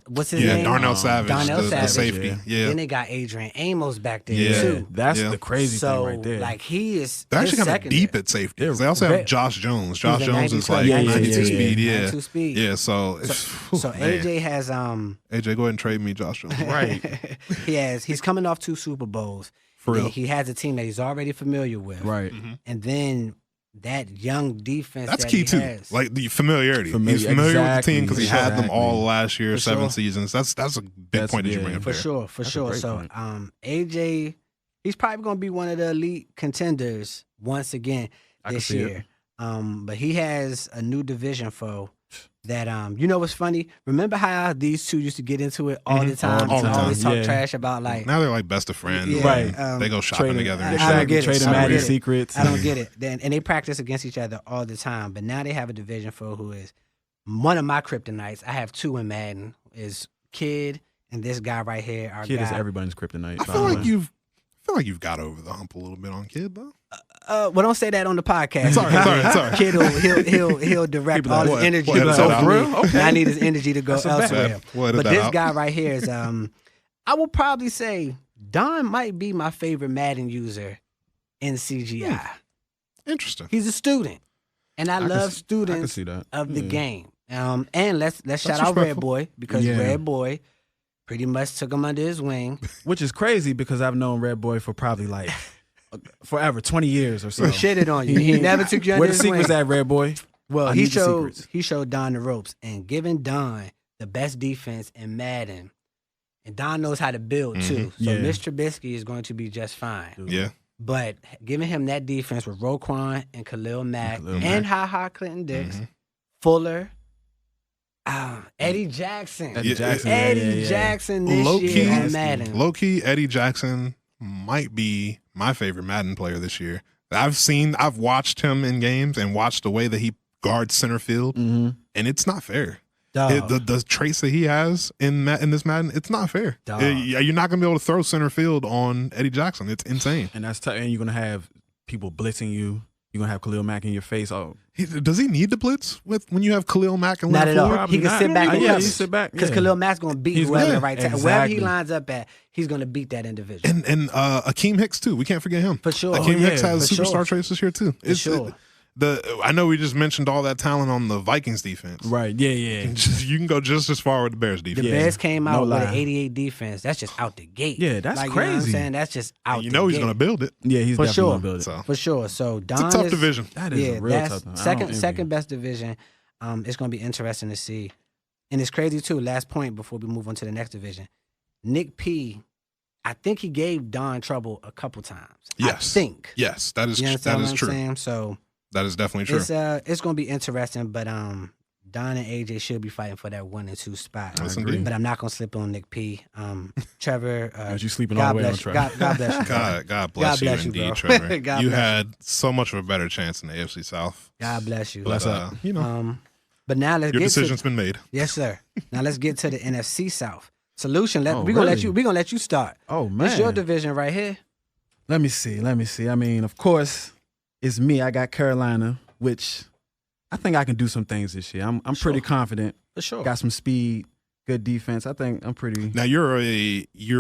S3: What's his name?
S1: Darnell Savage,
S3: Darnell
S1: the
S3: Savage.
S1: safety. Yeah.
S3: Then they got Adrian Amos back there
S1: Yeah.
S3: too.
S2: That's the crazy
S3: So
S2: thing right there.
S3: like he is.
S1: They're
S3: his
S1: actually kind of
S3: second
S1: deep
S3: there.
S1: at safety. They also have Josh Jones. Josh
S3: He's a
S1: Jones is
S3: 92
S1: like
S2: Yeah,
S1: 92
S2: yeah.
S1: speed. Yeah.
S3: 92 speed.
S1: Yeah. So
S3: So
S1: man.
S3: AJ has
S1: AJ, go ahead and trade me Josh Jones.
S2: Right.
S3: he's coming off 2 Super Bowls.
S1: For real.
S3: He has a team that he's already familiar with.
S2: Right.
S3: And then that young defense
S1: That's
S3: that
S1: key
S3: he
S1: too.
S3: has.
S1: Like the familiarity.
S2: Familiar-
S1: He's familiar with the
S2: exactly.
S1: team because he had them all last year,
S3: For
S1: 7
S3: sure.
S1: seasons. That's a big
S2: That's-
S1: point that you
S2: yeah.
S1: bring up
S3: For
S1: there.
S3: sure.
S2: That's a
S3: So
S2: great point.
S3: AJ, he's probably going to be one of the elite contenders once again
S2: I can
S3: this
S2: see it.
S3: year. But he has a new division foe that you know what's funny? Remember how these 2 used to get into it all the time?
S1: All the
S3: and
S1: time.
S3: always talk
S2: Yeah.
S3: trash about like
S1: Now they're like best of friends.
S3: Yeah,
S2: Right.
S1: They go shopping
S2: Trading-
S1: together. and
S3: I
S1: shit.
S3: don't get it.
S2: Trading
S3: I don't
S2: Madden
S3: get it.
S2: secrets.
S3: I don't get it. And they practice against each other all the time. But now they have a division foe who is one of my kryptonites. I have 2 in Madden. Is Kid and this guy right here. Our
S2: Kid
S3: guy.
S2: is everybody's kryptonite.
S1: I feel like you've got over the hump a little bit on Kid though.
S3: Well, don't say that on the podcast.
S1: Sorry.
S3: Kid he'll direct
S2: People
S3: all
S1: like,
S3: his energy.
S1: what,
S3: to
S1: edit
S3: go
S1: that out?
S3: for me.
S2: For real? Okay.
S3: And I need his energy to go
S2: That's a bet.
S3: elsewhere.
S1: We'll edit
S3: But
S1: that
S3: this
S1: out.
S3: guy right here is I will probably say Don might be my favorite Madden user in CGI.
S1: Interesting.
S3: He's a student, and I
S2: I can
S3: love
S2: see
S3: students
S2: that.
S3: of the
S2: Yeah.
S3: game. And let's shout out Red
S1: respectful.
S3: Boy because
S2: Yeah.
S3: Red Boy pretty much took him under his wing.
S2: Which is crazy because I've known Red Boy for probably like forever, 20 years or so.
S3: He shitted on you. He never took you under
S2: Where the
S3: his wing.
S2: secrets at, Red Boy?
S3: Well,
S2: I
S3: he
S2: need the secrets.
S3: showed Don the ropes and giving Don the best defense in Madden. And Don knows how to build too. So
S2: Yeah.
S3: Mr. Trubisky is going to be just fine.
S1: Yeah.
S3: But giving him that defense with Roquan and Khalil Mack
S2: Khalil
S3: and Ha Clinton Dix, Fuller, Eddie Jackson.
S2: Eddie
S1: Yeah,
S2: Jackson.
S3: Eddie
S2: yeah, yeah, yeah.
S3: Jackson this
S1: Low
S3: year
S1: key,
S3: on Madden.
S1: low key, Eddie Jackson might be my favorite Madden player this year. I've watched him in games and watched the way that he guards center field, and it's not fair.
S3: Dog.
S1: The traits that he has in this Madden, it's not fair.
S3: Dog.
S1: You're not gonna be able to throw center field on Eddie Jackson. It's insane.
S2: And and you're gonna have people blitzing you. You're gonna have Khalil Mack in your face. Oh,
S1: Does he need the blitz when you have Khalil Mack and
S3: Not
S1: Leonard
S3: at all.
S1: Floyd?
S2: Probably
S3: He can
S2: not.
S3: sit back and
S2: Yeah,
S3: cover.
S2: you sit back.
S3: Because
S2: yeah.
S3: Khalil Mack's going to beat
S2: He's
S3: whoever
S2: gonna-
S3: the right time.
S2: exactly.
S3: Wherever he lines up at, he's going to beat that individual.
S1: And Akeem Hicks too. We can't forget him.
S3: For sure.
S1: Akeem
S2: yeah,
S1: Hicks has
S3: for
S1: superstar
S3: sure.
S1: traits this year too.
S3: For sure.
S1: I know we just mentioned all that talent on the Vikings defense.
S2: Right. Yeah. Yeah.
S1: You can go just as far with the Bears defense.
S3: The Bears came
S2: no
S3: out with
S2: lie.
S3: an 88 defense. That's just out the gate.
S2: Yeah, that's
S3: like, you know what I'm
S2: crazy.
S3: saying? That's just out
S1: And you
S3: the
S1: know
S3: gate.
S1: he's going to build it.
S2: Yeah, he's
S3: For
S2: definitely
S3: sure.
S2: gonna build it.
S1: So
S3: For sure. So Don
S1: it's a tough
S3: is,
S1: division.
S2: That is a real
S3: that's
S2: tough one. I don't
S3: second
S2: envy.
S3: best division. It's going to be interesting to see. And it's crazy, too. Last point before we move on to the next division. Nick P, I think he gave Don trouble a couple times.
S1: Yes.
S3: I think.
S1: Yes, that is
S3: You understand
S1: that
S3: what
S1: is
S3: I'm
S1: true.
S3: saying? So
S1: That is definitely true.
S3: it's going to be interesting, but Don and AJ should be fighting for that 1 and 2 spot.
S1: Yes,
S2: agree.
S1: indeed.
S3: But I'm not going to slip on Nick P. Trevor,
S2: But you sleeping
S3: God
S2: all the way on
S3: bless you.
S2: Trevor.
S3: God bless you. bro.
S1: God bless you
S3: bless you,
S1: indeed,
S3: bro.
S1: Trevor.
S3: God
S1: You
S3: bless
S1: had so much of a better chance in the AFC South.
S3: God bless you.
S1: But,
S2: up.
S1: you know,
S3: But now let's
S1: your
S3: get
S1: decision's been made.
S3: yes, sir. Now let's get to the NFC South. Solution.
S2: Oh,
S3: We're gonna
S2: really?
S3: let you start.
S2: Oh man.
S3: It's your division right here.
S2: Let me see. I mean, of course, it's me. I got Carolina, which I think I can do some things this year. I'm pretty confident.
S3: For sure.
S2: Got some speed, good defense. I think I'm pretty.
S1: Now you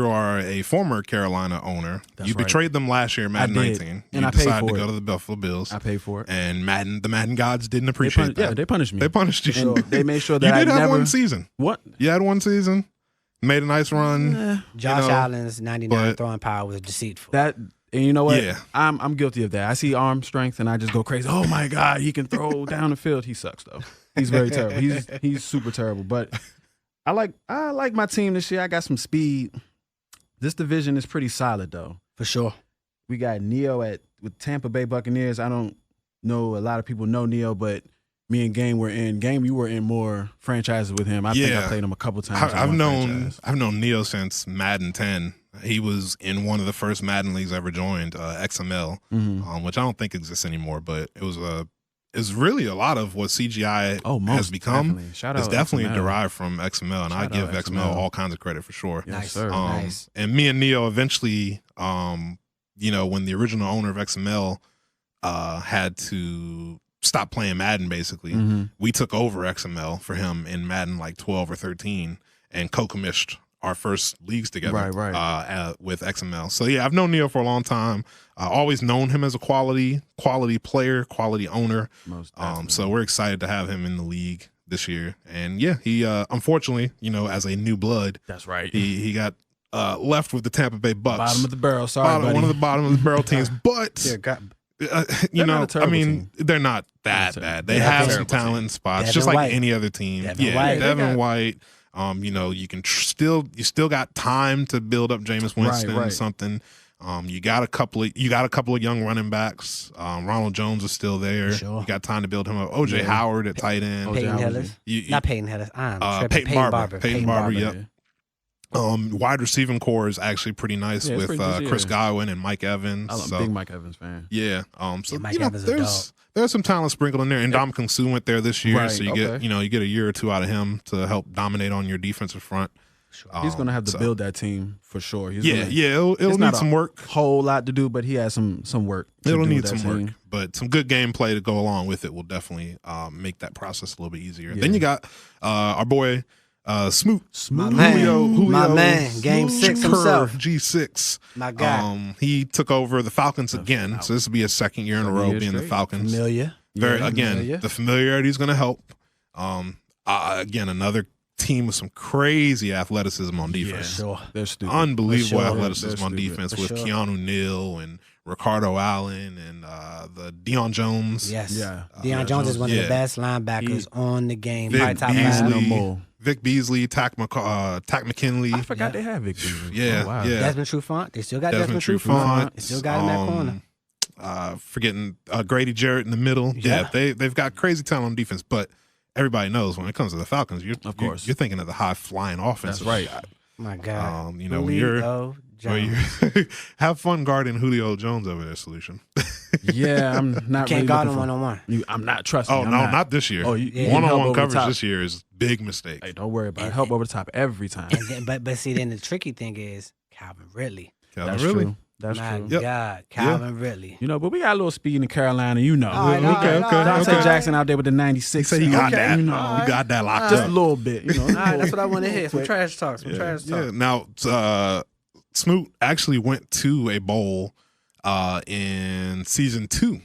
S1: are a former Carolina owner.
S2: That's
S1: You
S2: right.
S1: betrayed them last year, Madden
S2: I did.
S1: 19.
S2: And
S1: you
S2: I paid
S1: decided
S2: for
S1: to
S2: it.
S1: go to the Buffalo Bills,
S2: I paid for it.
S1: and the Madden gods didn't appreciate that.
S2: Yeah, they punished me.
S1: They punished you.
S2: And they made sure that
S1: You
S2: I
S1: did have
S2: never.
S1: one season.
S2: What?
S1: You had one season. Made a nice run.
S3: Josh
S1: you know,
S3: Allen's 99
S1: but-
S3: throwing power was deceitful.
S2: That and you know what?
S1: Yeah.
S2: I'm guilty of that. I see arm strength and I just go crazy. Oh my God, he can throw down the field. He sucks though. He's very terrible. He's super terrible. But I like my team this year. I got some speed. This division is pretty solid though.
S3: For sure.
S2: We got Neo with Tampa Bay Buccaneers. I don't know a lot of people know Neo, but me and Game were in. Game, you were in more franchises with him. I think I played him a couple times.
S1: I've known Neo since Madden 10. He was in one of the first Madden leagues I ever joined, XML, which I don't think exists anymore. But it was really a lot of what CGI has become.
S2: Definitely. Shout
S1: It's
S2: out
S1: definitely
S2: XML.
S1: derived from XML, and I
S2: Shout
S1: give
S2: out
S1: XML
S2: XML.
S1: all kinds of credit for sure.
S2: Yes,
S3: Nice.
S2: sir.
S3: Nice.
S1: And me and Neo eventually, when the original owner of XML had to stop playing Madden, basically, we took over XML for him in Madden like 12 or 13 and co-commissioned our first leagues together with XML. So yeah, I've known Neo for a long time. Always known him as a quality player, quality owner.
S2: Most
S1: So
S2: definitely.
S1: we're excited to have him in the league this year. And yeah, he unfortunately, as a new blood,
S2: That's right.
S1: he got left with the Tampa Bay Bucks.
S2: Bottom of the barrel. Sorry, buddy.
S1: One of the bottom of the barrel teams, but
S3: Dear God.
S1: you
S2: They're not
S1: know,
S2: a
S1: I
S2: terrible
S1: mean,
S2: team.
S1: they're not that bad. They
S3: They're
S1: have
S3: a
S1: some
S2: terrible
S1: talent in spots,
S3: Devin
S1: just like
S3: White.
S1: any other team.
S3: Devin White.
S1: Devin White. You can you still got time to build up Jameis Winston
S2: Right.
S1: something. You got a couple of young running backs. Ronald Jones is still there.
S3: Sure.
S1: You got time to build him up. OJ
S2: Yeah.
S1: Howard at tight end.
S3: Peyton
S2: Howard.
S3: Hillis.
S1: You-
S3: Not Peyton Hillis. I'm tripping.
S1: Peyton Barber. Peyton Barber.
S2: Yeah.
S1: Yep. Wide receiving core is actually pretty nice
S2: Yeah, it's
S1: with
S2: pretty decent,
S1: Chris
S2: yeah.
S1: Godwin and Mike Evans.
S2: I'm a big Mike Evans fan.
S1: Yeah. So
S3: Yeah, Mike Evans is a
S1: there's some talent sprinkled in there. And Ndamukong Suh went there this year,
S2: Right,
S1: so you
S2: okay.
S1: get a year or two out of him to help dominate on your defensive front.
S2: He's going to have to
S1: So-
S2: build that team for sure. He's
S1: Yeah,
S2: gonna,
S1: it'll
S2: it's
S1: need
S2: not
S1: some work.
S2: whole lot to do, but he has some work. to
S1: It'll
S2: do
S1: need
S2: with
S1: some
S2: that team.
S1: work, but some good gameplay to go along with it will definitely make that process a little bit easier.
S2: Yeah.
S1: Then you got our boy Smoot.
S3: My man.
S1: Julio,
S3: My man. Game 6 himself.
S1: G6.
S3: My guy.
S1: He took over the Falcons again, so this will be his second year in a
S2: Second
S1: row
S2: year
S1: being the
S2: straight.
S1: Falcons.
S3: Familiar.
S2: Yeah.
S1: The familiarity is going to help. Again, another team with some crazy athleticism on defense.
S3: Sure.
S2: They're stupid.
S1: Unbelievable
S3: For sure.
S1: athleticism
S2: They're
S1: on
S2: stupid.
S1: defense
S3: For
S1: with
S3: sure.
S1: Keanu Neal and Ricardo Allen and the Deion Jones.
S3: Yes.
S2: Yeah.
S3: Deion Jones is one of
S1: Yeah.
S3: the best linebackers on the game.
S1: Vic
S3: Probably top
S1: Beasley.
S3: five.
S2: no more.
S1: Vic Beasley, Tack McKinley.
S2: I forgot they had Vic Beasley.
S1: Yeah,
S2: Oh, wow.
S1: yeah.
S3: Desmond Trufant. They still got
S1: Desmond
S3: Desmond Trufant.
S1: Trufant.
S3: They still got him in that corner.
S1: Forgetting Grady Jarrett in the middle.
S3: Yeah.
S1: They've got crazy talent on defense, but everybody knows when it comes to the Falcons,
S2: Of course.
S1: you're thinking of the high flying offense.
S2: That's right.
S3: My God.
S1: When
S3: Julio Jones.
S1: have fun guarding Julio Jones over there, Solution.
S2: Yeah, I'm not
S3: Can't
S2: really
S3: guard
S2: looking
S3: him
S2: for-
S3: one-on-one.
S2: I'm not trusting.
S1: Oh,
S2: I'm
S1: no, not this year.
S2: Oh, you
S3: Yeah.
S2: help
S1: One-on-one
S2: over the
S1: coverage
S2: top.
S1: this year is big mistake.
S2: Hey, don't worry about it. Help over the top every time.
S3: And then, but see, then the tricky thing is Calvin Ridley.
S2: That's
S1: really?
S2: true. That's
S3: My
S2: true.
S1: Yep.
S3: God, Calvin Ridley.
S2: You know, but we got a little speed in Carolina, you know.
S3: All right, all right, all right,
S2: Dante
S3: all right.
S2: Jackson out there with the 96.
S1: He said he got
S2: Okay,
S1: that.
S2: You know,
S1: He got that locked
S2: just a
S1: up.
S2: little bit, you know.
S3: All right, that's what I want to hear. Some trash talk. Some trash talk.
S1: Yeah. Now, Smoot actually went to a bowl in season 2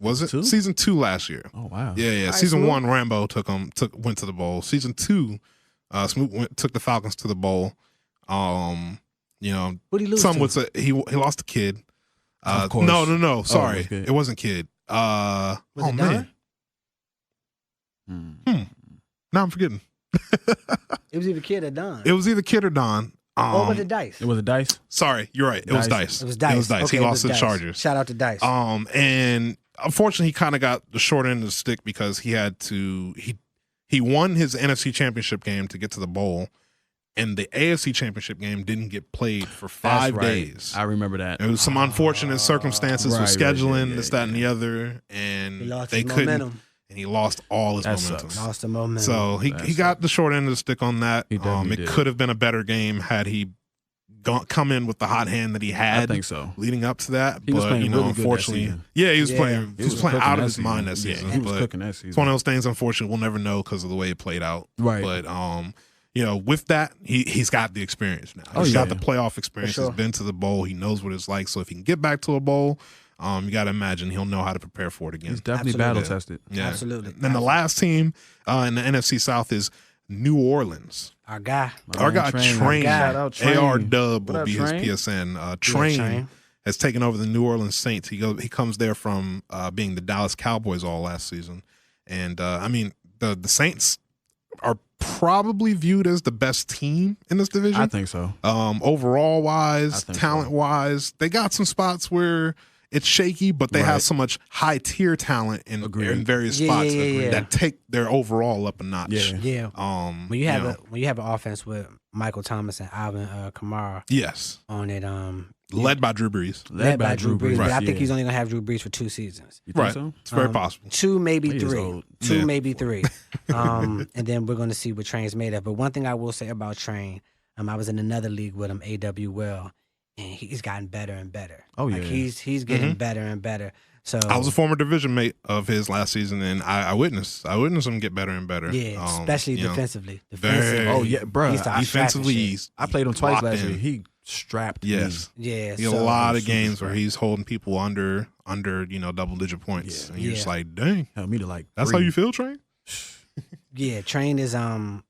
S1: Was it
S2: Two?
S1: season 2 last year?
S2: Oh wow.
S1: Yeah.
S3: Right,
S1: Season
S3: Smoot.
S1: 1, Rambo went to the bowl. Season 2, Smoot took the Falcons to the bowl. You know,
S3: Who'd he lose
S1: some
S3: to?
S2: Oh,
S1: would say he lost a kid.
S2: Of course.
S1: No. Sorry,
S2: it was Kid.
S1: it wasn't Kid.
S3: Was it
S1: man,
S3: Don?
S1: now I'm forgetting.
S3: It was either Kid or Don.
S1: It was either Kid or Don.
S3: Or was it Dice?
S2: It was a dice.
S1: Sorry, you're right. It was Dice.
S3: It was Dice.
S1: He
S3: Okay, it
S1: lost
S3: was
S1: to the
S3: Dice.
S1: Chargers.
S3: Shout out to Dice.
S1: And unfortunately, he kind of got the short end of the stick because he had to. He won his NFC Championship game to get to the bowl, and the AFC Championship game didn't get played for 5
S2: That's right.
S1: days.
S2: I remember that.
S1: It was some unfortunate circumstances with
S2: Right,
S1: scheduling,
S2: yeah,
S1: this, that, and the other, and
S3: he lost
S1: they
S3: his
S1: couldn't.
S3: momentum.
S1: And he lost all his
S2: That
S1: momentum.
S2: sucks.
S3: Lost the momentum.
S1: So he
S2: That
S1: got the short end of the stick on that.
S2: He definitely
S1: It
S2: did.
S1: could have been a better game had he come in with the hot hand that he
S2: I
S1: had
S2: think so.
S1: leading up to that.
S2: He was
S1: but
S2: playing
S1: you know,
S2: really good that
S1: unfortunately,
S2: season.
S1: yeah, he was
S3: Yeah.
S1: playing. He was playing
S2: cooking
S1: out of
S2: that
S1: his mind that
S2: season.
S1: season.
S2: Yeah, he was
S1: but
S2: cooking that
S1: it's
S2: season.
S1: one of those things. Unfortunately, we'll never know because of the way it played out.
S2: Right.
S1: But you know, with that, he's got the experience now.
S2: Oh,
S1: He's got
S2: yeah.
S1: the playoff experience.
S3: For sure.
S1: He's been to the bowl. He knows what it's like. So if he can get back to a bowl, you got to imagine he'll know how to prepare for it again.
S2: He's definitely
S3: Absolutely.
S2: battle tested.
S1: Yeah.
S3: Absolutely.
S1: Then the last team in the NFC South is New Orleans.
S3: Our guy.
S1: Our guy Train,
S2: Shout out Train.
S1: AR Dub
S2: What
S1: will
S2: up,
S1: be
S2: Train?
S1: his PSN. Train,
S3: Train.
S1: has taken over the New Orleans Saints. He comes there from being the Dallas Cowboys all last season, and I mean the Saints are probably viewed as the best team in this division.
S2: I think so.
S1: Overall wise,
S2: I think
S1: talent wise, they got some spots where it's shaky, but they have
S2: Right.
S1: so much high tier talent in
S2: Agreed.
S1: various
S3: Yeah,
S1: spots
S3: yeah, yeah.
S1: that take their overall up a notch.
S2: Yeah.
S3: Yeah. When you have an offense with Michael Thomas and Alvin Kamara
S1: yes,
S3: on it,
S1: led by Drew Brees.
S3: led by Drew Brees. But I think
S2: yeah.
S3: he's only gonna have Drew Brees for 2 seasons.
S2: You think
S1: Right,
S2: so?
S1: it's very possible.
S3: 2, maybe
S2: He is
S3: 3.
S2: old.
S3: 2,
S1: Yeah.
S3: maybe 3. And then we're gonna see what Train's made of. But one thing I will say about Train, I was in another league with him, AWL, and he's gotten better and better.
S2: Oh,
S3: Like
S2: yeah.
S3: he's getting better and better. So
S1: I was a former division mate of his last season, and I witnessed him get better and better.
S3: yeah, especially
S1: you know,
S3: defensively.
S1: very-
S2: Oh yeah, bro.
S3: He started
S1: defensively,
S3: strapping shit.
S1: he's
S2: I played him twice
S1: locked
S2: last
S1: in.
S2: year. He strapped
S1: Yes,
S3: Yeah,
S1: he had a
S3: so-
S1: lot of
S2: super
S1: games where
S2: strapped.
S1: he's holding people under double digit points,
S2: Yeah.
S1: and you're just
S3: Yeah.
S1: like, dang,
S2: me. Held me to like.
S1: that's
S2: 3.
S1: how you feel, Train?
S3: Yeah, Train is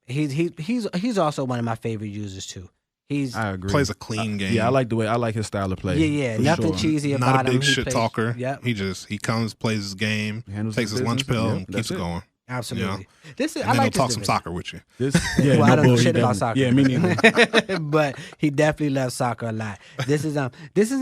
S3: he's also one of my favorite users too. He's
S2: I agree.
S1: Plays a clean game.
S2: Yeah, I like his style of play.
S3: yeah,
S2: for
S3: nothing
S2: sure.
S3: cheesy
S1: Not
S3: about
S1: a
S3: him.
S1: big
S3: He
S1: shit
S3: plays-
S1: talker.
S3: Yep,
S1: He comes, plays his game,
S2: Handles
S1: takes his lunch
S2: business.
S1: pill,
S2: Yeah,
S1: and keeps
S2: that's
S1: it
S2: it.
S1: going.
S3: absolutely. This is
S1: And
S3: I
S1: then
S3: like
S1: he'll talk
S3: this
S1: some
S3: division.
S1: soccer with you.
S2: This, yeah,
S3: Well, I don't know
S2: bull, he
S3: shit about
S2: definitely-
S3: soccer.
S2: Yeah, me neither.
S3: But he definitely loves soccer a lot. This is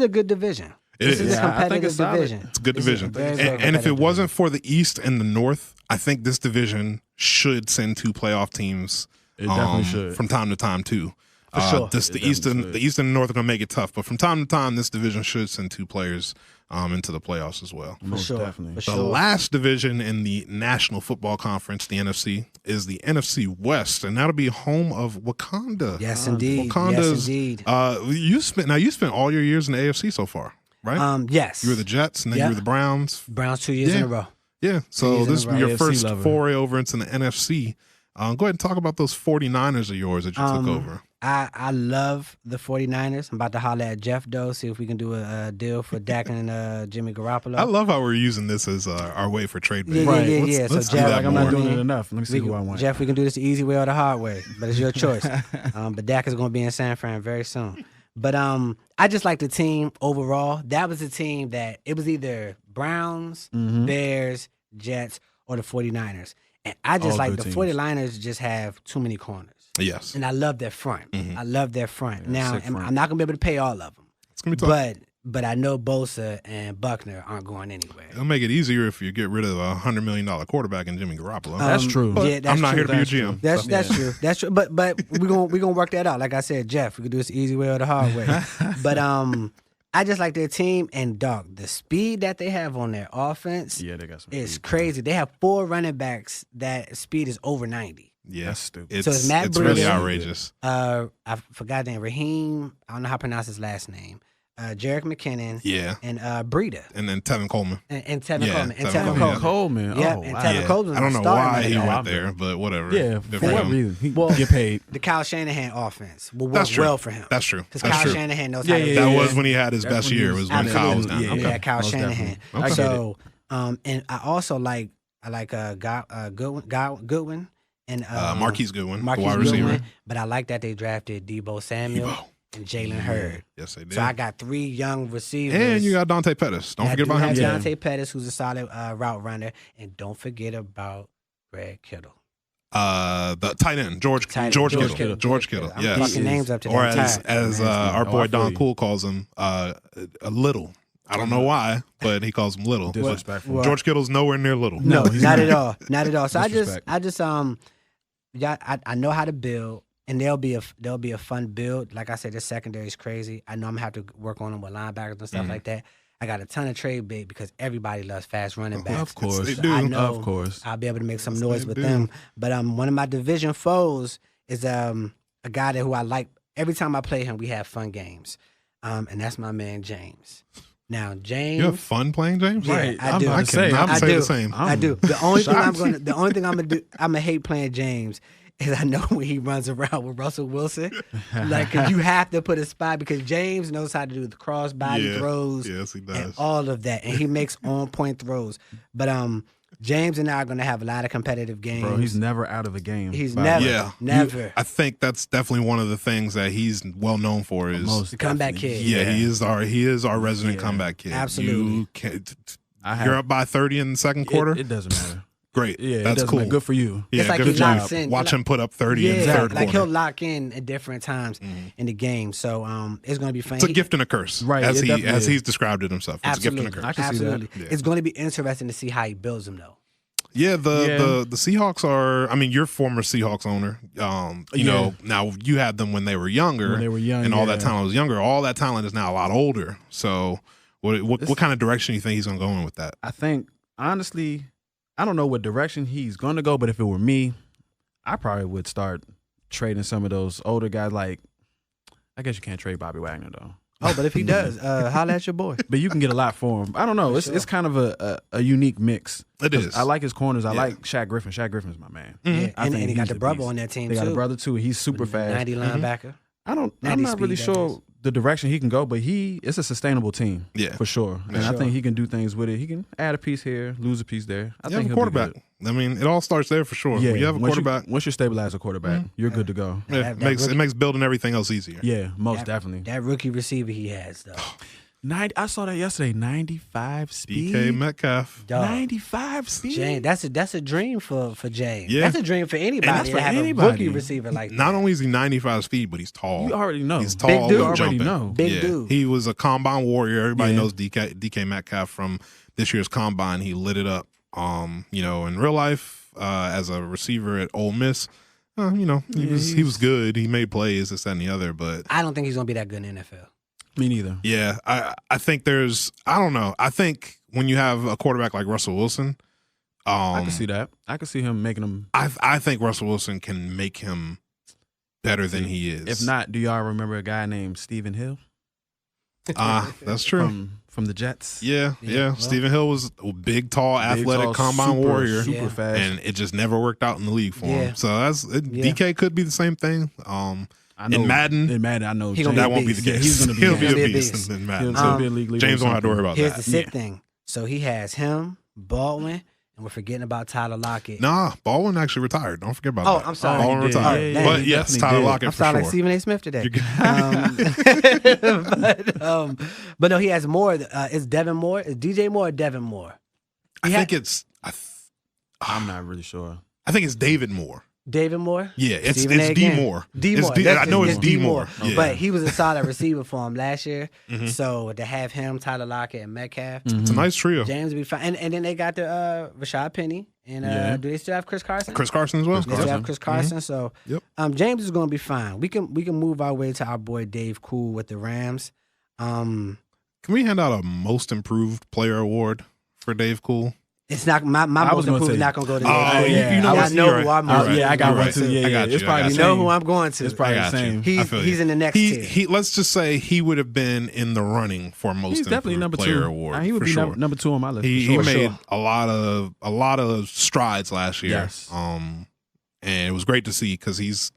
S3: a good division. This is
S1: is.
S3: a
S2: Yeah, I think
S3: competitive
S2: it's solid.
S3: division.
S1: It's a good
S3: This is
S1: division.
S3: very,
S1: And,
S3: very
S1: and if it
S3: competitive
S1: wasn't
S3: division.
S1: for the East and the North, I think this division should send 2 playoff teams
S2: It definitely should.
S1: from time to time too.
S3: For sure.
S1: The
S2: It
S1: East and
S2: definitely
S1: the East and the North are going to make it tough, but from time to time, this division should send 2 players into the playoffs as well.
S2: Most
S3: sure.
S2: definitely.
S3: For
S1: The
S3: sure.
S1: last division in the National Football Conference, the NFC, is the NFC West, and that'll be home of Wakanda.
S3: Yes, indeed.
S1: Wakanda's.
S3: Yes, indeed.
S1: You spent all your years in the AFC so far, right?
S3: Yes.
S1: You were the Jets, and then
S3: Yeah.
S1: you were the Browns.
S3: Browns 2 years in
S1: Yeah.
S3: a row.
S1: Yeah, so
S3: years in
S1: this
S3: a
S1: will be
S3: row.
S1: your
S2: AFC
S1: first
S2: lover.
S1: foray over into the NFC. Go ahead and talk about those 49ers of yours that you took over.
S3: I love the 49ers. I'm about to holler at Jeff, though, see if we can do a deal for Dak and Jimmy Garoppolo.
S1: I love how we're using this as our way for trade bait.
S3: Yeah,
S2: Right.
S3: yeah,
S2: Let's-
S3: yeah. So
S1: let's do
S3: Jeff,
S1: that
S2: Like I'm not
S1: more.
S2: doing it enough. Let me see
S3: we,
S2: who I want.
S3: Jeff, we can do this the easy way or the hard way, but it's your choice. But Dak is going to be in San Fran very soon. But I just like the team overall. That was a team that it was either Browns,
S2: Mm-hmm.
S3: Bears, Jets, or the 49ers. And I just
S2: All
S3: like
S2: good
S3: the
S2: teams.
S3: 49ers just have too many corners.
S1: Yes,
S3: And I love their front. I love their front.
S2: Yeah,
S3: now,
S2: sick front.
S3: I'm not going to be able to pay all of them.
S1: it's gonna be tough.
S3: But I know Bosa and Buckner aren't going anywhere.
S1: It'll make it easier if you get rid of a $100 million quarterback in Jimmy Garoppolo.
S2: That's true.
S1: But
S3: Yeah, that's
S1: I'm not
S3: true.
S1: here to be your
S2: That's true.
S1: GM.
S3: That's
S1: so.
S3: that's true. That's true. But we're gonna work that out. Like I said, Jeff, we could do this the easy way or the hard way. But I just like their team and dog, the speed that they have on their offense
S2: Yeah, they got some.
S3: is
S2: speed.
S3: crazy. They have 4 running backs that speed is over 90.
S1: Yeah,
S2: That's stupid.
S1: It's,
S3: So it's Matt
S1: really
S3: Breida.
S1: outrageous.
S3: I forgot the name. Raheem. I don't know how to pronounce his last name. Jarek McKinnon
S1: Yeah,
S3: and Breida
S1: and then Tevin Coleman.
S3: and Tevin
S1: Yeah,
S3: Coleman and
S1: Tevin
S3: Tevin
S1: Coleman,
S3: Coleman.
S2: Coleman.
S3: Yeah,
S2: Oh,
S3: and
S2: wow.
S3: Tevin Coleman.
S1: I don't know
S3: starting
S1: why
S3: right
S1: he
S3: now.
S1: went there, but whatever.
S2: Yeah,
S1: Good
S2: for what
S1: him.
S2: reason? He
S3: Well,
S2: get paid.
S3: The Kyle Shanahan offense will work
S1: That's true.
S3: well for him.
S1: That's true.
S3: Because
S1: That's
S3: Kyle
S1: true.
S3: Shanahan knows
S2: Yeah,
S3: how to
S2: yeah,
S3: do
S1: That
S2: yeah.
S1: was when he had his
S2: That's
S1: best
S2: when he
S1: year.
S2: was-
S1: Was when Kyle was down.
S3: Absolutely.
S1: Okay.
S3: Yeah, Kyle
S2: Most
S3: Shanahan.
S2: definitely. I get
S3: So And I also like Goodwin and
S1: Marquise Goodwin,
S3: Marquise
S1: the wide receiver.
S3: Goodwin, but I like that they drafted Debo Samuel and Jalen Hurd.
S1: Yes, they did.
S3: So I got 3 young receivers.
S1: And you got Dante Pettis. Don't forget about him.
S3: Dante Pettis, who's a solid route runner, and don't forget about Greg Kittle.
S1: The tight end, George Kittle.
S3: I'm
S1: Yes.
S3: fucking names up to
S1: Or
S3: that
S1: as our boy Don
S2: you.
S1: Poole calls him, a little. I don't know why, but he calls him little.
S2: Disrespectful.
S3: Well,
S1: George Kittle's nowhere near little.
S3: No,
S2: he's
S3: not
S2: not.
S3: at all. Not at all. So I
S2: Disrespect.
S3: just I know how to build, and there'll be a fun build. Like I said, the secondary is crazy. I know I'm gonna have to work on them with linebackers and stuff like that. I got a ton of trade bait because everybody loves fast running backs.
S2: Of course.
S1: They
S3: So
S1: do.
S3: I know
S2: Of course.
S3: I'll be able to make some
S1: Yes,
S3: noise
S1: they
S3: with
S1: do.
S3: them. But one of my division foes is a guy who I like. Every time I play him, we have fun games, and that's my man James. Now James,
S1: You have fun playing James?
S3: Yeah,
S2: Right.
S3: I
S2: I'm
S3: do.
S2: about to say,
S1: cannot
S2: I'm-
S1: say
S3: do.
S1: the same.
S3: I do. The only thing I'm
S2: shocked.
S3: gonna do, I'm gonna hate playing James is I know when he runs around with Russell Wilson, like 'cause you have to put a spot because James knows how to do the cross body throws
S1: Yes, he
S3: and
S1: does.
S3: all of that, and he makes on point throws. But James and I are gonna have a lot of competitive games.
S2: Bro, he's never out of a game.
S3: He's
S2: by the
S3: never,
S2: way.
S1: Yeah.
S3: never.
S1: I think that's definitely one of the things that he's well known for is
S2: Most
S3: The comeback
S2: definitely.
S3: kid.
S1: he is our resident
S2: Yeah.
S1: comeback kid.
S3: Absolutely.
S1: You can't,
S2: I have-
S1: you're up by 30 in the second quarter.
S2: It doesn't matter.
S1: Great.
S2: Yeah, it
S1: That's
S2: doesn't
S1: cool.
S2: matter. Good for you.
S1: Yeah,
S3: It's like
S1: good
S3: he
S1: for you.
S3: locks in.
S1: Watch him put up 30 in the
S3: Yeah,
S1: third
S3: like
S1: quarter.
S3: he'll lock in at different times in the game. So it's gonna be fun.
S1: It's a gift and a curse,
S2: Right,
S1: As
S2: it definitely is.
S1: he's described it himself. It's a gift and a
S3: Absolutely,
S1: curse.
S2: I can see that.
S3: absolutely.
S1: Yeah.
S3: It's going to be interesting to see how he builds them, though.
S1: Yeah, the Seahawks are. I mean, you're former Seahawks owner. You know, now you had them when they were younger,
S2: When they were young,
S1: and all that
S2: yeah.
S1: talent was younger. All that talent is now a lot older. So, what kind of direction do you think he's going to go in with that?
S2: I think, honestly, I don't know what direction he's going to go, but if it were me, I probably would start trading some of those older guys. Like, I guess you can't trade Bobby Wagner, though.
S3: Oh, but if he does, holla at your boy.
S2: But you can get a lot for him. I don't know. It's kind of a unique mix.
S1: It is.
S2: I like his corners. I
S1: Yeah.
S2: like Shaq Griffin. Shaq Griffin's my man.
S3: Yeah,
S2: I
S3: and
S2: think
S3: he got
S2: he's
S3: the
S2: a
S3: brother
S2: beast.
S3: on that team,
S2: They
S3: too.
S2: got a brother, too. He's super fast.
S3: 90 linebacker.
S2: I'm
S3: 90
S2: not really
S3: speed, that
S2: sure
S3: is.
S2: the direction he can go, but it's a sustainable team.
S1: Yeah.
S2: For sure. And I
S3: sure.
S2: think he can do things with it. He can add a piece here, lose a piece there. I
S1: You
S2: think
S1: have a
S2: he'll be
S1: quarterback.
S2: good.
S1: I mean, it all starts there for sure.
S2: Yeah,
S1: When you have a
S2: once
S1: quarterback,
S2: once you stabilize a quarterback, you're good to go.
S1: yeah,
S3: That
S1: it
S3: rookie-
S1: makes building everything else easier.
S2: Yeah, most
S3: That-
S2: definitely.
S3: That rookie receiver he has, though.
S2: I saw that yesterday. 95 speed.
S1: DK Metcalf.
S3: Dog.
S2: 95 speed.
S3: James, that's a dream for James.
S1: Yeah.
S3: That's a dream for anybody
S2: that's
S3: to
S2: for
S3: have
S2: anybody.
S3: a rookie receiver like
S1: Not
S3: that.
S1: only is he 95 speed, but he's tall.
S2: You already know.
S1: He's
S3: Big
S1: tall.
S3: dude.
S1: and
S2: You already
S1: jumping.
S2: know.
S3: Big dude.
S1: He was a combine warrior. Everybody
S2: Yeah.
S1: knows DK Metcalf from this year's combine. He lit it up. You know, in real life, as a receiver at Ole Miss, you know, he was good. He made plays, this, that, and the other. But
S3: I don't think he's going to be that good in the NFL.
S2: Me neither.
S1: yeah, I think I don't know. I think when you have a quarterback like Russell Wilson,
S2: I can see that. I can see him making them.
S1: I think Russell Wilson can make him better than he is.
S2: If not, do y'all remember a guy named Stephen Hill
S1: That's true.
S2: from the Jets?
S1: Yeah.
S3: well.
S1: Stephen Hill was a big, tall,
S2: Big,
S1: athletic
S2: tall,
S1: combine
S2: super,
S1: warrior.
S2: super
S3: Yeah.
S2: fast.
S1: And it just never worked out in the league for
S3: Yeah.
S1: him. So DK could be the same thing.
S2: I know,
S1: in Madden,
S2: I know.
S3: He gonna
S1: that
S3: be a
S1: won't be the
S3: beast.
S1: case.
S2: Yeah, he's gonna be
S1: He'll
S2: a
S1: be
S3: beast.
S1: a
S3: He'll be a
S1: beast
S3: beast.
S1: in Madden.
S2: He'll
S1: So
S2: be a league leader
S1: James
S2: or
S1: won't have to worry
S2: something.
S1: about
S3: Here's
S1: that.
S3: the sick thing. So he has him, Baldwin, and we're forgetting about Tyler Lockett.
S1: Nah, Baldwin actually retired. Don't forget about
S3: Oh,
S1: that.
S3: I'm sorry.
S1: Baldwin
S2: He did.
S1: retired.
S3: Yeah,
S1: but
S2: he
S1: yes,
S2: definitely
S1: Tyler
S2: did.
S1: Lockett
S3: I'm
S1: for
S3: sounding
S1: sure.
S3: like Stephen A. Smith today.
S1: You're
S3: But no, he has more. Is Devin Moore? Is DJ Moore or Devin Moore?
S1: I think it's
S2: I'm not really sure.
S1: I think it's David Moore.
S3: David Moore?
S1: Yeah, it's
S3: Stephen A.
S1: D
S3: again.
S1: Moore.
S3: D
S1: It's
S3: Moore.
S1: I know it's D Moore. Yeah.
S3: But he was a solid receiver for him last year.
S1: Mhm.
S3: So to have him, Tyler Lockett, and Metcalf,
S1: It's a nice trio.
S3: James would be fine. And then they got the Rashad Penny. And
S2: Yeah.
S3: do they still have Chris Carson?
S1: Chris Carson as well.
S3: They still have Chris Carson. So
S1: Yep.
S3: James is going to be fine. We can move our way to our boy Dave Cool with the Rams.
S1: Can we hand out a most improved player award for Dave Cool?
S3: It's not my
S2: I was
S3: most
S2: gonna
S3: improved
S2: say-
S3: is not going to go to
S1: Oh,
S3: Dave.
S2: yeah.
S1: you know
S3: I
S1: what?
S3: know
S1: You're
S3: who
S1: right.
S3: I'm
S1: You're
S3: most
S1: right.
S2: Yeah, I got
S1: You're
S2: one
S1: right.
S2: too. Yeah,
S1: I
S2: yeah.
S1: got
S2: It's
S1: you.
S2: probably
S1: I
S2: the
S3: You
S1: got
S3: know
S2: same.
S3: who I'm going to.
S2: It's probably
S1: I
S2: the
S1: got you.
S2: same.
S1: I feel you.
S3: He's in the next tier.
S1: Let's just say he would have been in the running for most
S2: He's definitely
S1: improved
S2: number
S1: player
S2: two.
S1: award.
S2: He would
S1: for
S2: be
S1: sure.
S2: number two on my list.
S1: He
S2: for sure.
S1: made a lot of strides last year.
S2: Yes.
S1: And it was great to see because he's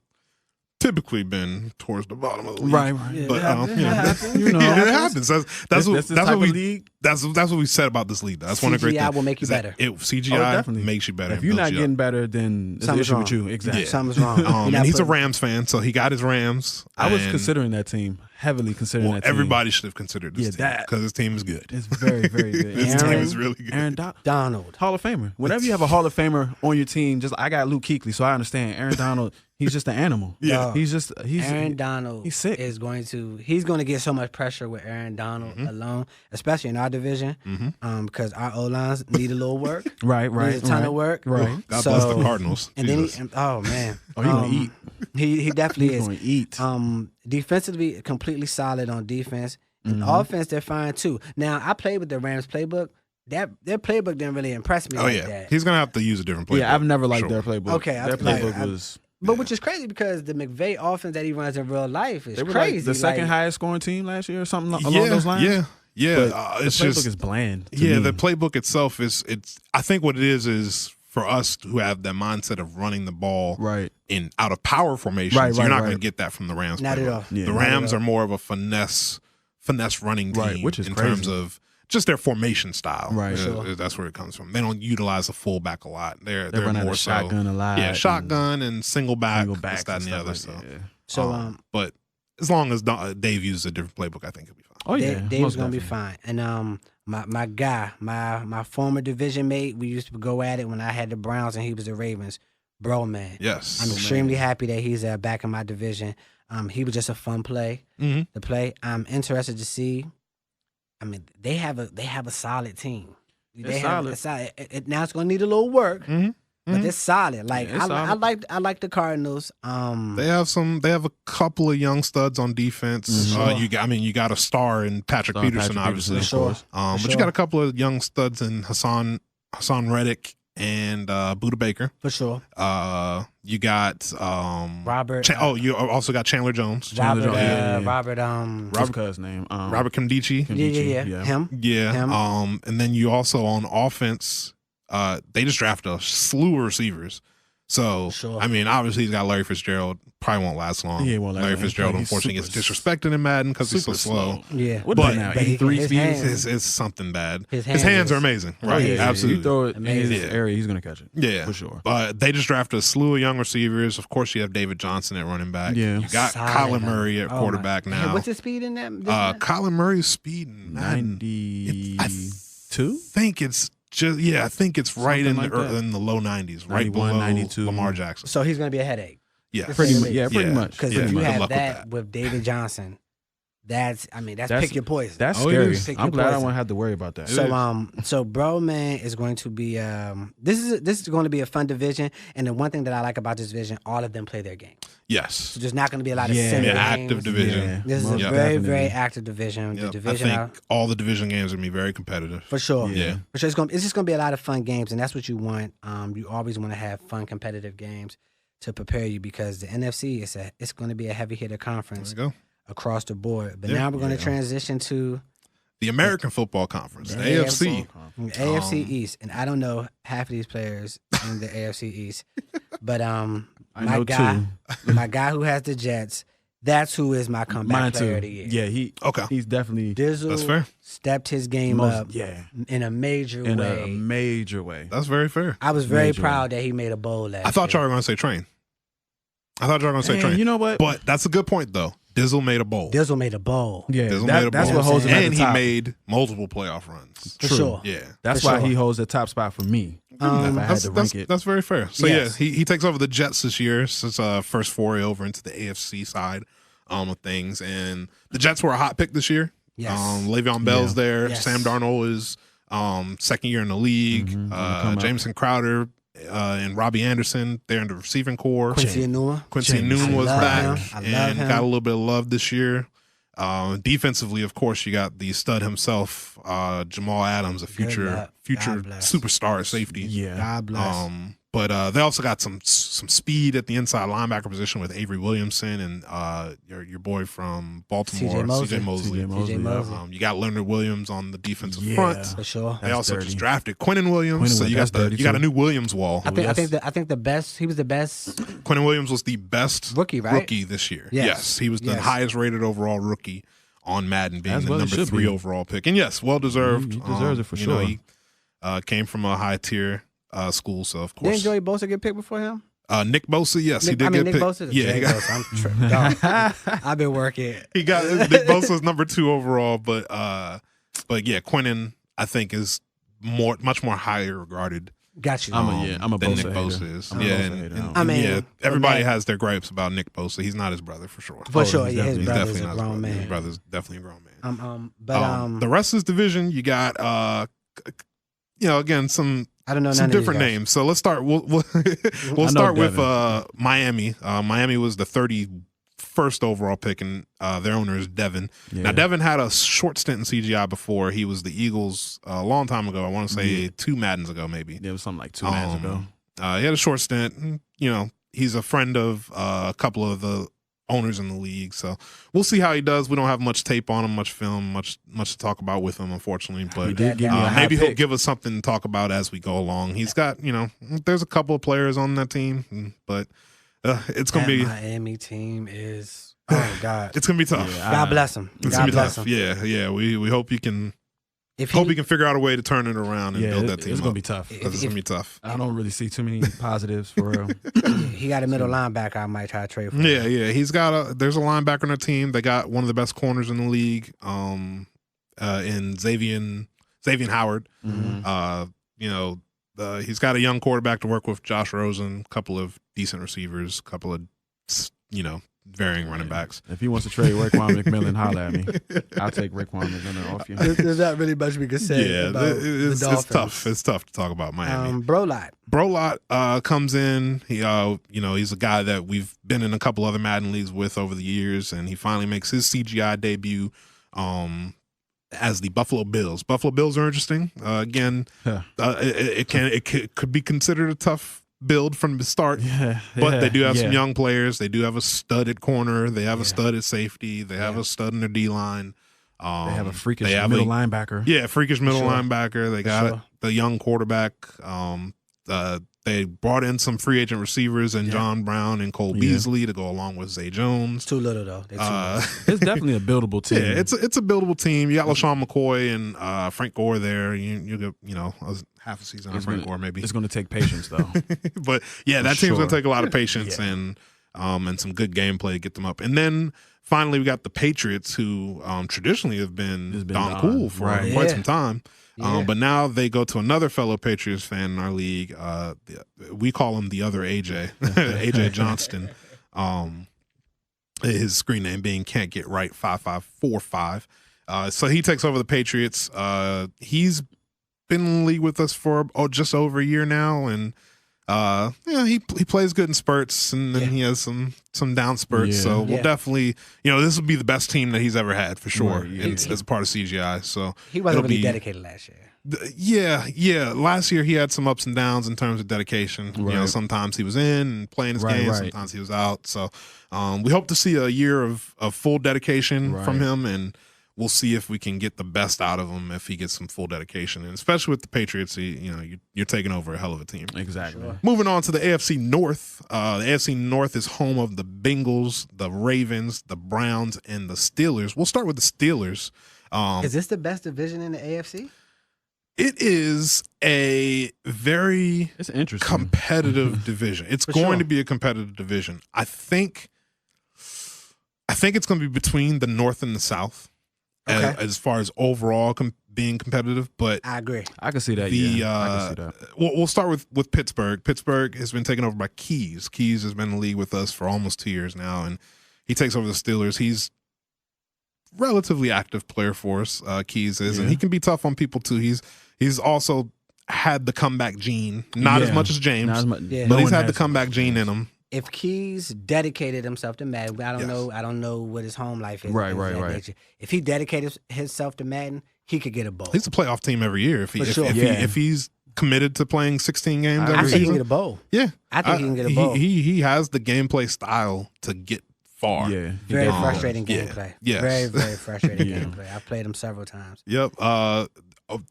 S1: typically been towards the bottom of the league.
S2: Right.
S3: Yeah,
S1: But
S3: it
S1: you know,
S3: happens.
S2: You know,
S1: it happens. That's what we
S2: league.
S1: that's what we said about this league. That's one of the great
S3: CGI
S1: things.
S3: will make you
S1: is that
S3: better.
S1: CGI
S2: definitely.
S1: makes you better.
S2: If
S1: and
S2: you're
S1: builds
S2: not
S1: you
S2: getting
S1: up.
S2: better, then there's an
S3: Something's
S2: issue
S3: wrong.
S2: with you. Exactly.
S1: Yeah.
S3: Something's wrong. You're
S1: And
S3: not
S1: he's a
S3: putting-
S1: Rams fan, so he got his Rams.
S2: I was
S1: and,
S2: considering that team, heavily considering
S1: well,
S2: that team.
S1: everybody should have considered this
S2: Yeah,
S1: team
S2: that-
S1: because his team is good.
S2: It's very, very good.
S1: His team
S3: Aaron-
S1: is really good.
S2: Aaron
S3: Donald.
S2: Hall of Famer. Whenever you have a Hall of Famer on your team, just I got Luke Kuechly, so I understand. Aaron Donald, he's just an animal.
S1: Yeah.
S2: he's
S3: Aaron Donald
S2: he's sick.
S3: is going to get so much pressure with Aaron Donald alone, especially in our division, because our O-lines need a little work.
S2: right,
S3: Need a ton of work.
S2: Right.
S1: God
S3: So-
S1: bless the Cardinals.
S3: And then
S1: Jesus.
S3: oh man,
S2: Oh, he's gonna eat.
S3: He definitely
S2: He's
S3: is.
S2: gonna eat.
S3: Defensively, completely solid on defense. And
S2: Mm-hmm.
S3: offense, they're fine too. Now, I played with the Rams playbook. Their playbook didn't really impress me
S1: Oh
S3: like
S1: yeah,
S3: that.
S1: he's gonna have to use a different playbook.
S2: Yeah, I've never liked
S1: Sure.
S2: their playbook.
S3: Okay,
S2: their playbook was.
S3: But which is crazy because the McVay offense that he runs in real life is
S2: They were
S3: crazy.
S2: like the second
S3: Like,
S2: highest scoring team last year or something along
S1: Yeah,
S2: those lines.
S1: yeah.
S2: But
S1: It's
S2: the playbook
S1: just
S2: is bland. to
S1: yeah.
S2: me.
S1: The playbook itself is it's. I think what it is for us who have that mindset of running the ball
S2: right.
S1: in out of power formations.
S2: Right,
S1: you're not
S2: right.
S1: going to get that from the Rams.
S3: Not at
S1: playbook.
S3: all.
S2: Yeah.
S1: The
S2: Not
S1: Rams are more of a finesse running team,
S2: Right, which is
S1: in
S2: crazy.
S1: terms of just their formation style.
S2: Right.
S3: Sure.
S1: That's where it comes from. They don't utilize the fullback a lot. They're
S2: They run out
S1: more
S2: of
S1: so
S2: shotgun a lot.
S1: yeah, shotgun and single back,
S2: single
S1: this,
S2: backs,
S1: that, and the
S2: stuff
S1: other.
S2: like
S1: So,
S2: that, yeah.
S3: So
S1: but as long as Dave uses a different playbook, I think he'll be fine.
S2: Oh yeah,
S3: Dave's
S2: most
S3: gonna be
S2: definitely.
S3: fine. And my guy, my former division mate, we used to go at it when I had the Browns and he was the Ravens. Bro, man.
S1: Yes,
S3: I'm extremely happy that he's back in my division. He was just a fun play
S1: Mhm.
S3: to play. I'm interested to see. I mean, they have a solid team. They
S2: It's
S3: have
S2: solid.
S3: a solid. Now it's gonna need a little work,
S1: Mhm.
S3: but it's solid. Like
S2: Yeah, it's
S3: I
S2: solid.
S3: like the Cardinals.
S1: They have a couple of young studs on defense.
S3: Mhm.
S1: You got a star in Patrick
S2: Star
S1: Peterson,
S2: Patrick
S1: obviously.
S2: Peterson, of course.
S1: But
S3: For
S1: you
S3: sure.
S1: got a couple of young studs in Hassan Reddick and Buda Baker.
S3: For sure.
S1: You got
S3: Robert.
S1: you also got Chandler Jones,
S3: Robert.
S2: Jones, yeah.
S3: Robert.
S2: What's his name?
S1: Robert Kimdichie.
S3: Yeah. Him.
S1: Yeah.
S3: Him.
S1: And then you also on offense, they just drafted a slew of receivers. So
S3: Sure.
S1: I mean, obviously he's got Larry Fitzgerald. Probably won't last long.
S2: Yeah, it won't last
S1: Larry
S2: long.
S1: Fitzgerald,
S2: He's
S1: unfortunately,
S2: super-
S1: gets disrespected in Madden because he's so
S2: super
S1: slow.
S3: Yeah.
S2: What
S1: But-
S2: is it now?
S3: but he
S2: 83
S3: his
S2: speed.
S3: hands-
S1: It's something bad.
S3: His
S1: His
S3: hands
S1: hands
S3: is-
S1: are amazing.
S2: Oh,
S1: Right.
S2: yeah,
S1: Absolutely.
S2: You throw it in his
S1: Amazing.
S2: area, he's gonna catch it.
S1: Yeah,
S2: for sure.
S1: But they just drafted a slew of young receivers. Of course, you have David Johnson at running back.
S2: Yeah.
S1: You got
S3: Solid,
S1: Kyler
S3: man.
S1: Murray at
S3: Oh, my-
S1: quarterback
S3: Hey,
S1: now.
S3: what's his speed in that? this one?
S1: Kyler Murray's speed in Madden,
S2: 92.
S1: think it's just I think it's right in
S2: Something like that.
S1: in the low 90s, right
S2: 91,
S1: below
S2: 92.
S1: Lamar Jackson.
S3: So he's gonna be a headache.
S1: Yeah,
S2: Pretty much.
S3: Yeah,
S2: Yeah, pretty much.
S3: Because
S1: Yeah,
S3: if you
S1: good
S3: have
S1: luck with
S3: that
S1: that.
S3: with David Johnson, that's
S2: That's-
S3: pick your poison.
S2: That's
S1: Oh, it
S2: scary.
S1: is.
S3: Pick
S2: I'm
S3: your
S2: glad I
S3: poison.
S2: won't have to worry about that.
S3: So bro man is going to be this is going to be a fun division, and the one thing that I like about this division, all of them play their game.
S1: yes,
S3: So there's not going to be a lot of
S2: Yeah.
S3: similar
S1: Yeah,
S3: games.
S1: active division.
S2: Yeah,
S3: This is a
S2: most
S3: very
S2: definitely.
S3: very active division. The
S1: Yep. I
S3: division
S1: think all the division games are gonna be very competitive.
S3: for sure.
S1: Yeah.
S3: For sure, it's just going to be a lot of fun games, and that's what you want. You always want to have fun, competitive games to prepare you because the NFC it's going to be a heavy hitter
S1: There
S3: conference
S1: you go.
S3: across the board. But
S1: Yeah.
S3: now we're going to transition to
S1: The American Football Conference, the
S3: Yeah.
S1: AFC.
S3: the AFC East, and I don't know half of these players in the AFC East, but
S2: I
S3: my
S2: know
S3: guy,
S2: two.
S3: my guy who has the Jets, that's who is my comeback
S2: Mine
S3: player
S2: too.
S3: of the year.
S2: Yeah,
S1: Okay,
S2: he's definitely
S3: Dizzle
S1: that's fair.
S3: stepped his game up
S2: yeah,
S3: in a major
S2: in
S3: way.
S2: a major way.
S1: That's very fair.
S3: I was very
S2: major
S3: proud that he made a bowl last
S1: I thought
S3: year.
S1: y'all were gonna say Train. I thought y'all were gonna say
S2: And
S1: Train.
S2: you know what?
S1: But that's a good point though. Dizzle made a bowl.
S3: Dizzle made a bowl.
S2: Yeah,
S1: Dizzle made a
S2: that's
S1: bowl.
S2: what holds him at
S1: and
S2: the
S1: he
S2: top.
S1: made multiple playoff runs.
S3: For
S2: True.
S3: sure.
S1: Yeah.
S2: That's
S3: for
S2: why
S3: sure.
S2: he holds the top spot for me. If I had
S1: That's,
S2: to
S1: that's,
S2: rank it.
S1: that's very fair. So
S3: Yes.
S1: yeah, he takes over the Jets this year since first foray over into the AFC side of things. And the Jets were a hot pick this year.
S3: Yes.
S1: Le'Veon Bell's there.
S3: Yes.
S1: Sam Darnold is second year in the league.
S2: Mhm. Come up.
S1: Jameson Crowder and Robbie Anderson, they're in the receiving core.
S3: Quincy Enunwa.
S1: Quincy
S2: James.
S1: Noon
S3: I
S1: was
S3: love
S1: back
S3: him. I love
S1: and
S3: him.
S1: got a little bit of love this year. Defensively, of course, you got the stud himself, Jamal Adams, a future
S3: luck. God bless.
S1: superstar at safety.
S2: Yeah.
S3: God bless.
S1: But they also got some speed at the inside linebacker position with Avery Williamson and your boy from Baltimore, CJ Mosley. You got Leonard Williams on the defensive front.
S3: For sure.
S1: They also just drafted Quinnen Williams. So you got a new Williams wall.
S3: I think the best. He was the best.
S1: Quinnen Williams was the best
S3: rookie, right?
S1: Rookie this year. Yes, he was the highest rated overall rookie on Madden, being the number 3 overall pick. And yes, well deserved.
S2: He deserves it for sure.
S1: He came from a high tier school, so of course.
S3: Didn't Joey Bosa get picked before him?
S1: Nick Bosa, yes, he did get picked.
S3: Bosa, I've been working.
S1: He got Nick Bosa was number 2 overall, but yeah, Quinnen I think is much more higher regarded.
S3: Got you.
S2: I'm a
S1: than
S2: Bosa
S1: Nick
S2: hater.
S1: Bosa is.
S3: Everybody
S1: has their gripes about Nick Bosa. He's not his brother for sure.
S3: For sure, his
S1: He's
S3: brother's
S1: definitely
S3: a
S1: not
S3: grown man.
S1: His brother's definitely a grown man.
S3: But
S1: the rest of his division, you got again some different names. So let's start. We'll start with Miami. Miami was the 31st overall pick, and their owner is Devin. Yeah. Now Devin had a short stint in CGI before. He was the Eagles a long time ago. I want to say 2 Maddens ago, maybe.
S2: It was something like 2 Maddens ago.
S1: He had a short stint. He's a friend of a couple of the owners in the league, so we'll see how he does. We don't have much tape on him, much film, much to talk about with him, unfortunately. But maybe he'll give us something to talk about as we go along. He's got, there's a couple of players on that team, but it's gonna be
S3: Miami team is God.
S1: It's gonna be tough.
S3: Yeah, God bless him.
S1: It's gonna be tough. Yeah. We hope he can. He can figure out a way to turn it around and build that team.
S2: It's going to be tough.
S1: It's going to be tough.
S2: I don't really see too many positives for him.
S3: He got a middle linebacker I might try to trade for.
S1: Yeah. He's got there's a linebacker on the team. They got one of the best corners in the league, in Xavier Howard.
S2: Mm-hmm.
S1: He's got a young quarterback to work with, Josh Rosen, a couple of decent receivers, a couple of, varying running backs.
S2: If he wants to trade Raekwon McMillan, holla at me. I'll take Raekwon McMillan off you.
S3: There's not really much we can say about the Dolphins.
S1: It's tough. It's tough to talk about Miami.
S3: Brolot
S1: comes in. He, he's a guy that we've been in a couple other Madden leagues with over the years, and he finally makes his CGI debut as the Buffalo Bills. Buffalo Bills are interesting. It could be considered a tough build from the start, but they do have some young players. They do have a stud at corner. They have a stud at safety. They have a stud in their D line.
S2: They have a freakish middle linebacker.
S1: Yeah, freakish middle linebacker. They got the young quarterback. They brought in some free agent receivers and John Brown and Cole Beasley to go along with Zay Jones.
S3: Too little though.
S2: It's definitely a buildable team.
S1: Yeah, it's a buildable team. You got LaShawn McCoy and Frank Gore there. You get half a season on Frank Gore maybe.
S2: It's going to take patience though.
S1: But that team's going to take a lot of patience and some good gameplay to get them up. And then finally we got the Patriots, who traditionally have been Don Cool for quite some time. But now they go to another fellow Patriots fan in our league. We call him the other AJ, AJ Johnston. His screen name being Can't Get Right 5545. So he takes over the Patriots. He's been in the league with us for just over a year now, and he plays good in spurts, and then he has some down spurts. So we'll definitely, this will be the best team that he's ever had for sure. As part of CGI. So
S3: he wasn't really dedicated last year.
S1: Last year he had some ups and downs in terms of dedication.
S2: Right.
S1: Sometimes he was in and playing his games, sometimes he was out. So we hope to see a year of full dedication from him, and we'll see if we can get the best out of him if he gets some full dedication. And especially with the Patriots, you're taking over a hell of a team.
S2: Exactly. Sure.
S1: Moving on to the AFC North. The AFC North is home of the Bengals, the Ravens, the Browns, and the Steelers. We'll start with the Steelers.
S3: Is this the best division in the AFC?
S1: It is a very competitive division. It's going to be a competitive division. I think it's going to be between the North and the South. As far as overall being competitive, but
S3: I agree.
S2: I can see that. I can see that.
S1: We'll start with Pittsburgh. Pittsburgh has been taken over by Keys. Keys has been in the league with us for almost 2 years now, and he takes over the Steelers. He's relatively active player for us. Keys is, and he can be tough on people too. He's also had the comeback gene, not as much as James, but he's had the comeback gene in him.
S3: If Keys dedicated himself to Madden, I don't know what his home life is.
S2: Right.
S3: If he dedicated himself to Madden, he could get a bowl.
S1: He's a playoff team every year. If he's committed to playing 16 games
S2: I
S1: every
S3: I think he
S1: season.
S3: can get a bowl.
S1: Yeah,
S3: I think he can get a bowl.
S1: He has the gameplay style to get far.
S2: Yeah,
S3: Very
S2: definitely
S3: frustrating
S1: yeah.
S3: gameplay.
S1: Yes.
S3: Very, very frustrating
S2: Yeah.
S3: gameplay. I've played him several times.
S1: Yep.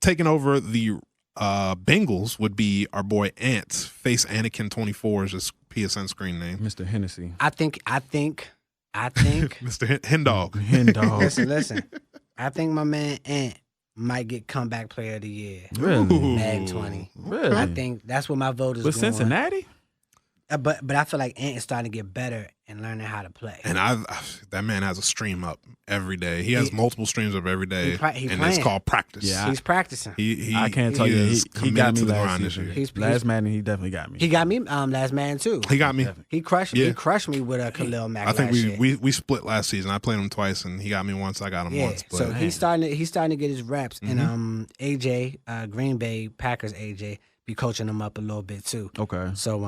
S1: Taking over the Bengals would be our boy Ants. Face Anakin 24 is his PSN screen name.
S2: does. Mr. Hennessy.
S3: I think.
S1: Mr. Hendog.
S2: Hen dog.
S3: listen. I think my man Ant might get comeback player of the year.
S2: Really?
S3: Mag 20.
S2: Really?
S3: I think that's what my vote is
S2: With
S3: going.
S2: Cincinnati?
S3: But I feel like Ant is starting to get better and learning how to play.
S1: And that man has a stream up every day. He has multiple streams up every day,
S3: he
S1: and
S3: playing.
S1: it's called practice.
S2: Yeah.
S3: He's practicing.
S1: He
S2: I can't tell you.
S1: is
S2: He got
S1: committed
S2: me
S1: to the
S2: last
S1: grind this
S2: season.
S1: year.
S2: Last Madden, he definitely got me.
S3: He got me last man too.
S1: He got me.
S3: He crushed
S1: Yeah.
S3: He crushed me with a Khalil Mack.
S1: I think
S3: last year.
S1: we split last season. I played him twice, and he got me once. I got him
S3: Yeah,
S1: once. But
S3: so he's starting to get his reps, and AJ Green Bay Packers AJ be coaching him up a little bit too.
S2: Okay.
S3: So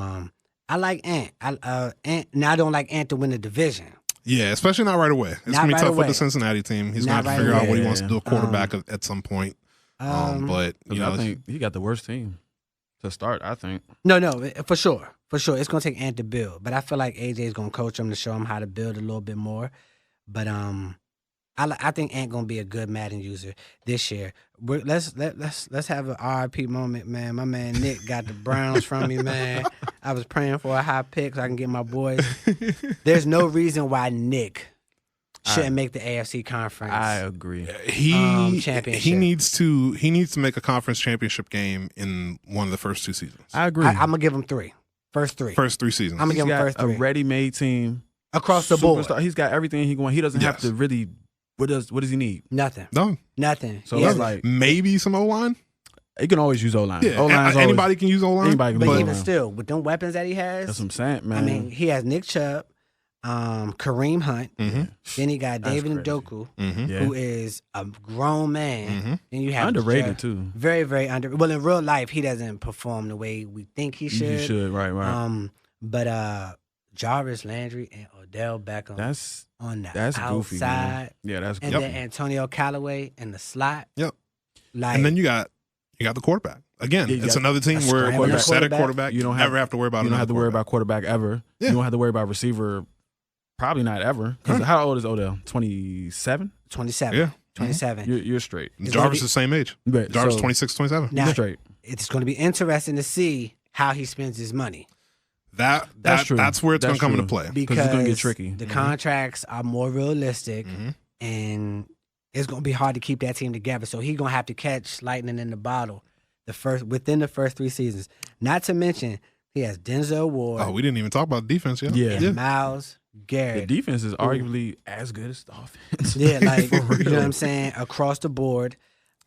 S3: I like Ant. Ant. Now I don't like Ant to win the division.
S1: yeah, especially not right away. It's
S3: Not
S1: gonna be
S3: right
S1: tough
S3: away.
S1: with the Cincinnati team. He's
S3: Not
S1: gonna have
S3: right
S1: to figure out
S3: away.
S1: what he wants to do a
S2: Yeah.
S1: quarterback at some point. But you know,
S2: I think he got the worst team to start, I think.
S3: No, for sure. It's gonna take Ant to build, but I feel like AJ is gonna coach him to show him how to build a little bit more. But I think Ant gonna be a good Madden user this year. Let's have an RIP moment, man. My man Nick got the Browns from me, man. I was praying for a high pick so I can get my boys. There's no reason why Nick shouldn't make the AFC conference.
S2: I agree.
S1: he
S3: championship.
S1: needs to make a conference championship game in one of the first two seasons.
S2: I agree.
S3: I'm gonna give him three. First three.
S1: First three seasons.
S3: I'm gonna
S2: He's
S3: give him
S2: got
S3: first
S2: a
S3: three.
S2: ready-made team.
S3: Across the board.
S2: Superstar. He's got everything he wants. He doesn't have
S1: Yes.
S2: to really. What does he need?
S3: Nothing.
S1: No,
S3: Nothing.
S2: So
S3: Yeah,
S2: it's like
S1: maybe some O line.
S2: he can always use O-line.
S1: Yeah,
S2: O-line's
S1: anybody can use O line.
S2: Anybody can
S3: but
S2: use
S3: even
S2: O-line.
S3: still, with them weapons that he has,
S2: That's what I'm saying, man.
S3: I mean, he has Nick Chubb, Kareem Hunt.
S1: Mm-hmm.
S3: Then he got
S2: That's
S3: David
S2: crazy.
S3: Njoku,
S1: Mm-hmm.
S2: yeah.
S3: who is a grown man.
S1: Mm-hmm.
S3: Then you have
S2: Underrated
S3: Chubb.
S2: too.
S3: Very, very under. Well, in real life, he doesn't perform the way we think he should.
S2: You should, right.
S3: But Jarvis Landry and Odell Beckham
S2: That's
S3: on the
S2: that's
S3: outside,
S2: goofy, man. Yeah, that's
S3: and
S2: goofy.
S3: then Antonio Callaway in the slot.
S1: Yep.
S3: Like,
S1: And then you got the quarterback. Again,
S2: Yeah, you
S1: it's
S2: got
S1: another team
S3: a
S1: where
S3: scrambling
S1: you're set at
S3: quarterback.
S1: quarterback. You don't ever have to worry about.
S2: You don't have to worry about quarterback ever.
S1: Yeah.
S2: You don't have to worry about receiver. Probably not ever. Because how old is Odell? 27.
S3: 27.
S1: Yeah.
S3: 27.
S2: You're straight.
S3: It's
S1: Jarvis
S3: gonna
S1: is the same age.
S2: But,
S1: Jarvis
S2: so,
S1: 26, 27.
S3: Now,
S2: You're straight.
S3: it's going to be interesting to see how he spends his money
S2: That's true.
S1: That's where it's
S2: That's
S1: going to come
S2: true.
S1: into play.
S3: because
S2: it's gonna get tricky.
S3: The contracts are more realistic,
S1: Mm-hmm.
S3: and it's going to be hard to keep that team together. So he's going to have to catch lightning in the bottle within the first 3 seasons. Not to mention he has Denzel Ward
S1: Oh, we didn't even talk about defense yet.
S2: Yeah.
S3: and Miles
S2: The
S3: Garrett.
S2: defense is arguably as good as the offense.
S3: Yeah, like
S2: For
S3: you know what
S2: real.
S3: I'm saying, across the board.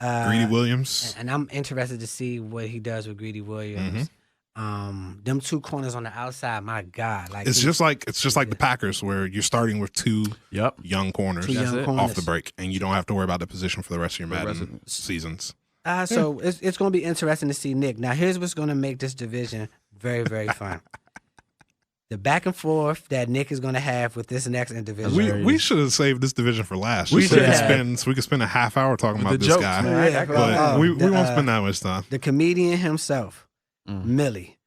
S1: Greedy Williams.
S3: And I'm interested to see what he does with Greedy Williams. Them 2 corners on the outside, my God, like
S1: It's just like the Packers, where you're starting with 2
S2: Yep.
S1: young corners
S3: two
S2: That's
S3: young
S2: it.
S3: corners.
S1: off the break, and you don't have to worry about the position for the rest of your
S2: The rest
S1: Madden seasons.
S3: So it's going to be interesting to see Nick. Now, here's what's going to make this division very, very fun. The back and forth that Nick is going to have with this next individual.
S1: We should have saved this division for last.
S2: We
S1: so we
S2: should
S1: could
S2: have.
S1: spend a half hour talking
S2: With
S1: about
S2: the
S1: this
S2: jokes,
S1: guy.
S2: man.
S3: Yeah,
S1: But we
S3: the,
S1: won't spend that much time.
S3: The comedian himself,
S2: Mm.
S3: Millie.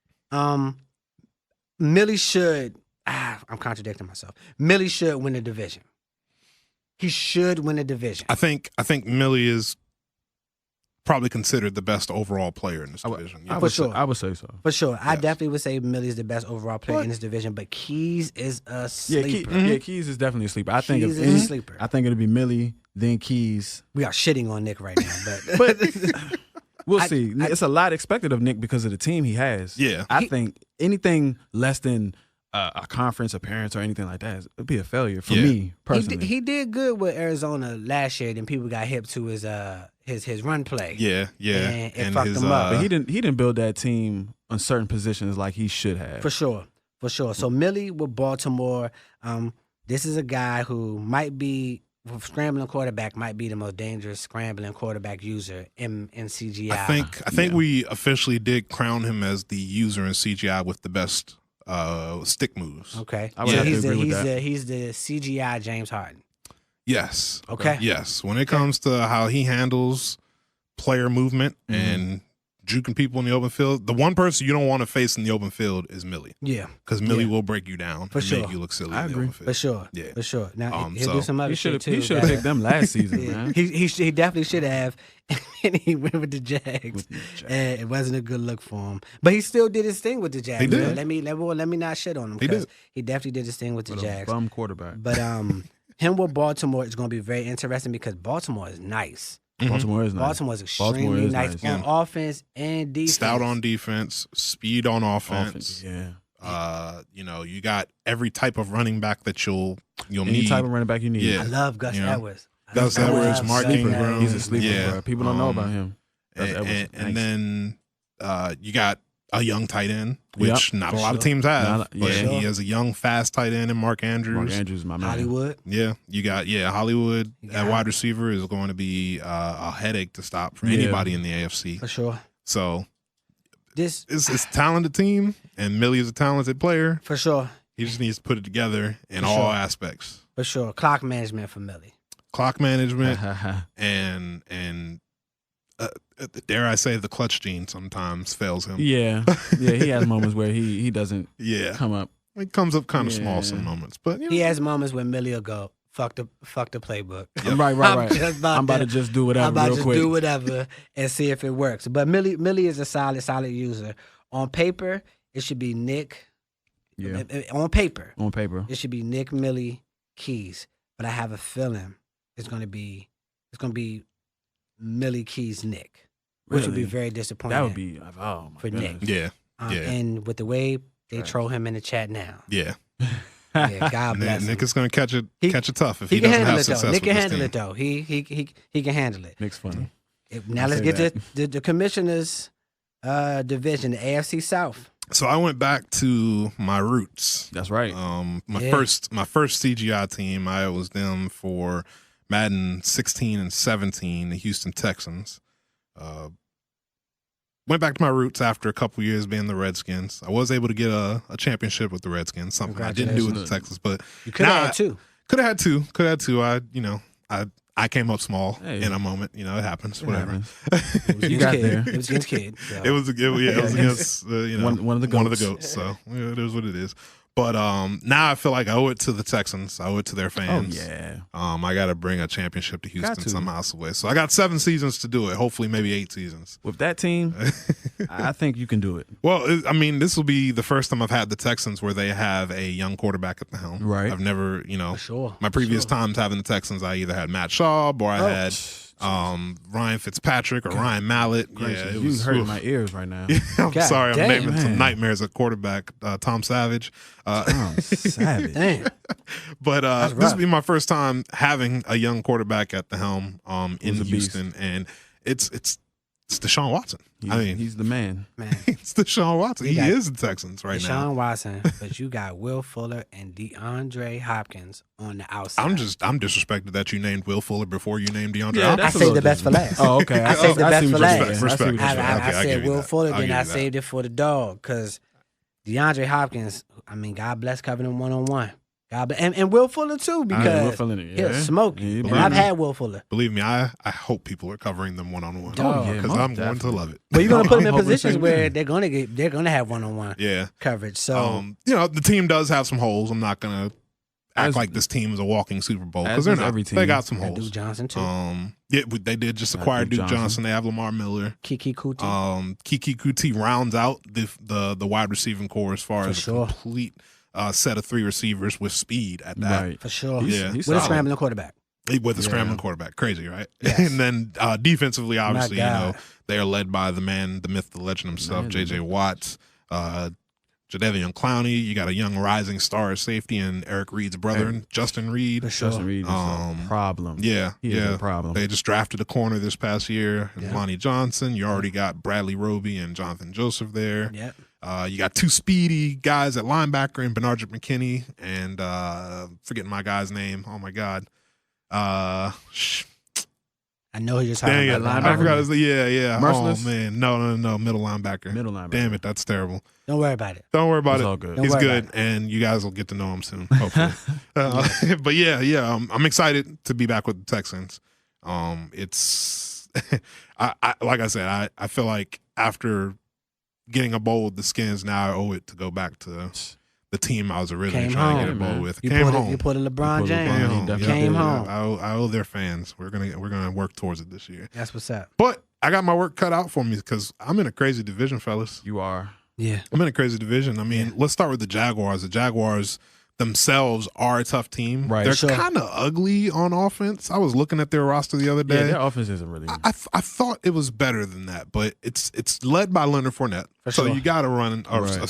S3: Millie should. I'm contradicting myself. Millie should win the division. He should win the division.
S1: I think Millie is probably considered the best overall player in this division.
S2: I
S1: Yeah.
S2: would
S3: sure.
S2: say, I would say so.
S3: For sure. I
S1: Yes.
S3: definitely would say Millie's the best overall player
S1: What?
S3: in this division, but Keys is a
S2: Yeah,
S3: sleeper.
S2: Keys is definitely a sleeper. I think
S3: Keys
S2: if
S3: is a
S2: any,
S3: sleeper.
S2: I think it'll be Millie, then Keys.
S3: We are shitting on Nick right now, but
S2: We'll see. It's a lot expected of Nick because of the team he has.
S1: Yeah.
S2: I think anything less than a conference appearance or anything like that would be a failure for
S1: Yeah.
S2: me personally.
S3: he did good with Arizona last year. Then people got hip to his run play.
S1: Yeah.
S3: And it
S1: And
S3: fucked
S1: his,
S3: him up.
S2: But he didn't build that team on certain positions like he should have.
S3: For sure. So Millie with Baltimore, this is a guy who might be scrambling quarterback, might be the most dangerous scrambling quarterback user in CGI.
S1: I think we officially did crown him as the user in CGI with the best stick moves.
S3: Okay.
S2: I would
S3: So
S2: have to
S3: he's
S2: agree with that.
S3: he's the CGI James Harden.
S1: Yes.
S3: Okay.
S1: Yes. When it comes to how he handles player movement and juking people in the open field. The one person you don't want to face in the open field is Millie.
S3: Yeah.
S1: Because Millie will break you down
S3: For
S1: and
S3: sure.
S1: make you look silly
S2: I
S1: in the
S2: agree.
S1: open field.
S3: For sure.
S1: Yeah.
S3: For sure. Now, he'll
S1: so
S3: do some other
S2: He
S3: shit,
S2: should
S3: too.
S2: have picked them last season, man.
S3: He definitely should have. And he went with the Jags.
S2: With the Jags.
S3: And it wasn't a good look for him. But he still did his thing with the Jags.
S1: He did.
S3: Let me not shit on him.
S1: He
S3: Because
S1: did.
S3: he definitely did his thing with the
S2: With a
S3: Jags.
S2: bum quarterback.
S3: But him with Baltimore is going to be very interesting because Baltimore is nice.
S2: Baltimore is nice.
S3: Baltimore is extremely
S2: Baltimore is
S3: nice
S2: nice,
S3: on offense and defense.
S1: Stout on defense, speed on offense.
S2: Yeah.
S1: You got every type of running back that you'll
S2: Any
S1: need.
S2: type of running back you need.
S1: Yeah.
S3: I love Gus
S1: You know,
S3: Edwards.
S1: Gus
S3: I
S1: Edwards,
S3: love
S1: Mark
S3: Gus
S1: Ingram.
S3: Edwards.
S2: He's a sleeper,
S1: Yeah.
S2: bro. People don't know about him. Gus Edwards is
S1: And
S2: nice.
S1: then you got a young tight end, which
S2: Yep,
S1: not a
S2: for
S1: lot of
S2: sure.
S1: teams have.
S2: Yeah.
S1: But
S3: Sure.
S1: he has a young, fast tight end in Mark Andrews.
S2: Mark Andrews is my man.
S3: Hollywood.
S1: Yeah, you got Hollywood
S3: Yeah.
S1: at wide receiver is going to be a headache to stop for
S2: Yeah.
S1: anybody in the AFC.
S3: For sure.
S1: So
S3: This
S1: it's a talented team, and Millie is a talented player.
S3: for sure.
S1: He just needs to put it together in
S3: For
S1: all
S3: sure.
S1: aspects.
S3: For sure. Clock management for Millie.
S1: Clock management and dare I say the clutch gene sometimes fails him.
S2: yeah. He has moments where he doesn't
S1: Yeah.
S2: come up.
S1: It comes up kind of small
S2: Yeah.
S1: some moments, but you know,
S3: He has moments when Millie will go, fuck the playbook.
S1: Yep.
S2: Right.
S3: I'm just about
S2: I'm about
S3: to-
S2: to just do whatever
S3: I'm about
S2: real
S3: to
S2: quick.
S3: do whatever and see if it works. But Millie is a solid user. On paper, it should be Nick.
S2: Yeah.
S3: On paper,
S2: On paper.
S3: it should be Nick, Millie, Keys. But I have a feeling it's gonna be Millie, Keys, Nick, which would be
S2: Really?
S3: very disappointing.
S2: That would be oh my
S3: For Nick.
S2: goodness.
S1: yeah, yeah.
S3: And with the way they
S2: Right.
S3: troll him in the chat now,
S1: yeah.
S3: yeah, God bless him.
S1: Nick is going to catch it tough if
S3: He
S1: he,
S3: can
S1: doesn't
S3: handle
S1: have
S3: it though.
S1: success
S3: Nick
S1: with
S3: can
S1: this
S3: handle
S1: team.
S3: it though. He can handle it.
S2: Nick's funny.
S3: Now
S2: I'll
S3: let's
S2: say
S3: get to the commissioners division, the AFC South.
S1: So I went back to my roots.
S2: That's right.
S1: My
S3: Yeah.
S1: first CGI team. I was them for Madden 16 and 17, the Houston Texans. Went back to my roots after a couple years being the Redskins. I was able to get a championship with the Redskins, something I didn't do with the Texans, but
S3: You could have
S1: Nah,
S3: had two.
S1: could have had two. I came up small
S2: Hey.
S1: in a moment. You know, it happens.
S2: It
S1: Whatever.
S2: happens.
S3: You
S2: got
S3: kid.
S2: there.
S3: It was against kid. So.
S1: It was against
S2: One of the goats.
S1: So it is what it is. But now I feel like I owe it to the Texans. I owe it to their
S2: Oh
S1: fans.
S2: yeah.
S1: I got to bring a championship to Houston
S2: to.
S1: somehow, some way. So I got 7 seasons to do it. Hopefully, maybe 8 seasons.
S2: With that team, I think you can do it.
S1: Well, I mean, this will be the first time I've had the Texans where they have a young quarterback at the helm.
S2: Right.
S1: I've never,
S3: For sure.
S1: my previous times having the Texans, I either had Matt Schaub or I
S2: Oh,
S1: had Ryan Fitzpatrick or Ryan Mallett.
S2: Gracious,
S1: Yeah, it
S2: you
S1: was
S2: hurting
S1: oof.
S2: my ears right now.
S1: I'm
S3: God
S1: sorry, I'm
S3: damn,
S1: naming some
S2: man.
S1: nightmares at quarterback. Tom Savage.
S2: Oh, savage.
S3: Damn.
S1: But this
S3: rough.
S1: will be my first time having a young quarterback at the helm in
S2: Who's a beast.
S1: Houston, and it's Deshaun Watson.
S2: He's the man.
S3: Man.
S1: It's Deshaun Watson. He
S3: got
S1: is the Texans right now.
S3: Deshaun Watson, but you got Will Fuller and DeAndre Hopkins on the outside.
S1: I'm disrespected that you named Will Fuller before you named DeAndre.
S2: Yeah,
S3: I
S1: Hopkins.
S2: that's a
S3: saved
S2: little
S3: the best for
S2: different.
S3: last.
S2: Oh, okay.
S3: I saved the best
S2: see
S3: for
S2: what
S3: last.
S2: you're saying. I see what
S1: Respect.
S2: you're
S3: I,
S2: saying.
S3: I,
S1: Okay,
S3: I
S1: I'll give
S3: said
S1: you
S3: Will
S1: that.
S3: Fuller,
S1: I'll
S3: then
S1: give
S3: I
S1: you that.
S3: saved it for the dog because DeAndre Hopkins, I mean, God bless covering him one-on-one. God bless, and Will Fuller too because
S2: Will Fuller,
S3: he'll smoke you.
S2: Yeah,
S3: And I've
S2: man.
S3: had Will Fuller.
S1: Believe me, I hope people are covering them one-on-one
S3: Oh,
S2: yeah,
S1: because
S2: most
S1: I'm going to
S2: definitely.
S1: love it.
S3: But you're gonna put them in
S2: I'm hoping the
S3: positions
S2: same
S3: where
S2: thing.
S3: they're gonna have one-on-one
S1: Yeah.
S3: coverage. So
S1: The team does have some holes. I'm not going to act
S2: As-
S1: like this team is a walking Super Bowl
S2: as
S1: because they're
S2: does
S1: not.
S2: every
S1: They
S2: team.
S1: got some
S3: Duke
S1: holes.
S3: Johnson too.
S1: They did just
S2: Got
S1: acquire
S2: Duke
S1: Duke Johnson. They have Lamar Miller.
S3: Kiki Kuti.
S1: Kiki Kuti rounds out the wide receiving core as far
S3: For
S1: as
S3: sure.
S1: a complete set of 3 receivers with speed at that.
S2: Right.
S3: For sure.
S1: Yeah.
S2: He's
S3: With a
S2: solid.
S3: scrambling quarterback.
S1: With a
S2: Yeah.
S1: scrambling quarterback. Crazy, right?
S3: Yes.
S1: And then defensively, obviously,
S3: God.
S1: they are led by the man, the myth, the legend himself,
S2: Man,
S1: J.J. Watt, Jadeveon Clowney. You got a young rising star safety and Eric Reed's brother, Justin Reed.
S3: For sure.
S2: Justin Reed is a problem.
S1: Yeah,
S2: He is
S1: yeah.
S2: a problem.
S1: They just drafted a corner this past year,
S3: Yeah.
S1: Lonnie Johnson. You already got Bradley Roby and Jonathan Joseph there.
S3: Yep.
S1: You got 2 speedy guys at linebacker in Bernard McKinney and forgetting my guy's name. Oh my God.
S3: I know who you're talking
S1: Dang it.
S3: about.
S1: I forgot his yeah.
S2: Merciless?
S1: Oh man. No, middle linebacker.
S2: Middle linebacker.
S1: Damn it, that's terrible.
S3: Don't worry about it.
S1: Don't worry about
S2: It's
S1: it.
S2: all good.
S3: Don't
S1: He's
S3: worry
S1: good,
S3: about
S1: and you guys will get to know him soon, hopefully. But yeah. I'm excited to be back with the Texans. It's, I like I said, I feel like after getting a bowl with the Skins, now I owe it to go back to the team I was originally trying to get a bowl with.
S3: You pulled a LeBron James. Came home.
S1: I owe their fans. We're gonna work towards it this year.
S3: That's what's up.
S1: But I got my work cut out for me because I'm in a crazy division, fellas.
S2: You are.
S3: Yeah.
S1: I'm in a crazy division. I mean, let's start with the Jaguars. The Jaguars themselves are a tough team.
S2: Right.
S1: They're kind of ugly on offense. I was looking at their roster the other day.
S2: Yeah, their offense isn't really.
S1: I thought it was better than that, but it's led by Leonard Fournette. So you got to run a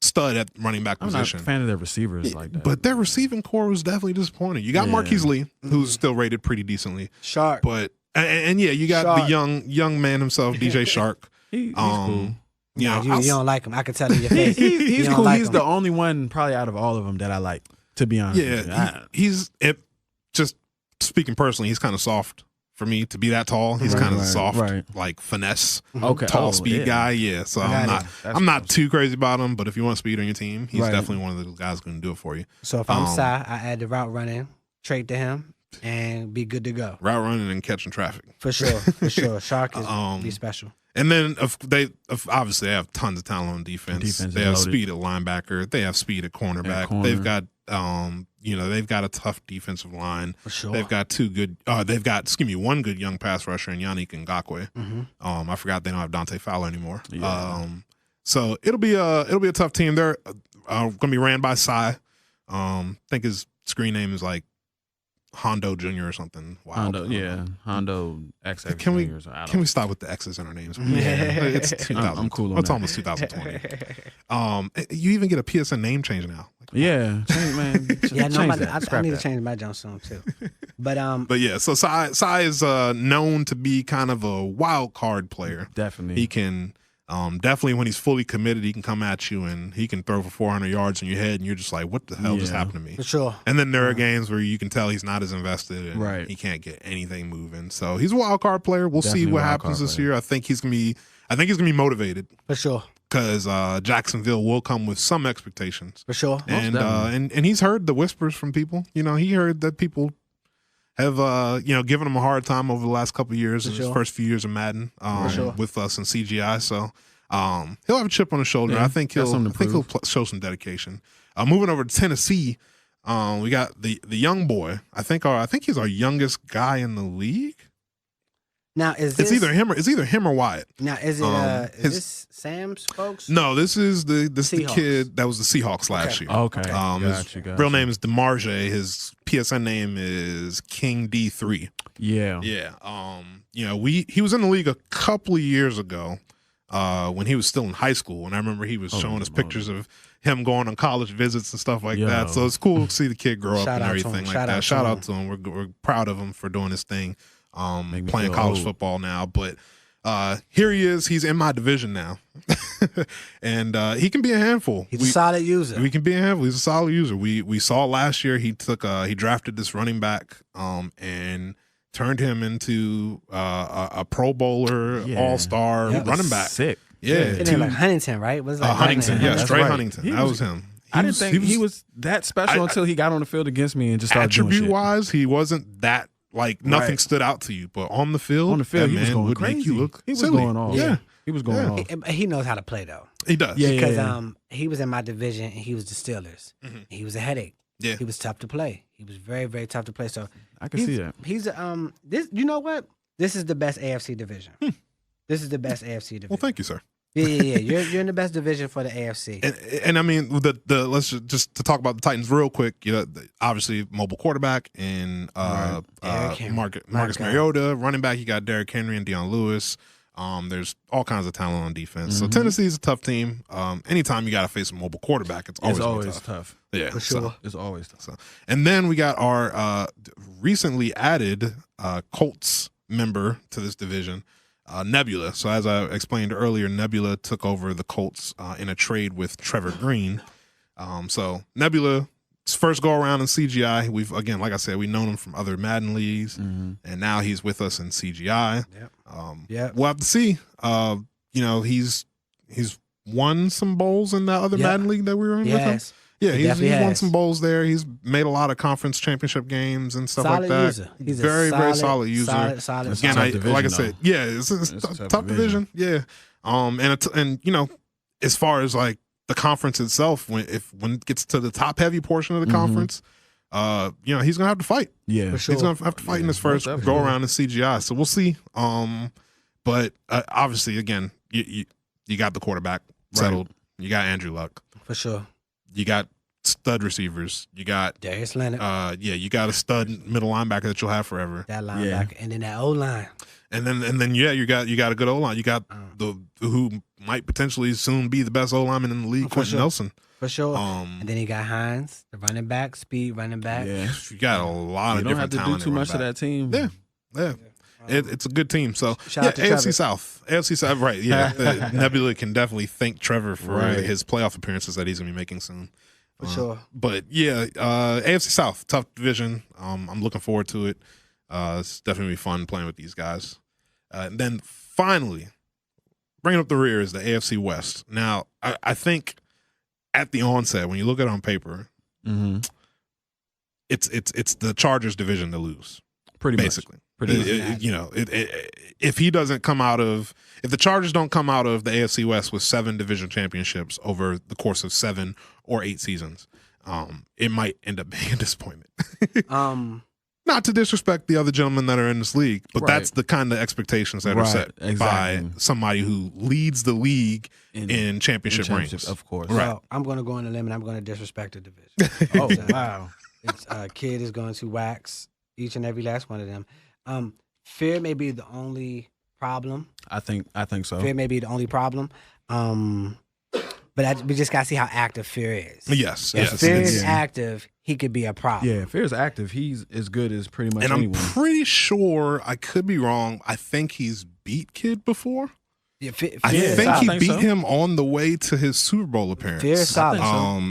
S1: stud at running back position.
S2: I'm not a fan of their receivers like that.
S1: But their receiving core was definitely disappointing. You got Marquise Lee, who's still rated pretty decently.
S3: Shark.
S1: But and yeah, you got
S3: Shark.
S1: the young man himself, DJ Shark.
S2: He's cool.
S3: You don't like him. I can tell in your face.
S2: He's cool.
S3: Like
S2: he's
S3: him.
S2: the only one probably out of all of them that I like, to be honest.
S1: Yeah, he's just speaking personally, he's kind of soft for me to be that tall. He's kind of soft, like finesse, tall speed guy. Yeah, so I'm not too crazy about him. But if you want speed on your team, he's definitely one of those guys going to do it for you.
S3: So if I'm Cy, I add the route running, trade to him, and be good to go.
S1: Route running and catching traffic
S3: for sure. Shark is be special.
S1: And then obviously they have tons of talent on defense. They have speed at linebacker. They have speed at cornerback. They've got they've got a tough defensive line.
S3: For sure.
S1: They've got one good young pass rusher in Yannick Ngakoue. I forgot they don't have Dante Fowler anymore. Yeah. So it'll be a tough team. They're going to be ran by Cy. I think his screen name is like Hondo Jr. or something. Wild.
S2: Hondo XX Jr.
S1: Can we stop with the X's in our names? It's 2000.
S2: I'm cool on
S1: It's
S2: that.
S1: almost 2020. You even get a PSN name change now.
S2: Yeah, man.
S3: I need to change my jump soon too. But
S1: yeah, so Cy is known to be kind of a wild card player.
S2: Definitely,
S1: he can. Definitely when he's fully committed, he can come at you and he can throw for 400 yards in your head and you're just like, what the hell just happened to me?
S3: For sure.
S1: And then there are games where you can tell he's not as invested and he can't get anything moving. So he's a wild card player. We'll see what happens this year. I think he's gonna be motivated.
S3: For sure.
S1: Because Jacksonville will come with some expectations.
S3: For sure.
S1: And he's heard the whispers from people. He heard that people have given him a hard time over the last couple of years, his first few years of Madden with us in CGI. So he'll have a chip on his shoulder. I think he'll show some dedication. Moving over to Tennessee, we got the young boy. I think he's our youngest guy in the league.
S3: Now it's
S1: either him or Wyatt.
S3: Now is it is this Sam's folks?
S1: No, this is the kid that was the Seahawks last year.
S2: Okay.
S1: His real name is DeMarge. His PSN name is King D3.
S2: Yeah.
S1: Yeah. He was in the league a couple of years ago when he was still in high school, and I remember he was showing us pictures of him going on college visits and stuff like that. So it's cool to see the kid grow up and everything like that. Shout out to him. We're proud of him for doing his thing. Playing college football now, but here he is. He's in my division now, and he can be a handful.
S3: He's a solid user.
S1: We can be a handful. He's a solid user. We saw last year he drafted this running back and turned him into a Pro Bowler, All-Star running back.
S2: Sick.
S1: Yeah,
S3: His name like Huntington, right? Was like
S1: Huntington? Yeah, Stray
S2: right.
S1: Huntington. That was him.
S2: I didn't think he was that special until he got on the field against me and just started doing shit.
S1: Attribute-wise, he wasn't that. Like nothing stood out to you, but on the field,
S2: he was going crazy.
S1: Make you look
S2: he was
S1: silly.
S2: going off.
S1: Yeah,
S2: he was going off.
S3: He knows how to play though.
S1: He does.
S3: Yeah, because he was in my division and he was the Steelers.
S1: Mm-hmm.
S3: He was a headache.
S1: Yeah,
S3: he was tough to play. He was very, very tough to play. So
S2: I can see that.
S3: He's this. You know what? This is the best AFC division. This is the best AFC division.
S1: Well, thank you, sir.
S3: Yeah. You're in the best division for the AFC.
S1: And I mean, the let's just to talk about the Titans real quick. Obviously, mobile quarterback and Marcus Mariota, running back. You got Derrick Henry and Deion Lewis. There's all kinds of talent on defense. So Tennessee's a tough team. Anytime you got to face a mobile quarterback, it's always
S2: tough.
S1: Yeah,
S3: for sure.
S2: It's always tough.
S1: So, and then we got our recently added Colts member to this division. Nebula. So as I explained earlier, Nebula took over the Colts in a trade with Trevor Green. So Nebula's first go around in CGI. We've like I said, we've known him from other Madden leagues, and now he's with us in CGI. We'll have to see. He's won some bowls in that other Madden league that we were in with him. Yeah,
S3: He
S1: he's
S3: definitely
S1: won
S3: has.
S1: some bowls there. He's made a lot of conference championship games and stuff
S3: Solid
S1: like that.
S3: user. He's
S1: very,
S3: a
S1: very solid user.
S3: Solid.
S2: That's
S1: Again,
S2: tough
S1: like I
S2: division,
S1: said,
S2: though.
S1: yeah, it's
S2: It's
S1: a
S2: a tough
S1: tough division. Yeah, and you know, as far as like the conference itself, when it gets to the top heavy portion of the conference, you know, he's gonna have to fight.
S2: Yeah,
S3: For sure.
S1: He's gonna have to fight in his first
S2: most
S1: go
S2: definitely.
S1: around in CGI. So we'll see. But obviously, again, you got the quarterback settled. You got Andrew Luck.
S3: For sure.
S1: You got stud receivers. You got
S3: Darius Leonard.
S1: you got a stud middle linebacker that you'll have forever.
S3: That linebacker. And then that O-line.
S1: And then you got a good O line. You got the who might potentially soon be the best O lineman in the league,
S3: For
S1: Quentin
S3: sure.
S1: Nelson.
S3: For sure.
S1: Um,
S3: And then he got Hines, the running back, speed running back.
S2: Yeah,
S1: you got a lot
S2: you
S1: of
S2: don't have
S1: different
S2: to do
S1: talent.
S2: too much of that team.
S1: Yeah. It's a good team. So
S3: Shout
S1: yeah,
S3: out to
S1: AFC
S3: Trevor.
S1: South, right? Yeah, Nebula can definitely thank Trevor for
S2: Right.
S1: his playoff appearances that he's gonna be making soon.
S3: For sure.
S1: But yeah, AFC South, tough division. I'm looking forward to it. It's definitely fun playing with these guys. And then finally, bringing up the rear is the AFC West. Now, I think at the onset, when you look at it on paper, it's the Chargers division to lose.
S2: Pretty
S1: Basically,
S2: much. Pretty much.
S1: you know, if the Chargers don't come out of the AFC West with 7 division championships over the course of 7 or 8 seasons, it might end up being a disappointment. Not to disrespect the other gentlemen that are in this league, but
S2: Right.
S1: that's the kind of expectations that are
S2: Right,
S1: set
S2: exactly.
S1: by somebody who leads the league in championship rings.
S2: Of course.
S1: Right.
S3: Well, I'm going to go on a limb and I'm going to disrespect the division.
S2: Oh, wow.
S3: It's Kid is going to wax each and every last one of them. Fear may be the only problem.
S2: I think so.
S3: Fear may be the only problem. But we just got to see how active Fear is.
S1: Yes,
S3: If
S1: yes.
S3: Fear
S1: It's-
S3: is active, he could be a problem.
S2: Yeah, Fear's active. He's as good as pretty much
S1: and I'm
S2: anyone.
S1: pretty sure, I could be wrong, I think he's beat Kid before.
S3: Yeah, Fear
S1: I
S3: is
S1: think
S3: solid.
S1: he
S2: think
S1: beat
S2: so.
S1: him on the way to his Super Bowl appearance.
S3: Fear is solid.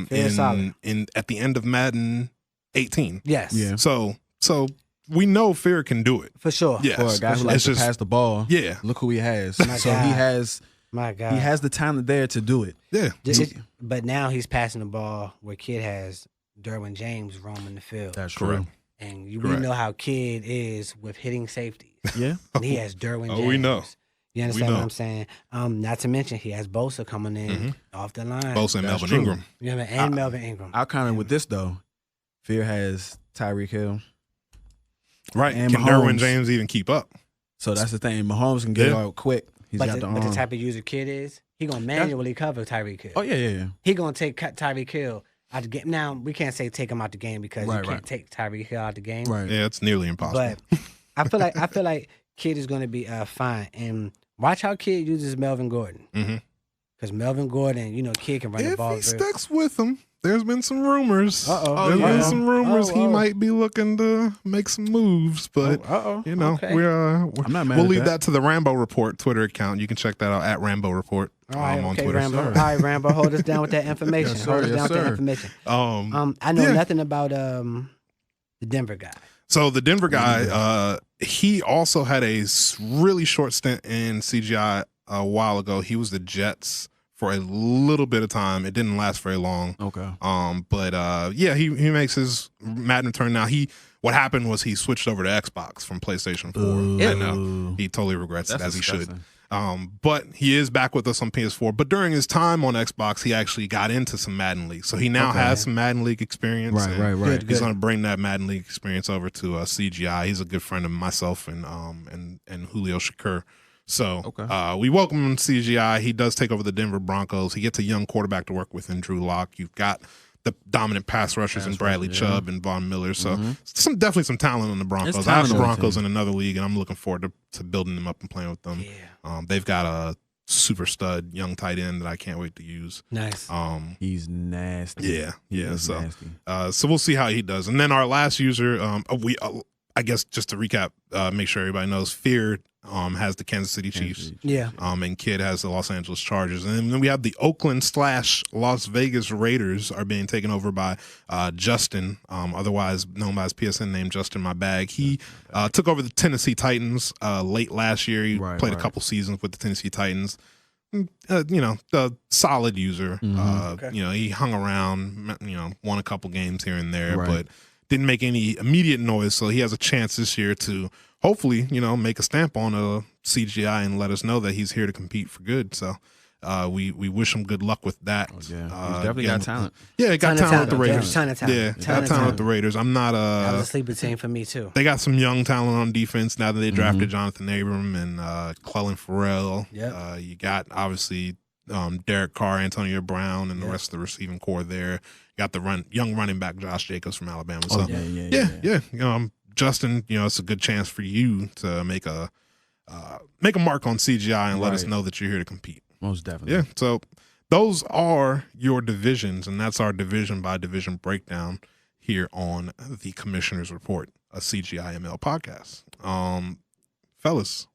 S3: Fear is solid.
S1: in at the end of Madden 18.
S3: Yes.
S2: Yeah.
S1: So we know Fear can do it.
S3: For sure.
S1: Yes.
S2: For a guy who likes to
S1: It's just-
S2: pass the ball,
S1: Yeah.
S2: look who he has.
S3: My
S2: So
S3: God. My God.
S2: he has the talent there to do it.
S1: Yeah.
S3: But now he's passing the ball where Kid has Derwin James roaming the field.
S2: That's
S1: Correct.
S2: true.
S3: And we
S1: Correct.
S3: know how Kid is with hitting safeties.
S2: Yeah.
S3: And he has Derwin James.
S1: Oh, we know.
S3: You understand
S1: know.
S3: what I'm saying? Not to mention he has Bosa coming in off the line.
S1: Bosa and
S2: That's
S1: Melvin
S2: true.
S1: Ingram.
S3: You know what I mean? And Melvin Ingram.
S2: I'll counter with this though. Fear has Tyreek Hill.
S1: Right.
S2: And
S1: Can
S2: Mahomes.
S1: Derwin James even keep up?
S2: So that's the thing. Mahomes can get
S1: Yeah.
S2: out quick. He's got the
S3: but the
S2: arm.
S3: type of user Kid is, he gonna manually cover Tyreek Hill.
S2: Oh yeah.
S3: He gonna take Tyreek Hill out the game. Now we can't say take him out the game because
S2: Right,
S3: you can't
S2: right.
S3: take Tyreek Hill out the game.
S2: Right.
S1: Yeah, it's nearly impossible.
S3: But I feel like Kid is gonna be fine. And watch how Kid uses Melvin Gordon.
S1: Mhm.
S3: Because Melvin Gordon, Kid can run the
S1: if
S3: ball.
S1: he sticks with him, there's been some rumors.
S3: Uh-oh.
S1: There's been some rumors he
S3: Uh-oh.
S1: might be looking to make some moves, but
S2: Uh-oh.
S1: we're
S3: Okay.
S2: I'm not mad
S1: we'll
S2: at
S1: leave
S2: that.
S1: that to the Rambo Report Twitter account. You can check that out at Rambo Report
S3: All right,
S1: on
S3: okay,
S1: Twitter.
S3: Rambo.
S2: sir.
S3: All right, Rambo, hold us down with that information.
S2: Yes, sir.
S3: Hold us
S2: Yes,
S3: down with that
S2: sir.
S3: information. I know
S1: Yeah.
S3: nothing about the Denver guy.
S1: So the Denver guy, he also had a really short stint in CGI a while ago. He was the Jets for a little bit of time. It didn't last very long.
S2: Okay.
S1: But he makes his Madden return now. What happened was he switched over to Xbox from PlayStation 4. And he totally regrets it, as he should. But he is back with us on PS4. But during his time on Xbox, he actually got into some Madden League. So he now has some Madden League experience.
S2: Right,
S1: and
S2: right, right.
S3: Good.
S1: He's going to bring that Madden League experience over to CGI. He's a good friend of myself and Julio Shakur. So we welcome him to CGI. He does take over the Denver Broncos. He gets a young quarterback to work with in Drew Lock. You've got the dominant pass rushers in Bradley Chubb and Von Miller. So definitely some talent on the Broncos. I have the Broncos in another league, and I'm looking forward to building them up and playing with them.
S3: Yeah.
S1: They've got a super stud young tight end that I can't wait to use.
S3: Nice.
S2: He's nasty.
S1: Yeah.
S2: He's
S1: So
S2: nasty.
S1: so we'll see how he does. And then our last user, I guess just to recap, make sure everybody knows, Fear has the Kansas City Chiefs.
S3: Yeah.
S1: And Kid has the Los Angeles Chargers. And then we have the Oakland/Las Vegas Raiders are being taken over by Justin, otherwise known by his PSN name, Justin My Bag. He took over the Tennessee Titans late last year. He played a couple seasons with the Tennessee Titans. the solid user.
S2: Mhm.
S1: He hung around, won a couple games here and there,
S2: Right.
S1: but didn't make any immediate noise. So he has a chance this year to hopefully, make a stamp on a CGI and let us know that he's here to compete for good. So we wish him good luck with that.
S2: Oh, yeah. He's definitely got talent.
S1: Yeah, he got
S3: Ton of
S1: talent with the
S3: talent,
S1: Raiders.
S3: ton of talent.
S1: Yeah,
S3: Ton
S1: got
S3: of
S1: talent with
S3: talent.
S1: the Raiders. I'm not
S3: That was a sleeper team for me too.
S1: They got some young talent on defense now that they drafted Jonathan Abram and Clelin Ferrell.
S3: Yep.
S1: You got obviously Derek Carr, Antonio Brown, and the rest of the receiving core there. You got the young running back Josh Jacobs from Alabama. So yeah. Justin, it's a good chance for you to make a mark on CGI and let us know that you're here to compete.
S2: Most definitely.
S1: Yeah. So those are your divisions, and that's our division by division breakdown here on the Commissioner's Report, a CGI ML podcast. Fellas,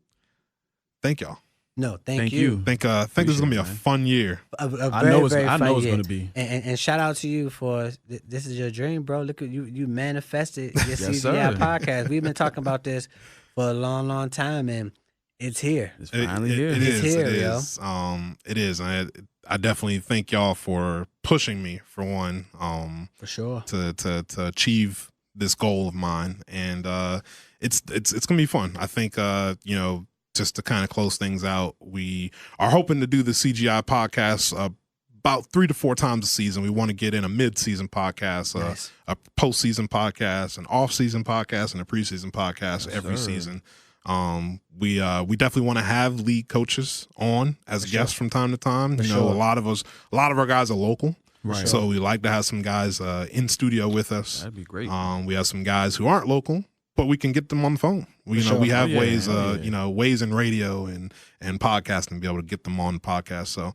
S1: thank y'all.
S3: No, thank you.
S1: Think this is gonna be a fun year.
S3: A very,
S2: I know it's
S3: fun
S2: going
S3: year.
S2: to be.
S3: And shout out to you for this is your dream, bro. Look at you manifested your
S2: Yes,
S3: CGI
S2: sir.
S3: podcast. We've been talking about this for a long, long time, and it's here.
S2: It's finally here.
S1: It is.
S3: here,
S1: It
S3: yo.
S1: is. It is. I definitely thank y'all for pushing me for one.
S3: For sure.
S1: To achieve this goal of mine, and it's gonna be fun. I think just to kind of close things out, we are hoping to do the CGI podcast about 3 to 4 times a season. We want to get in a mid-season podcast,
S3: Nice.
S1: a post-season podcast, an off-season podcast, and a preseason podcast every season. We definitely want to have league coaches on as guests from time to time. A lot of our guys are local.
S2: Right.
S1: So we like to have some guys in studio with us.
S2: That'd be great.
S1: We have some guys who aren't local, but we can get them on the phone. We have ways, ways in radio and podcasting to be able to get them on the podcast. So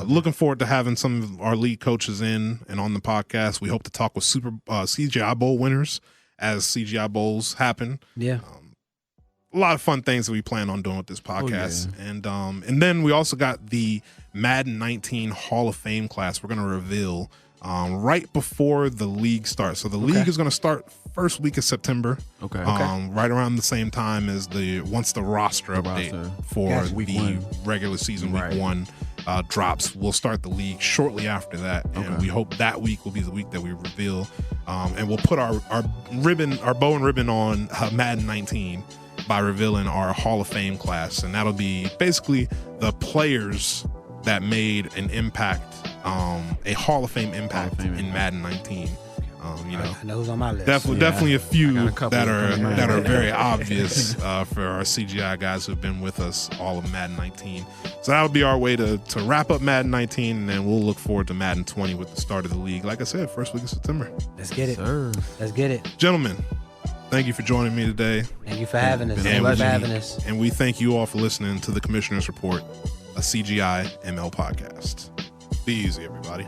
S1: looking forward to having some of our league coaches in and on the podcast. We hope to talk with CGI Bowl winners as CGI Bowls happen.
S3: Yeah.
S1: A lot of fun things that we plan on doing with this podcast. And then we also got the Madden 19 Hall of Fame class we're going to reveal right before the league starts. So the league is going to start first week of September.
S2: Okay.
S1: Right around the same time as once the roster update for
S2: Week
S1: the
S2: 1.
S1: regular season week 1 drops. We'll start the league shortly after that, and we hope that week will be the week that we reveal, and we'll put our bow and ribbon on Madden 19 by revealing our Hall of Fame class, and that'll be basically the players that made an impact, a Hall of Fame impact in Madden 19.
S3: I know who's on my list.
S1: Definitely a few
S2: couple
S1: that are
S2: of
S1: very obvious for our CGI guys who've been with us all of Madden 19. So that would be our way to wrap up Madden 19, and then we'll look forward to Madden 20 with the start of the league. Like I said, first week of September.
S3: Let's get it.
S2: Sir.
S3: Let's get it.
S1: Gentlemen, thank you for joining me today.
S3: Thank you for having us.
S1: And
S3: Thank you for having us.
S1: And we thank you all for listening to the Commissioner's Report, a CGI ML podcast. Be easy, everybody.